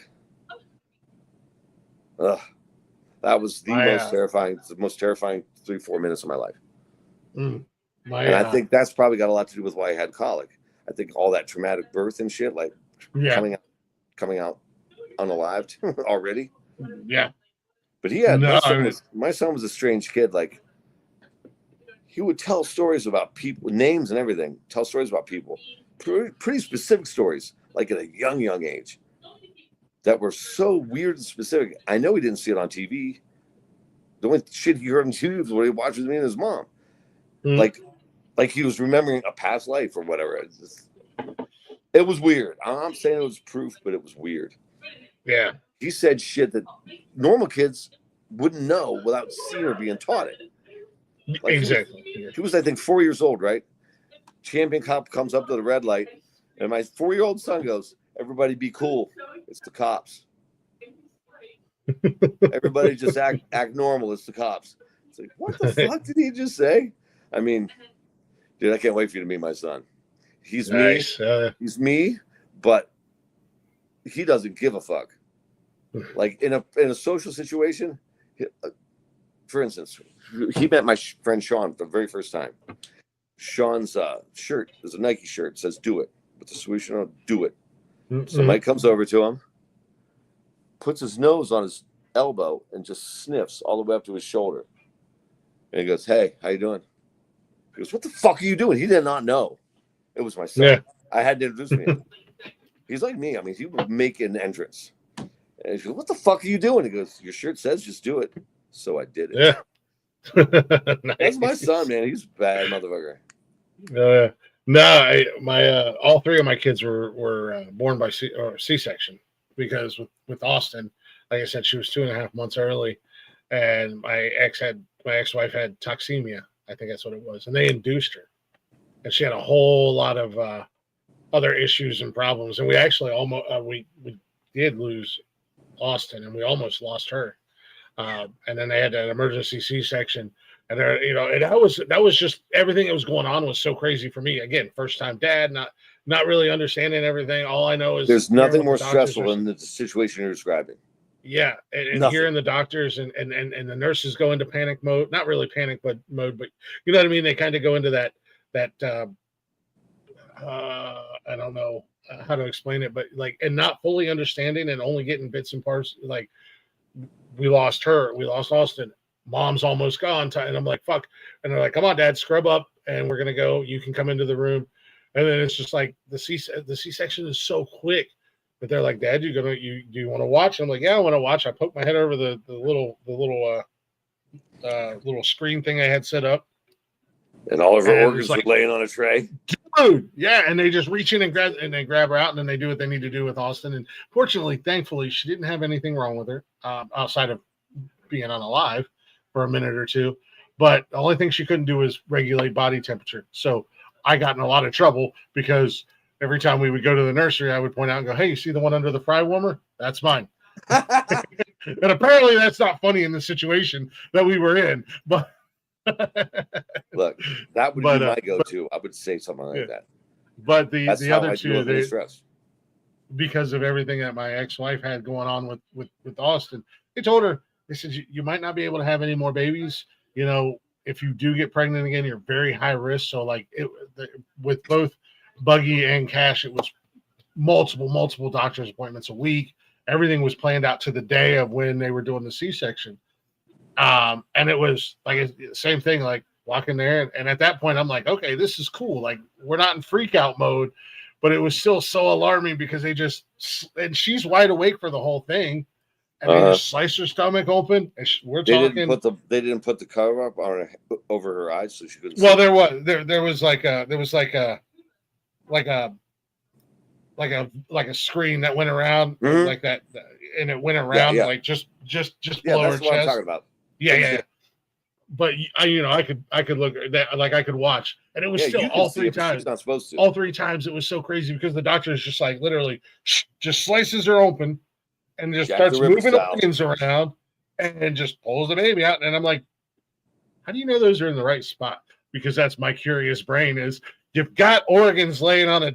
Ugh, that was the most terrifying 3-4 minutes of my life. And I think that's probably got a lot to do with why I had colic. I think all that traumatic birth and shit, like coming out unalived already. Yeah. But my son was a strange kid. Like, he would tell stories about people, names and everything. Tell stories about people, pretty specific stories, like at a young age, that were so weird and specific. I know he didn't see it on TV. The only shit he heard on TV was what he watched with me and his mom. Like he was remembering a past life or whatever. It was weird. I'm saying it was proof, but it was weird. Yeah. He said shit that normal kids wouldn't know without seeing or being taught it. Like, exactly. He was, I think, 4 years old, right? Champion cop comes up to the red light, and my 4-year-old son goes, "Everybody be cool. It's the cops. Everybody just act normal. It's the cops." It's like, what the fuck did he just say? I mean, dude, I can't wait for you to meet my son. He's nice. He's me, but he doesn't give a fuck. Like in a social situation, for instance, he met my friend Sean for the very first time. Sean's shirt is a Nike shirt. It says "Do it" with the swoosh on it. Do it. So Mike comes over to him, puts his nose on his elbow, and just sniffs all the way up to his shoulder. And he goes, "Hey, how you doing?" He goes, "What the fuck are you doing?" He did not know it was my son. Yeah. I had to introduce me. He's like me. I mean, he would make an entrance. And he goes, "What the fuck are you doing?" He goes, "Your shirt says just do it." So I did it. Yeah. Nice. That's my son, man. He's a bad motherfucker. No, all three of my kids were born by C-section, because with Austin, like I said, she was 2.5 months early, and my ex-wife had toxemia. I think that's what it was, and they induced her, and she had a whole lot of other issues and problems, and we actually almost we did lose Austin, and we almost lost her. And then they had an emergency C-section, and and that was just everything that was going on was so crazy for me. Again, first time dad, not really understanding everything. All I know is there's nothing more stressful than the situation you're describing. Yeah, and hearing the doctors and the nurses go into panic mode, not really panic mode, but you know what I mean. They kind of go into that I don't know how to explain it, but like, and not fully understanding and only getting bits and parts. Like, we lost her, we lost Austin, mom's almost gone, and I'm like, fuck. And they're like, "Come on, dad, scrub up and we're gonna go, you can come into the room." And then it's just like the C-section is so quick, but they're like, "Dad, do you want to watch?" I'm like, "Yeah, I want to watch." I poked my head over the little screen thing I had set up, and all of her organs were laying on a tray. Dude, yeah, and they just reach in and grab her out, and then they do what they need to do with Austin. And fortunately, thankfully, she didn't have anything wrong with her outside of being unalive for a minute or two. But the only thing she couldn't do was regulate body temperature. So I got in a lot of trouble because every time we would go to the nursery, I would point out and go, "Hey, you see the one under the fry warmer? That's mine." And apparently that's not funny in the situation that we were in. But look, that would be my go-to. I would say something like that. But the other two, because of everything that my ex-wife had going on with Austin, they told her, they said, you might not be able to have any more babies. You know, if you do get pregnant again, you're very high risk. So like with both Buggy and Cash, it was multiple doctor's appointments a week. Everything was planned out to the day of when they were doing the C-section. And it was like the same thing, like walking there. And at that point, I'm like, okay, this is cool. Like, we're not in freak out mode, but it was still so alarming because and she's wide awake for the whole thing. And they just sliced her stomach open. And they didn't put the cover up on over her eyes so she couldn't see. Well, there was like a screen that went around like that. And it went around like just below her chest. What I'm talking about. Yeah. But I could look at that, like I could watch, and it was still all three times. Not supposed to. All three times it was so crazy because the doctor is just like literally just slices her open and just starts moving the organs around and just pulls the baby out. And I'm like, how do you know those are in the right spot? Because that's my curious brain is you've got organs laying on a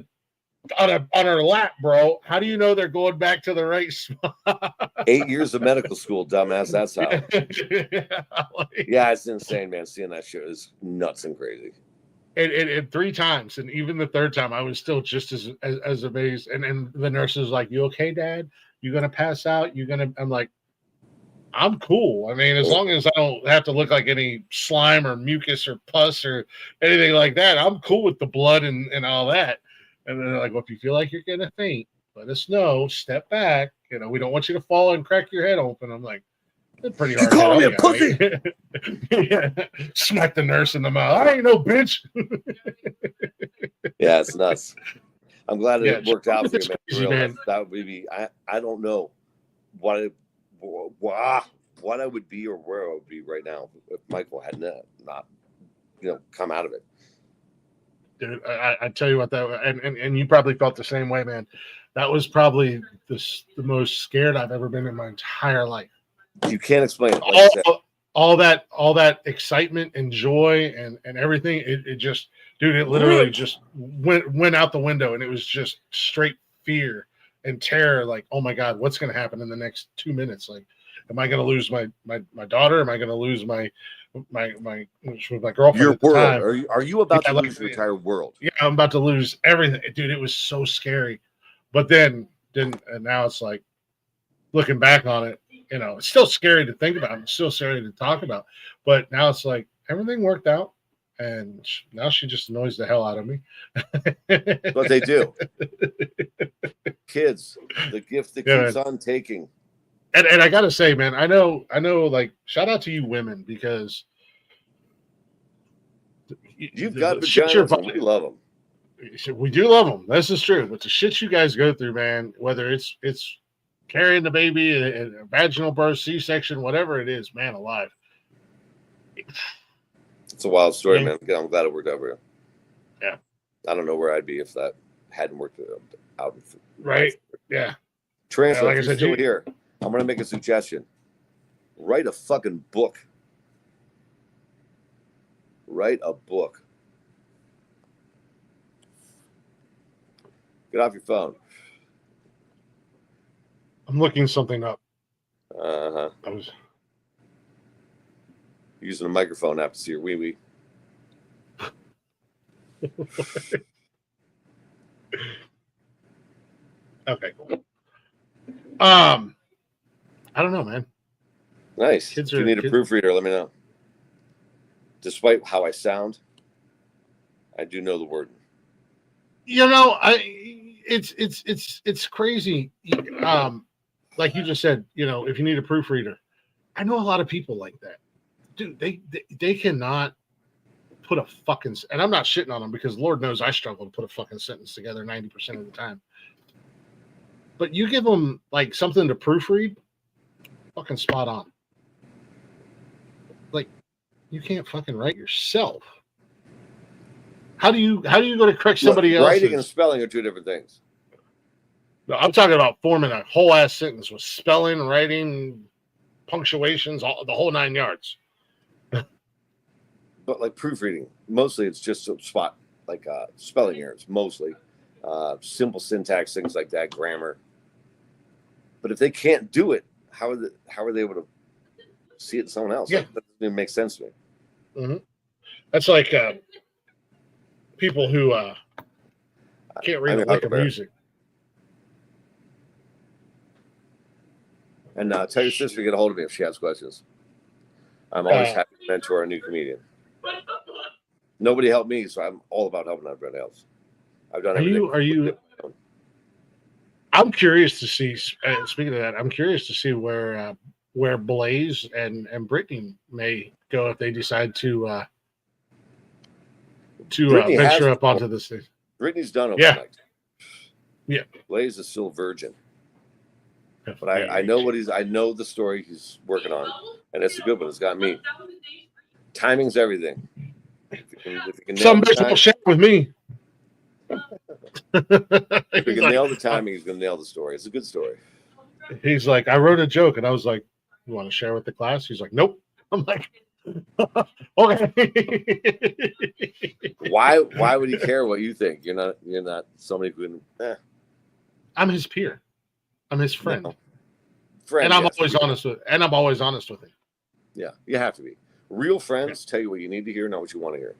on her lap, bro. How do you know they're going back to the right spot? 8 years of medical school, dumbass. That's how. Yeah, it's insane, man. Seeing that shit is nuts and crazy. And 3 times, and even the 3rd time, I was still just as amazed. And the nurse was like, "You okay, Dad? You gonna pass out? You gonna?" I'm like, "I'm cool. I mean, as long as I don't have to look like any slime or mucus or pus or anything like that, I'm cool with the blood and all that." And then they're like, "Well, if you feel like you're gonna faint, let us know. Step back. You know, we don't want you to fall and crack your head open." I'm like, "That's pretty hard." You call me a pussy? Yeah. Smack the nurse in the mouth. I ain't no bitch. Yeah, it's nuts. I'm glad it worked out for you, man. Crazy, man. That would be. I don't know what I would be or where I would be right now if Michael had not come out of it. Dude, I tell you what, that and you probably felt the same way, man. That was probably the most scared I've ever been in my entire life. You can't explain it. Like all that excitement and joy and everything, it just, dude, it literally just went out the window, and it was just straight fear and terror. Like, oh my God, what's going to happen in the next 2 minutes? Like, am I going to lose my daughter? Am I going to lose my girlfriend? Your at the world? time? Are you about to lose your entire world? Yeah, I'm about to lose everything, dude. It was so scary. But then and now it's like, looking back on it, it's still scary to think about. It's still scary to talk about. But now it's like everything worked out, and now she just annoys the hell out of me. What they do, kids, the gift that keeps on taking. And I gotta say, man, I know. Like, shout out to you women, because you've got vaginas, and we love them. We do love them. This is true. But the shit you guys go through, man, whether it's carrying the baby, a vaginal birth, C-section, whatever it is, man alive. It's a wild story, man. I'm glad it worked out for you. Yeah. I don't know where I'd be if that hadn't worked out. Right. Yeah. Transfer. Like I said, still here. I'm going to make a suggestion. Write a fucking book. Write a book. Get off your phone. I'm looking something up. I was using a microphone app to see your wee-wee. Okay, cool. I don't know, man. Nice. If you need a proofreader, let me know. Despite how I sound, I do know the word. It's crazy. Like you just said, if you need a proofreader, I know a lot of people like that. Dude, they cannot put a fucking, and I'm not shitting on them, because Lord knows I struggle to put a fucking sentence together 90% of the time. But you give them like something to proofread, fucking spot on. Like, you can't fucking write yourself. How do you go to correct somebody else? Writing and spelling are two different things. No, I'm talking about forming a whole ass sentence with spelling, writing, punctuations, the whole 9 yards. But like proofreading, mostly it's just a spot, like spelling errors, mostly simple syntax, things like that, grammar. But if they can't do it, how are they able to see it in someone else? Yeah. That doesn't even make sense to me. Mm-hmm. That's like people who can't read a lick of music. And tell your sister to get a hold of me if she has questions. I'm always happy to mentor a new comedian. Nobody helped me, so I'm all about helping everybody else. I've done everything. I'm curious to see. Speaking of that, I'm curious to see where Blaze and Brittany may go if they decide to venture up onto this thing. Brittany's done it. Yeah. Blaze is still a virgin. But I know I know the story he's working on, and it's a good one. It's got me. Timing's everything. If you can some bitch will share with me. If he can nail the timing, he's going to nail the story. It's a good story. He's like, I wrote a joke, and I was like, you want to share with the class? He's like, nope. I'm like, Okay. Why would he care what you think? You're not somebody who can. I'm his peer. I'm his friend. No. Friend, and I'm yes. always honest with him. Yeah, you have to be. Real friends tell you what you need to hear, not what you want to hear.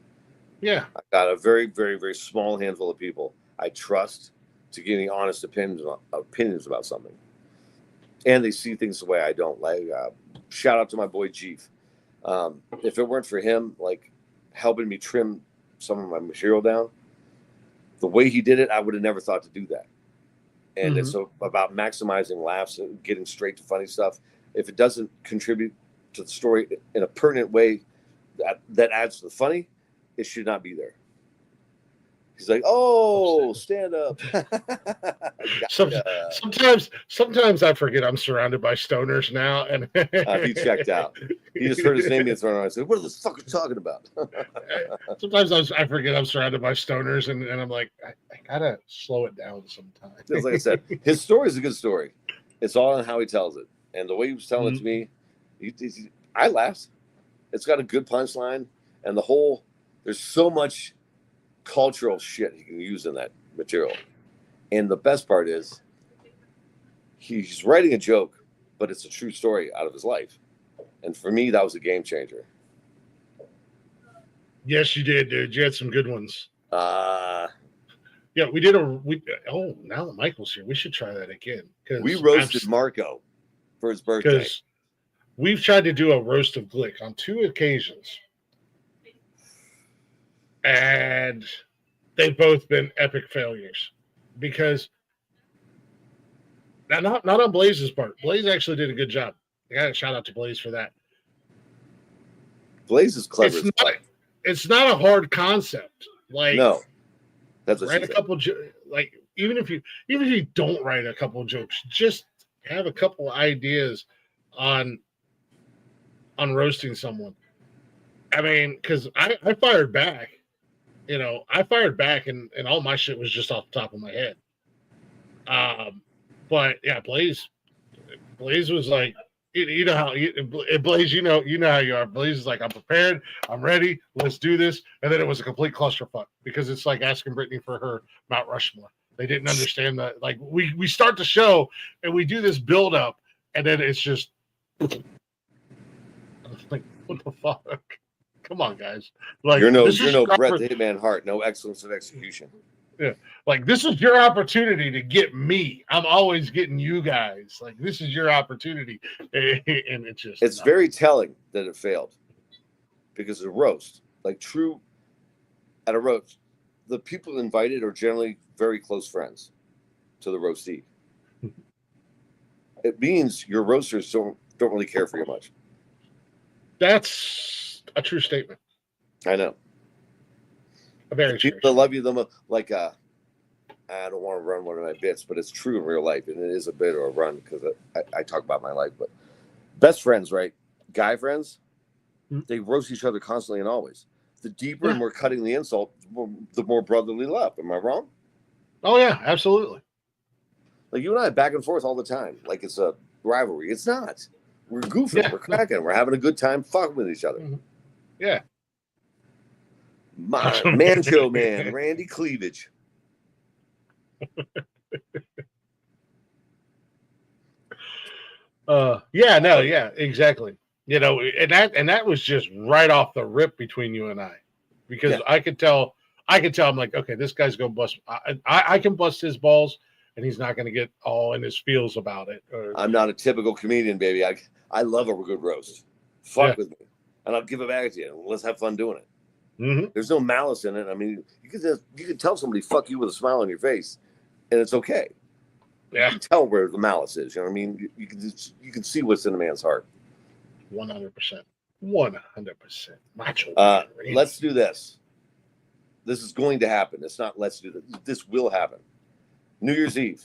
Yeah. I've got a very, very, very small handful of people I trust to give me honest opinions about something. And they see things the way I don't. Like, shout out to my boy Jeef. If it weren't for him, like, helping me trim some of my material down, the way he did it, I would have never thought to do that. And it's about maximizing laughs and getting straight to funny stuff. If it doesn't contribute to the story in a pertinent way that adds to the funny, it should not be there. He's like, "Oh, stand up." Sometimes I forget I'm surrounded by stoners now, and he checked out. He just heard his name get thrown around. I said, "What are the fuck are you talking about?" Sometimes I forget I'm surrounded by stoners, and I'm like, I gotta slow it down sometimes. Just like I said, his story is a good story. It's all on how he tells it, and the way he was telling it to me, I laughed. It's got a good punchline, and there's so much cultural shit he can use in that material. And the best part is he's writing a joke, but it's a true story out of his life. And for me, that was a game changer. Yes, you did, dude. You had some good ones. Yeah, we did now that Michael's here, we should try that again. We roasted Marco for his birthday. Because we've tried to do a roast of Glick on 2 occasions. And they've both been epic failures because now not on Blaze's part. Blaze actually did a good job. I got a shout out to Blaze for that. Blaze is clever. It's not a hard concept. Like, no, that's what write a couple. Like even if you don't write a couple of jokes, just have a couple ideas on roasting someone. I mean, because I fired back. I fired back and all my shit was just off the top of my head. But yeah, Blaze was like, you know how Blaze, you know how you are. Blaze is like, I'm prepared, I'm ready, let's do this. And then it was a complete clusterfuck because it's like asking Brittany for her Mount Rushmore. They didn't understand that. Like we start the show and we do this build up, and then it's just like, what the fuck? Come on, guys. Like, you're no Bret the Hitman Hart, no excellence of execution. Yeah. Like, this is your opportunity to get me. I'm always getting you guys. Like, this is your opportunity. And it's very telling that it failed. Because a roast, like at a roast, the people invited are generally very close friends to the roastee. It means your roasters don't really care for you much. That's a true statement. I know. A very true. People love you the most. Like, I don't want to run one of my bits, but it's true in real life, and it is a bit or a run because I talk about my life. But best friends, right? Guy friends, they roast each other constantly and always. The deeper and more cutting the insult, the more brotherly love. Am I wrong? Oh yeah, absolutely. Like you and I back and forth all the time, like it's a rivalry. It's not. We're goofing, we're cracking, we're having a good time, fucking with each other. Yeah. Mancho Man, Randy Cleavage. Exactly. And that was just right off the rip between you and I, because I could tell I'm like, okay, this guy's gonna bust. I can bust his balls, and he's not gonna get all in his feels about it. I'm not a typical comedian, baby. I love a good roast. Fuck with me, and I'll give it back to you. Let's have fun doing it. Mm-hmm. There's no malice in it. I mean, you can tell somebody "fuck you" with a smile on your face, and it's okay. Yeah, you can tell where the malice is. You know what I mean? You can see what's in a man's heart. 100%. 100%. Macho. Let's do this. This is going to happen. It's not let's do this. This will happen. New Year's Eve,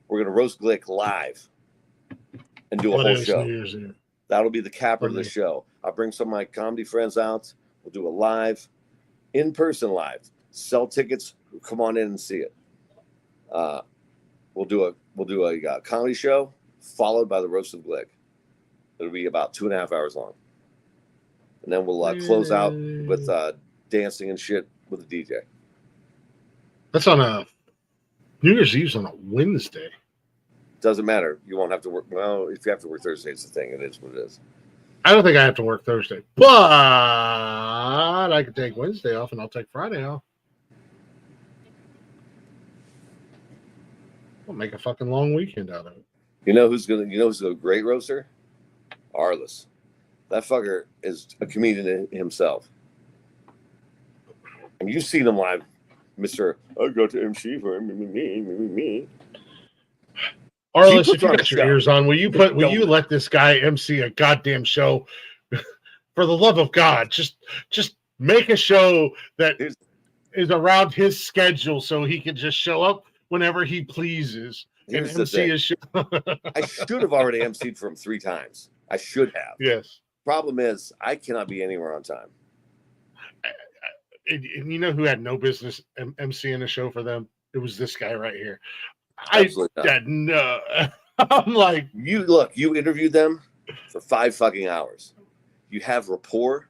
we're gonna roast Glick live and do a whole show. That'll be the capper of the show. I'll bring some of my comedy friends out. We'll do a live, in-person live. Sell tickets. Come on in and see it. We'll do a comedy show followed by the roast of Glick. It'll be about 2.5 hours long. and then we'll close out with dancing and shit with a DJ. That's on a New Year's Eve's on a Wednesday. Doesn't matter. You won't have to work. Well, if you have to work Thursday, it's the thing. It is what it is. I don't think I have to work Thursday, but I could take Wednesday off and I'll take Friday off. We'll make a fucking long weekend out of it. You know who's a great roaster? Arliss. That fucker is a comedian himself. And you've seen him live, Mr. I got to MC for me. Arliss, if you got your ears on, will you let this guy MC a goddamn show? For the love of God, just make a show that is around his schedule so he can just show up whenever he pleases and MC a show. I should have already MC'd for him 3 times. I should have. Yes. Problem is, I cannot be anywhere on time. And you know who had no business MCing a show for them? It was this guy right here. No. I'm like, you interviewed them for 5 fucking hours. You have rapport.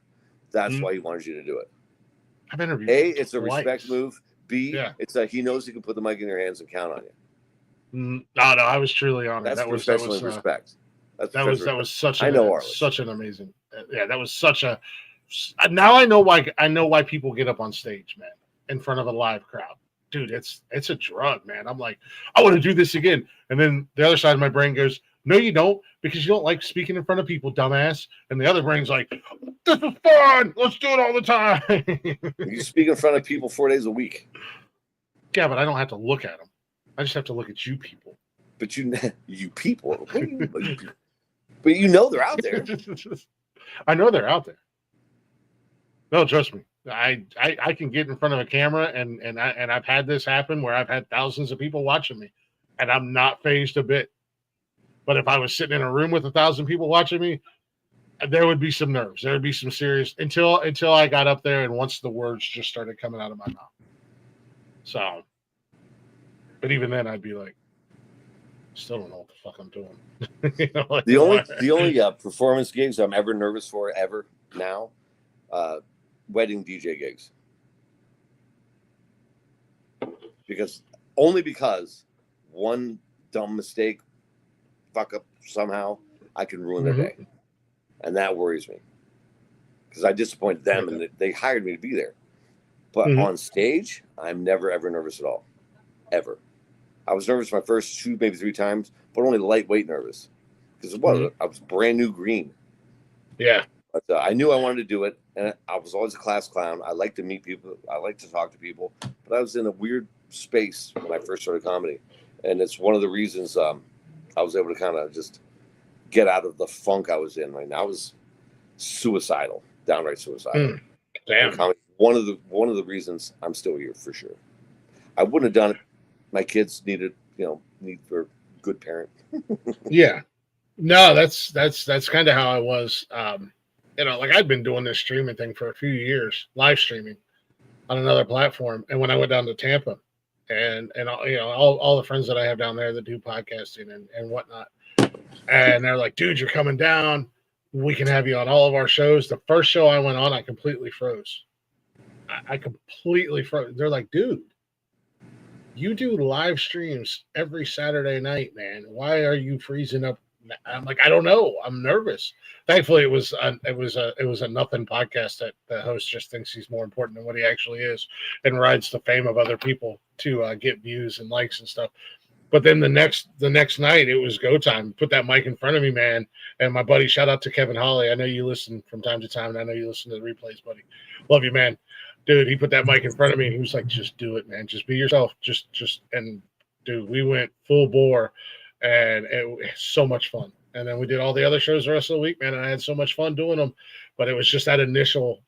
That's why he wanted you to do it. I've interviewed. A, it's a respect move. B, it's he knows he can put the mic in your hands and count on you. No, I was truly honored. That's professional respect. That was such an amazing. Yeah, that was such a. Now I know why people get up on stage, man, in front of a live crowd. Dude, it's a drug, man. I'm like, I want to do this again. And then the other side of my brain goes, no, you don't, because you don't like speaking in front of people, dumbass. And the other brain's like, this is fun. Let's do it all the time. You speak in front of people 4 days a week. Yeah, but I don't have to look at them. I just have to look at you people. But you people. But you know they're out there. I know they're out there. No, trust me. I can get in front of a camera and I've had this happen where I've had thousands of people watching me and I'm not fazed a bit. But if I was sitting in a room with 1,000 people watching me, there would be some nerves. There would be some serious until I got up there and once the words just started coming out of my mouth. So, but even then I'd be like, still don't know what the fuck I'm doing. You know, like the only performance gigs I'm ever nervous for ever now, wedding DJ gigs. Because one dumb mistake, fuck up somehow, I can ruin their day. And that worries me. Because I disappointed them and they hired me to be there. But on stage, I'm never, ever nervous at all. Ever. I was nervous my first 2, maybe 3 times, but only lightweight nervous. Because I was brand new green. Yeah. But I knew I wanted to do it. And I was always a class clown. I like to meet people. I like to talk to people. But I was in a weird space when I first started comedy. And it's one of the reasons I was able to kind of just get out of the funk I was in. Right now, I was suicidal, downright suicidal. Damn. One of the reasons I'm still here for sure. I wouldn't have done it. My kids need for a good parent. Yeah. No, that's kind of how I was. Like I'd been doing this streaming thing for a few years, live streaming on another platform. And when I went down to Tampa and all the friends that I have down there that do podcasting and whatnot, and they're like, dude, you're coming down. We can have you on all of our shows. The first show I went on, I completely froze. I completely froze. They're like, dude, you do live streams every Saturday night, man. Why are you freezing up? I'm like, I don't know. I'm nervous. Thankfully, it was a nothing podcast that the host just thinks he's more important than what he actually is, and rides the fame of other people to get views and likes and stuff. But then the next night, it was go time. Put that mic in front of me, man. And my buddy, shout out to Kevin Hawley. I know you listen from time to time, and I know you listen to the replays, buddy. Love you, man. Dude, he put that mic in front of me, and he was like, just do it, man. Just be yourself. And dude, we went full bore, and it was so much fun. And then we did all the other shows the rest of the week, man, and I had so much fun doing them. But it was just that initial,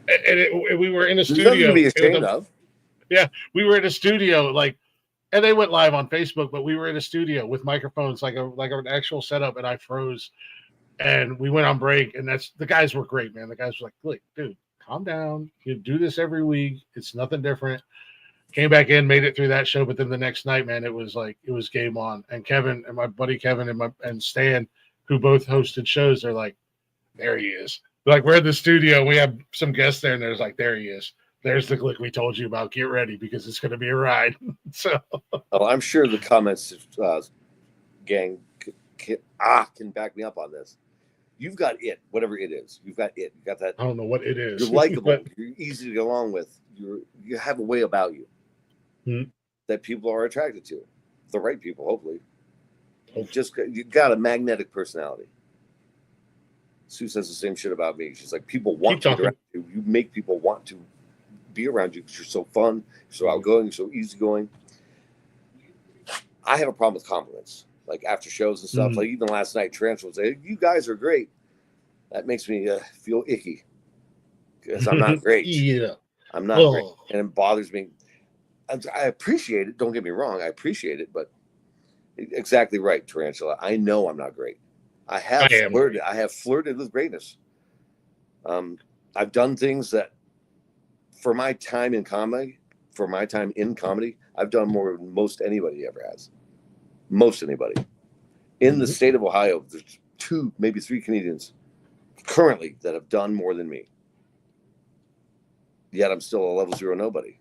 and we were in a studio. Nothing to be ashamed of. Yeah, we were in a studio, and they went live on Facebook, but we were in a studio with microphones, like an actual setup, and I froze. And we went on break, and the guys were great, man. The guys were like, look, dude, calm down. You do this every week. It's nothing different. Came back in, made it through that show, but then the next night, man, it was game on. And Kevin and my buddy Kevin and Stan, who both hosted shows, they're like, there he is. Like we're in the studio, we have some guests there, and there's like, there he is. There's the Glick we told you about. Get ready because it's going to be a ride. So, I'm sure the comments gang can back me up on this. You've got it, whatever it is. You've got it. You got that. I don't know what it is. You're likable. You're easy to get along with. You have a way about you that people are attracted to. The right people, hopefully. You got a magnetic personality. Sue says the same shit about me. She's like, people want to be around you. You make people want to be around you because you're so fun, you're so outgoing, you're so easygoing. I have a problem with compliments. Like after shows and stuff, like even last night, Tarantula would say, "You guys are great." That makes me feel icky because I'm not great. Yeah, I'm not great, and it bothers me. I appreciate it. Don't get me wrong, I appreciate it, but exactly right, Tarantula. I know I'm not great. I have flirted with greatness. I've done things that, for my time in comedy, I've done more than most anybody ever has. Most anybody. In the state of Ohio, there's 2, maybe 3 comedians currently that have done more than me. Yet I'm still a level 0 nobody.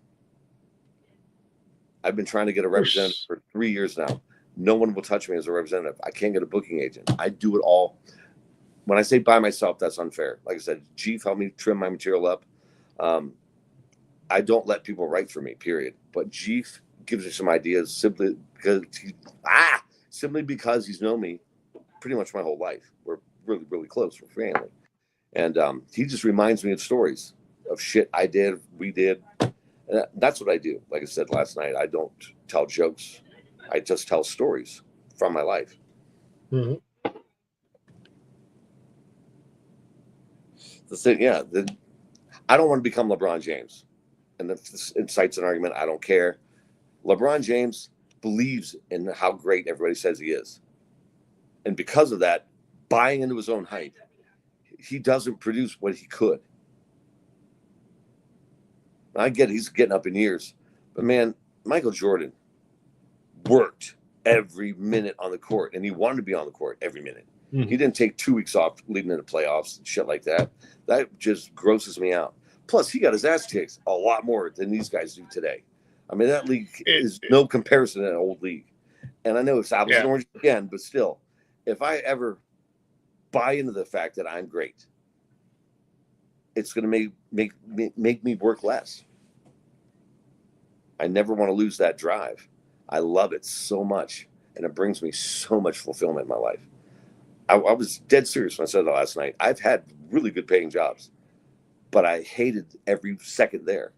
I've been trying to get a representative for 3 years now. No one will touch me as a representative. I can't get a booking agent. I do it all. When I say by myself, that's unfair. Like I said, Chief helped me trim my material up. I don't let people write for me, period. But Chief gives me some ideas simply because he's known me pretty much my whole life. We're really, really close. We're family. And he just reminds me of stories of shit I did, we did. And that's what I do. Like I said last night, I don't tell jokes. I just tell stories from my life. The thing, I don't want to become LeBron James. And if this incites an argument, I don't care. LeBron James believes in how great everybody says he is. And because of that, buying into his own hype, he doesn't produce what he could. I get he's getting up in years. But man, Michael Jordan worked every minute on the court, and he wanted to be on the court every minute. He didn't take 2 weeks off leading into playoffs and shit like that. That just grosses me out. Plus, he got his ass kicked a lot more than these guys do today. I mean, that league is no comparison to an old league. And I know it's apples and oranges again, but still, if I ever buy into the fact that I'm great, it's going to make me work less. I never want to lose that drive. I love it so much, and it brings me so much fulfillment in my life. I was dead serious when I said that last night. I've had really good paying jobs, but I hated every second there.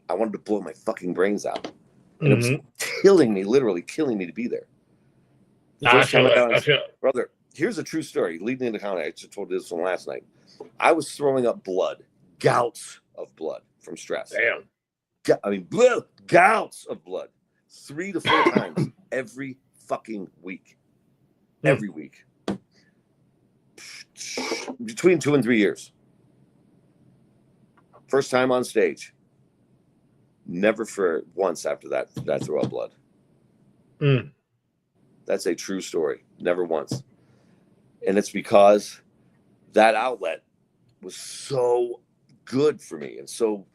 I wanted to blow my fucking brains out. And it was killing me, literally killing me to be there. Brother, here's a true story. Leading into comedy, I just told you this one last night. I was throwing up blood, gouts of blood from stress. Damn. Gouts of blood. 3 to 4 times every fucking week. Every week. Between 2 and 3 years. First time on stage. Never for once after that throw up blood. That's a true story. Never once. And it's because that outlet was so good for me. And so,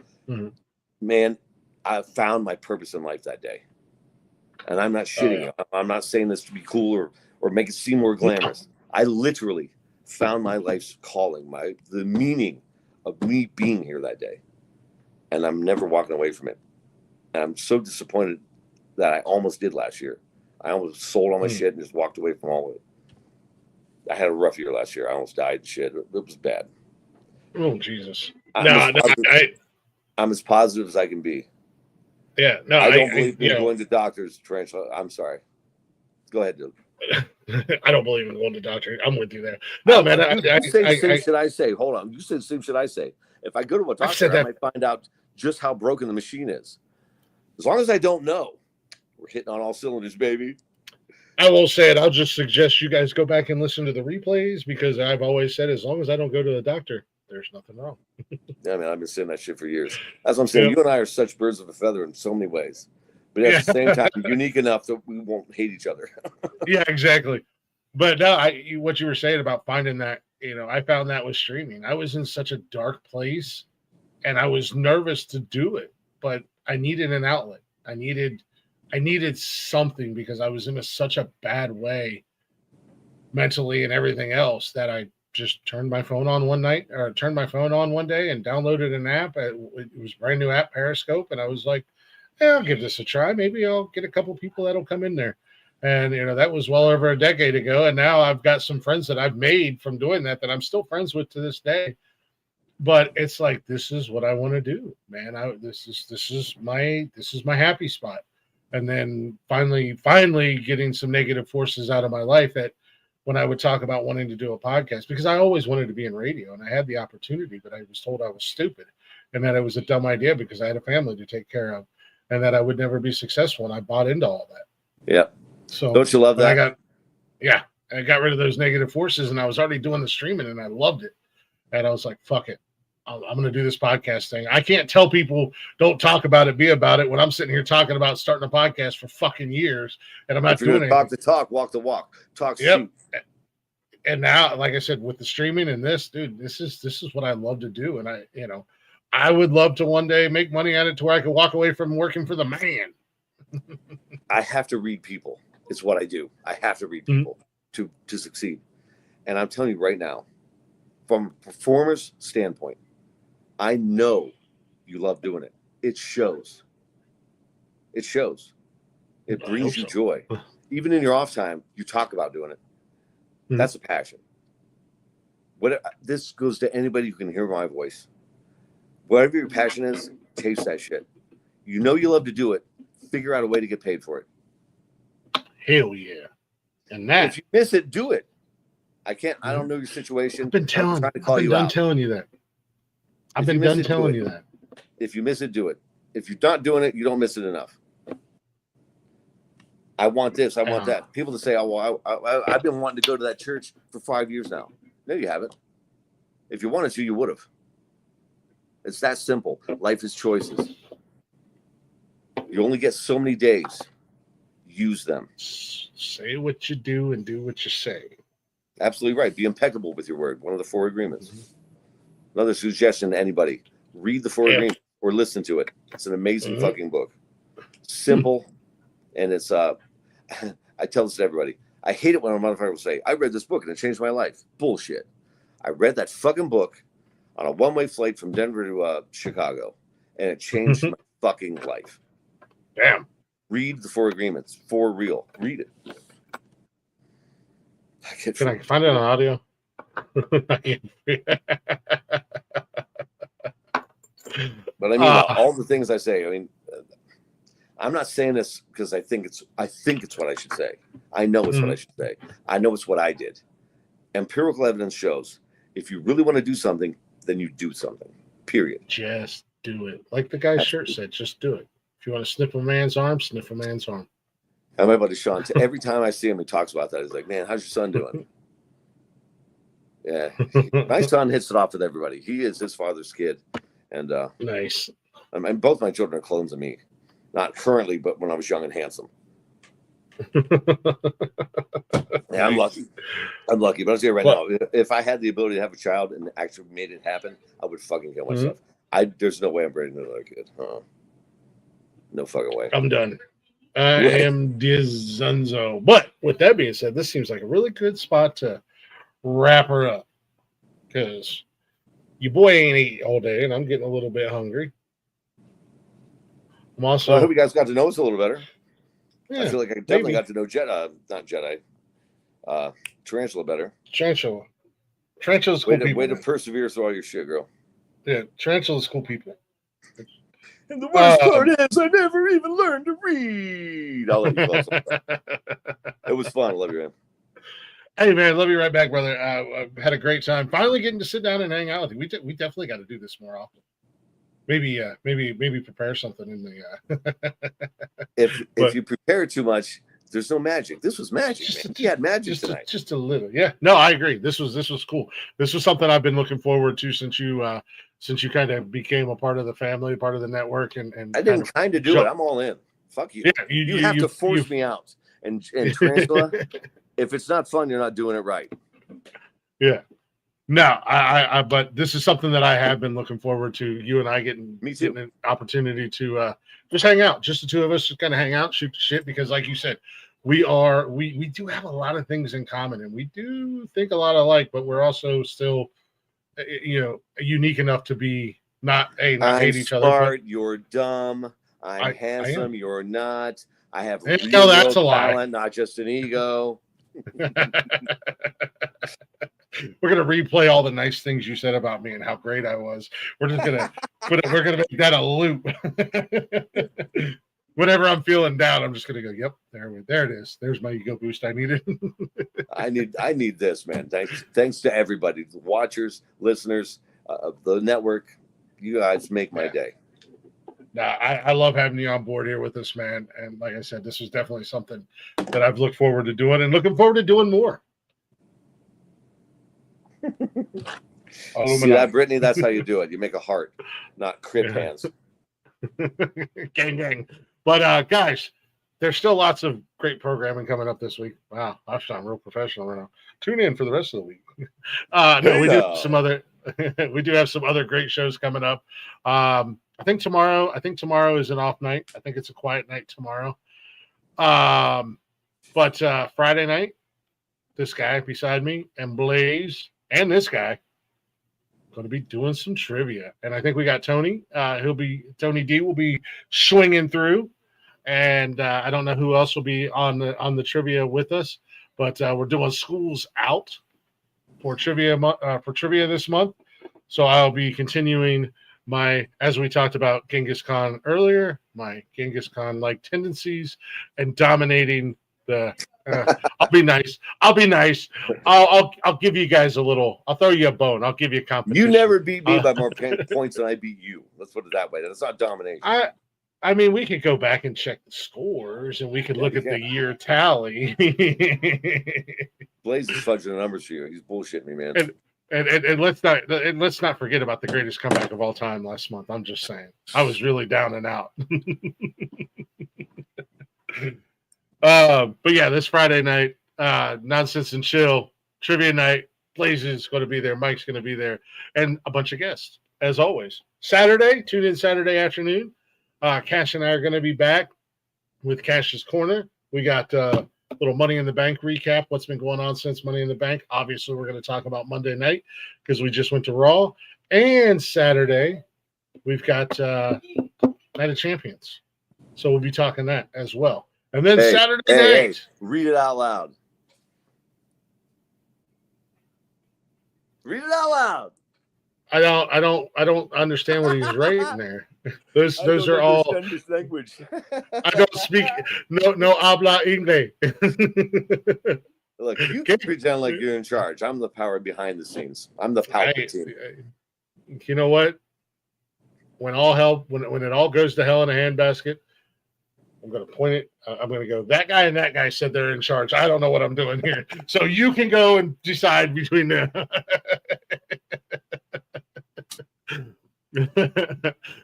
man, I found my purpose in life that day. And I'm not shitting. I'm not saying this to be cool or make it seem more glamorous. I literally found my life's calling, the meaning of me being here that day. And I'm never walking away from it. And I'm so disappointed that I almost did last year. I almost sold all my shit and just walked away from all of it. I had a rough year last year. I almost died and shit. It was bad. Oh, Jesus. I'm as positive as I can be. Yeah, no, I don't believe in going to doctors, Tarantula. I'm sorry. Go ahead, dude. I don't believe in going to doctors. I'm with you there. No, man. Same shit I say. Hold on. You said same shit I say. If I go to a doctor, I might find out just how broken the machine is. As long as I don't know, we're hitting on all cylinders, baby. I will say it. I'll just suggest you guys go back and listen to the replays because I've always said as long as I don't go to the doctor, there's nothing wrong. Yeah, man, I've been saying that shit for years. That's what I'm saying. You and I are such birds of a feather in so many ways. But at the same time, unique enough that we won't hate each other. Yeah, exactly. But no, what you were saying about finding that I found that with streaming. I was in such a dark place and I was nervous to do it, but I needed an outlet. I needed something because I was in such a bad way mentally and everything else that I just turned my phone on one day and downloaded an app. It was a brand new app, Periscope. And I was like, yeah, I'll give this a try. Maybe I'll get a couple people that'll come in there. And, that was well over a decade ago. And now I've got some friends that I've made from doing that I'm still friends with to this day. But it's like, this is what I want to do, man. This is my happy spot. And then finally getting some negative forces out of my life that when I would talk about wanting to do a podcast, because I always wanted to be in radio and I had the opportunity, but I was told I was stupid and that it was a dumb idea because I had a family to take care of and that I would never be successful. And I bought into all that. Yeah. So don't you love that? I got rid of those negative forces and I was already doing the streaming and I loved it. And I was like, fuck it. I'm going to do this podcast thing. I can't tell people don't talk about it, be about it when I'm sitting here talking about starting a podcast for fucking years and I'm not doing it. Talk the talk, walk the walk, talk. Yep. And now, like I said, with the streaming and this, dude, this is what I love to do. And I would love to one day make money at it to where I could walk away from working for the man. I have to read people. It's what I do. I have to read people to succeed. And I'm telling you right now, from a performer's standpoint, I know you love doing it. It shows. It shows. It brings you joy. Even in your off time, you talk about doing it. That's a passion. This goes to anybody who can hear my voice. Whatever your passion is, taste that shit. You know you love to do it. Figure out a way to get paid for it. Hell yeah. And that. If you miss it, do it. I don't know your situation. I've been telling you that. I've been done telling you that. If you miss it, do it. If you're not doing it, you don't miss it enough. I want this. I want that. People that say, "Oh, well, I've been wanting to go to that church for 5 years now." No, you haven't. If you wanted to, you would have. It's that simple. Life is choices. You only get so many days. Use them. Say what you do and do what you say. Absolutely right. Be impeccable with your word. One of the 4 agreements. Another suggestion to anybody: read the 4 agreements or listen to it. It's an amazing fucking book. Simple, and it's I tell this to everybody. I hate it when a motherfucker will say, "I read this book and it changed my life." Bullshit. I read that fucking book on a one-way flight from Denver to Chicago, and it changed my fucking life. Damn. Read the 4 agreements for real. Read it. Can I find it on audio? But I mean, all the things I say. I mean, I'm not saying this because I think it's what I should say. I know it's what I should say. I know it's what I did. Empirical evidence shows if you really want to do something, then you do something. Period. Just do it. Like the guy's shirt said, just do it. If you want to sniff a man's arm, sniff a man's arm. And my buddy Sean, every time I see him, he talks about that. He's like, "Man, how's your son doing?" Yeah, my son hits it off with everybody. He is his father's kid, and nice. I mean, both my children are clones of me. Not currently, but when I was young and handsome. Yeah, I'm lucky. But I'll tell you right now, if I had the ability to have a child and actually made it happen, I would fucking kill myself. There's no way I'm breeding another kid. No fucking way. I'm done. I am Dizunzo. But with that being said, this seems like a really good spot to wrap her up because your boy ain't eat all day, and I'm getting a little bit hungry. I'm also. I hope you guys got to know us a little better. Yeah, I feel like I definitely got to know Tarantula better. Tarantula's cool people. Way to persevere through all your shit, girl. Yeah, Tarantula's cool people. And the worst part is I never even learned to read. I'll let you close on that. It was fun. I love you, man. Hey, man, love you right back, brother. I've had a great time. Finally getting to sit down and hang out with you. We definitely got to do this more often. Maybe prepare something in the. If you prepare too much, there's no magic. This was magic, man. He had magic tonight. Just a little, yeah. No, I agree. This was cool. This was something I've been looking forward to since you kind of became a part of the family, part of the network, and I didn't kind of do it. I'm all in. Fuck you. Yeah, you have to force me out. And Tarantula, if it's not fun, you're not doing it right. Yeah. No, but this is something that I have been looking forward to. You and I getting an opportunity to just hang out, just the two of us, just kind of hang out, shoot the shit. Because, like you said, we do have a lot of things in common, and we do think a lot alike. But we're also still, unique enough to be not hate each other. Smart, you're dumb. I'm handsome, you're not. I have real talent, not just an ego. We're gonna replay all the nice things you said about me and how great I was. We're just gonna we're gonna make that a loop. Whenever I'm feeling down, I'm just gonna go, yep, there it is. There's my ego boost I needed. I need this, man. Thanks to everybody, the watchers, listeners, the network. You guys make my day. I love having you on board here with us, man. And like I said, this is definitely something that I've looked forward to doing and looking forward to doing more. See that, Brittany? That's how you do it. You make a heart, not crib hands. Gang, gang. But guys, there's still lots of great programming coming up this week. Wow, I sound real professional right now. Tune in for the rest of the week. No, we do have some other. We do have some other great shows coming up. I think tomorrow is an off night. I think it's a quiet night tomorrow. But Friday night, this guy beside me and Blaze and this guy going to be doing some trivia. And I think we got Tony. Tony D will be swinging through. And I don't know who else will be on the trivia with us, but we're doing Schools Out for trivia this month. So I'll be continuing as we talked about Genghis Khan earlier, my Genghis Khan-like tendencies and dominating the. I'll be nice. I'll give you guys a little. I'll throw you a bone. I'll give you a competition. You never beat me by more points than I beat you. Let's put it that way. That's not domination. I mean, we could go back and check the scores, and we could look at the year tally. Blaze is fudging the numbers for you. He's bullshitting me, man. And let's not forget about the greatest comeback of all time last month. I'm just saying, I was really down and out. But yeah, this Friday night, Nonsense and Chill trivia night. Blaze is going to be there. Mike's going to be there, and a bunch of guests as always. Saturday, tune in Saturday afternoon. Cash and I are going to be back with Cash's Corner. We got a little Money in the Bank recap, what's been going on since Money in the Bank. Obviously, we're going to talk about Monday night because we just went to Raw. And Saturday, we've got Night of Champions. So we'll be talking that as well. And then Saturday night. Read it out loud. Read it out loud. I don't understand what he's writing there. Those are all this language. I don't speak no habla inglés. Look, you can pretend like you're in charge. I'm the power behind the scenes. I'm the Palpatine. You know what? When it all goes to hell in a handbasket, I'm going to point it. I'm going to go, that guy and that guy said they're in charge. I don't know what I'm doing here. So you can go and decide between them.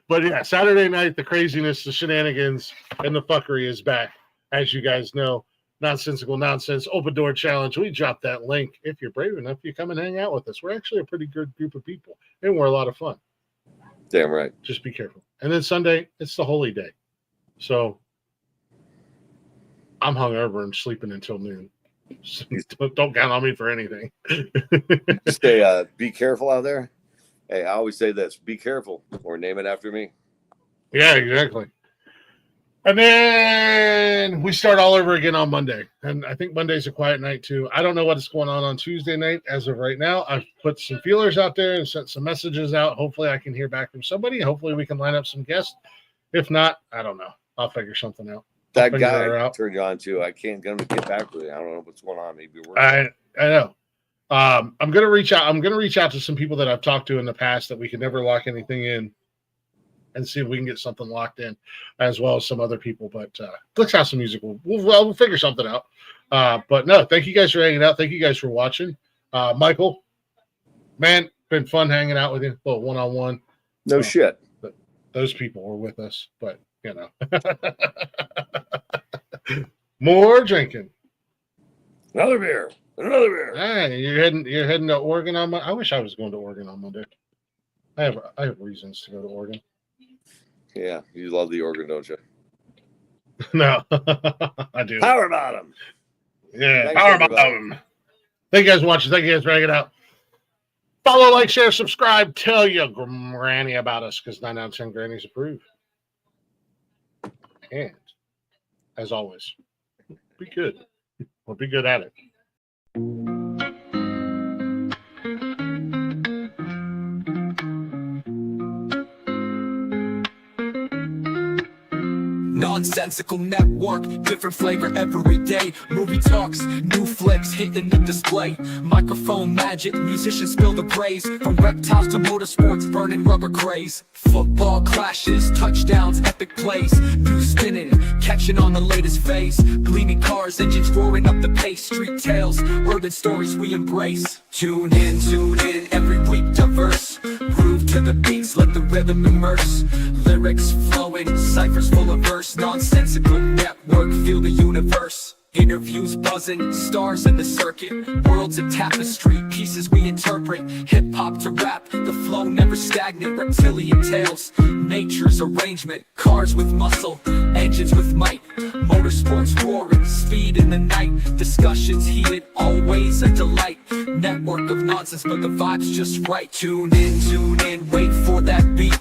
But yeah, Saturday night, the craziness, the shenanigans, and the fuckery is back. As you guys know, Nonsensical Nonsense, Open Door Challenge. We dropped that link. If you're brave enough, you come and hang out with us. We're actually a pretty good group of people, and we're a lot of fun. Damn right. Just be careful. And then Sunday, it's the holy day. So I'm hungover and sleeping until noon. So don't count on me for anything. Stay, be careful out there. Hey, I always say this: be careful, or name it after me. Yeah, exactly. And then we start all over again on Monday. And I think Monday's a quiet night too. I don't know what is going on Tuesday night as of right now. I've put some feelers out there and sent some messages out. Hopefully I can hear back from somebody. Hopefully we can line up some guests. If not, I don't know. I'll figure something out. That guy I turned you on to. I can't get back with it. I don't know what's going on. Maybe we're I know. I'm gonna reach out. I'm gonna reach out to some people that I've talked to in the past that we could never lock anything in, and see if we can get something locked in, as well as some other people. But Glick's House of Music, we'll figure something out. But no, thank you guys for hanging out. Thank you guys for watching. Michael, man, been fun hanging out with you. A little one-on-one. No shit. But those people were with us, but you know, more drinking. Another beer. Another beer. Hey, you're heading to Oregon on Monday. I wish I was going to Oregon on Monday. I have reasons to go to Oregon. Yeah, you love the Oregon, don't you? No, I do. Power bottom. Yeah, Thanks, power everybody. bottom. Thank you guys for watching. Thank you guys for hanging out. Follow, like, share, subscribe. Tell your granny about us because 9 out of 10 grannies approve. And as always, be good. Or be good at it. Nonsensical network, different flavor every day. Movie talks, new flicks hitting the display. Microphone magic, musicians spill the praise. From reptiles to motorsports, burning rubber craze. Football clashes, touchdowns, epic plays. New spinning, catching on the latest phase. Gleaming cars, engines roaring up the pace. Street tales, urban stories we embrace. Tune in, every week diverse. Groove to the beats, let the rhythm immerse. Lyrics flowing, ciphers full of verse. Nonsensical network, feel the universe. Interviews buzzing, stars in the circuit. Worlds of tapestry, pieces we interpret. Hip-hop to rap, the flow never stagnant. Reptilian tales, nature's arrangement. Cars with muscle, engines with might. Motorsports roaring, speed in the night. Discussions heated, always a delight. Network of nonsense, but the vibe's just right. Tune in, wait for that beat.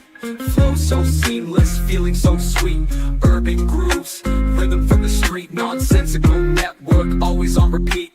Flow so seamless, feeling so sweet. Urban grooves, rhythm from the street. Nonsensical network, always on repeat.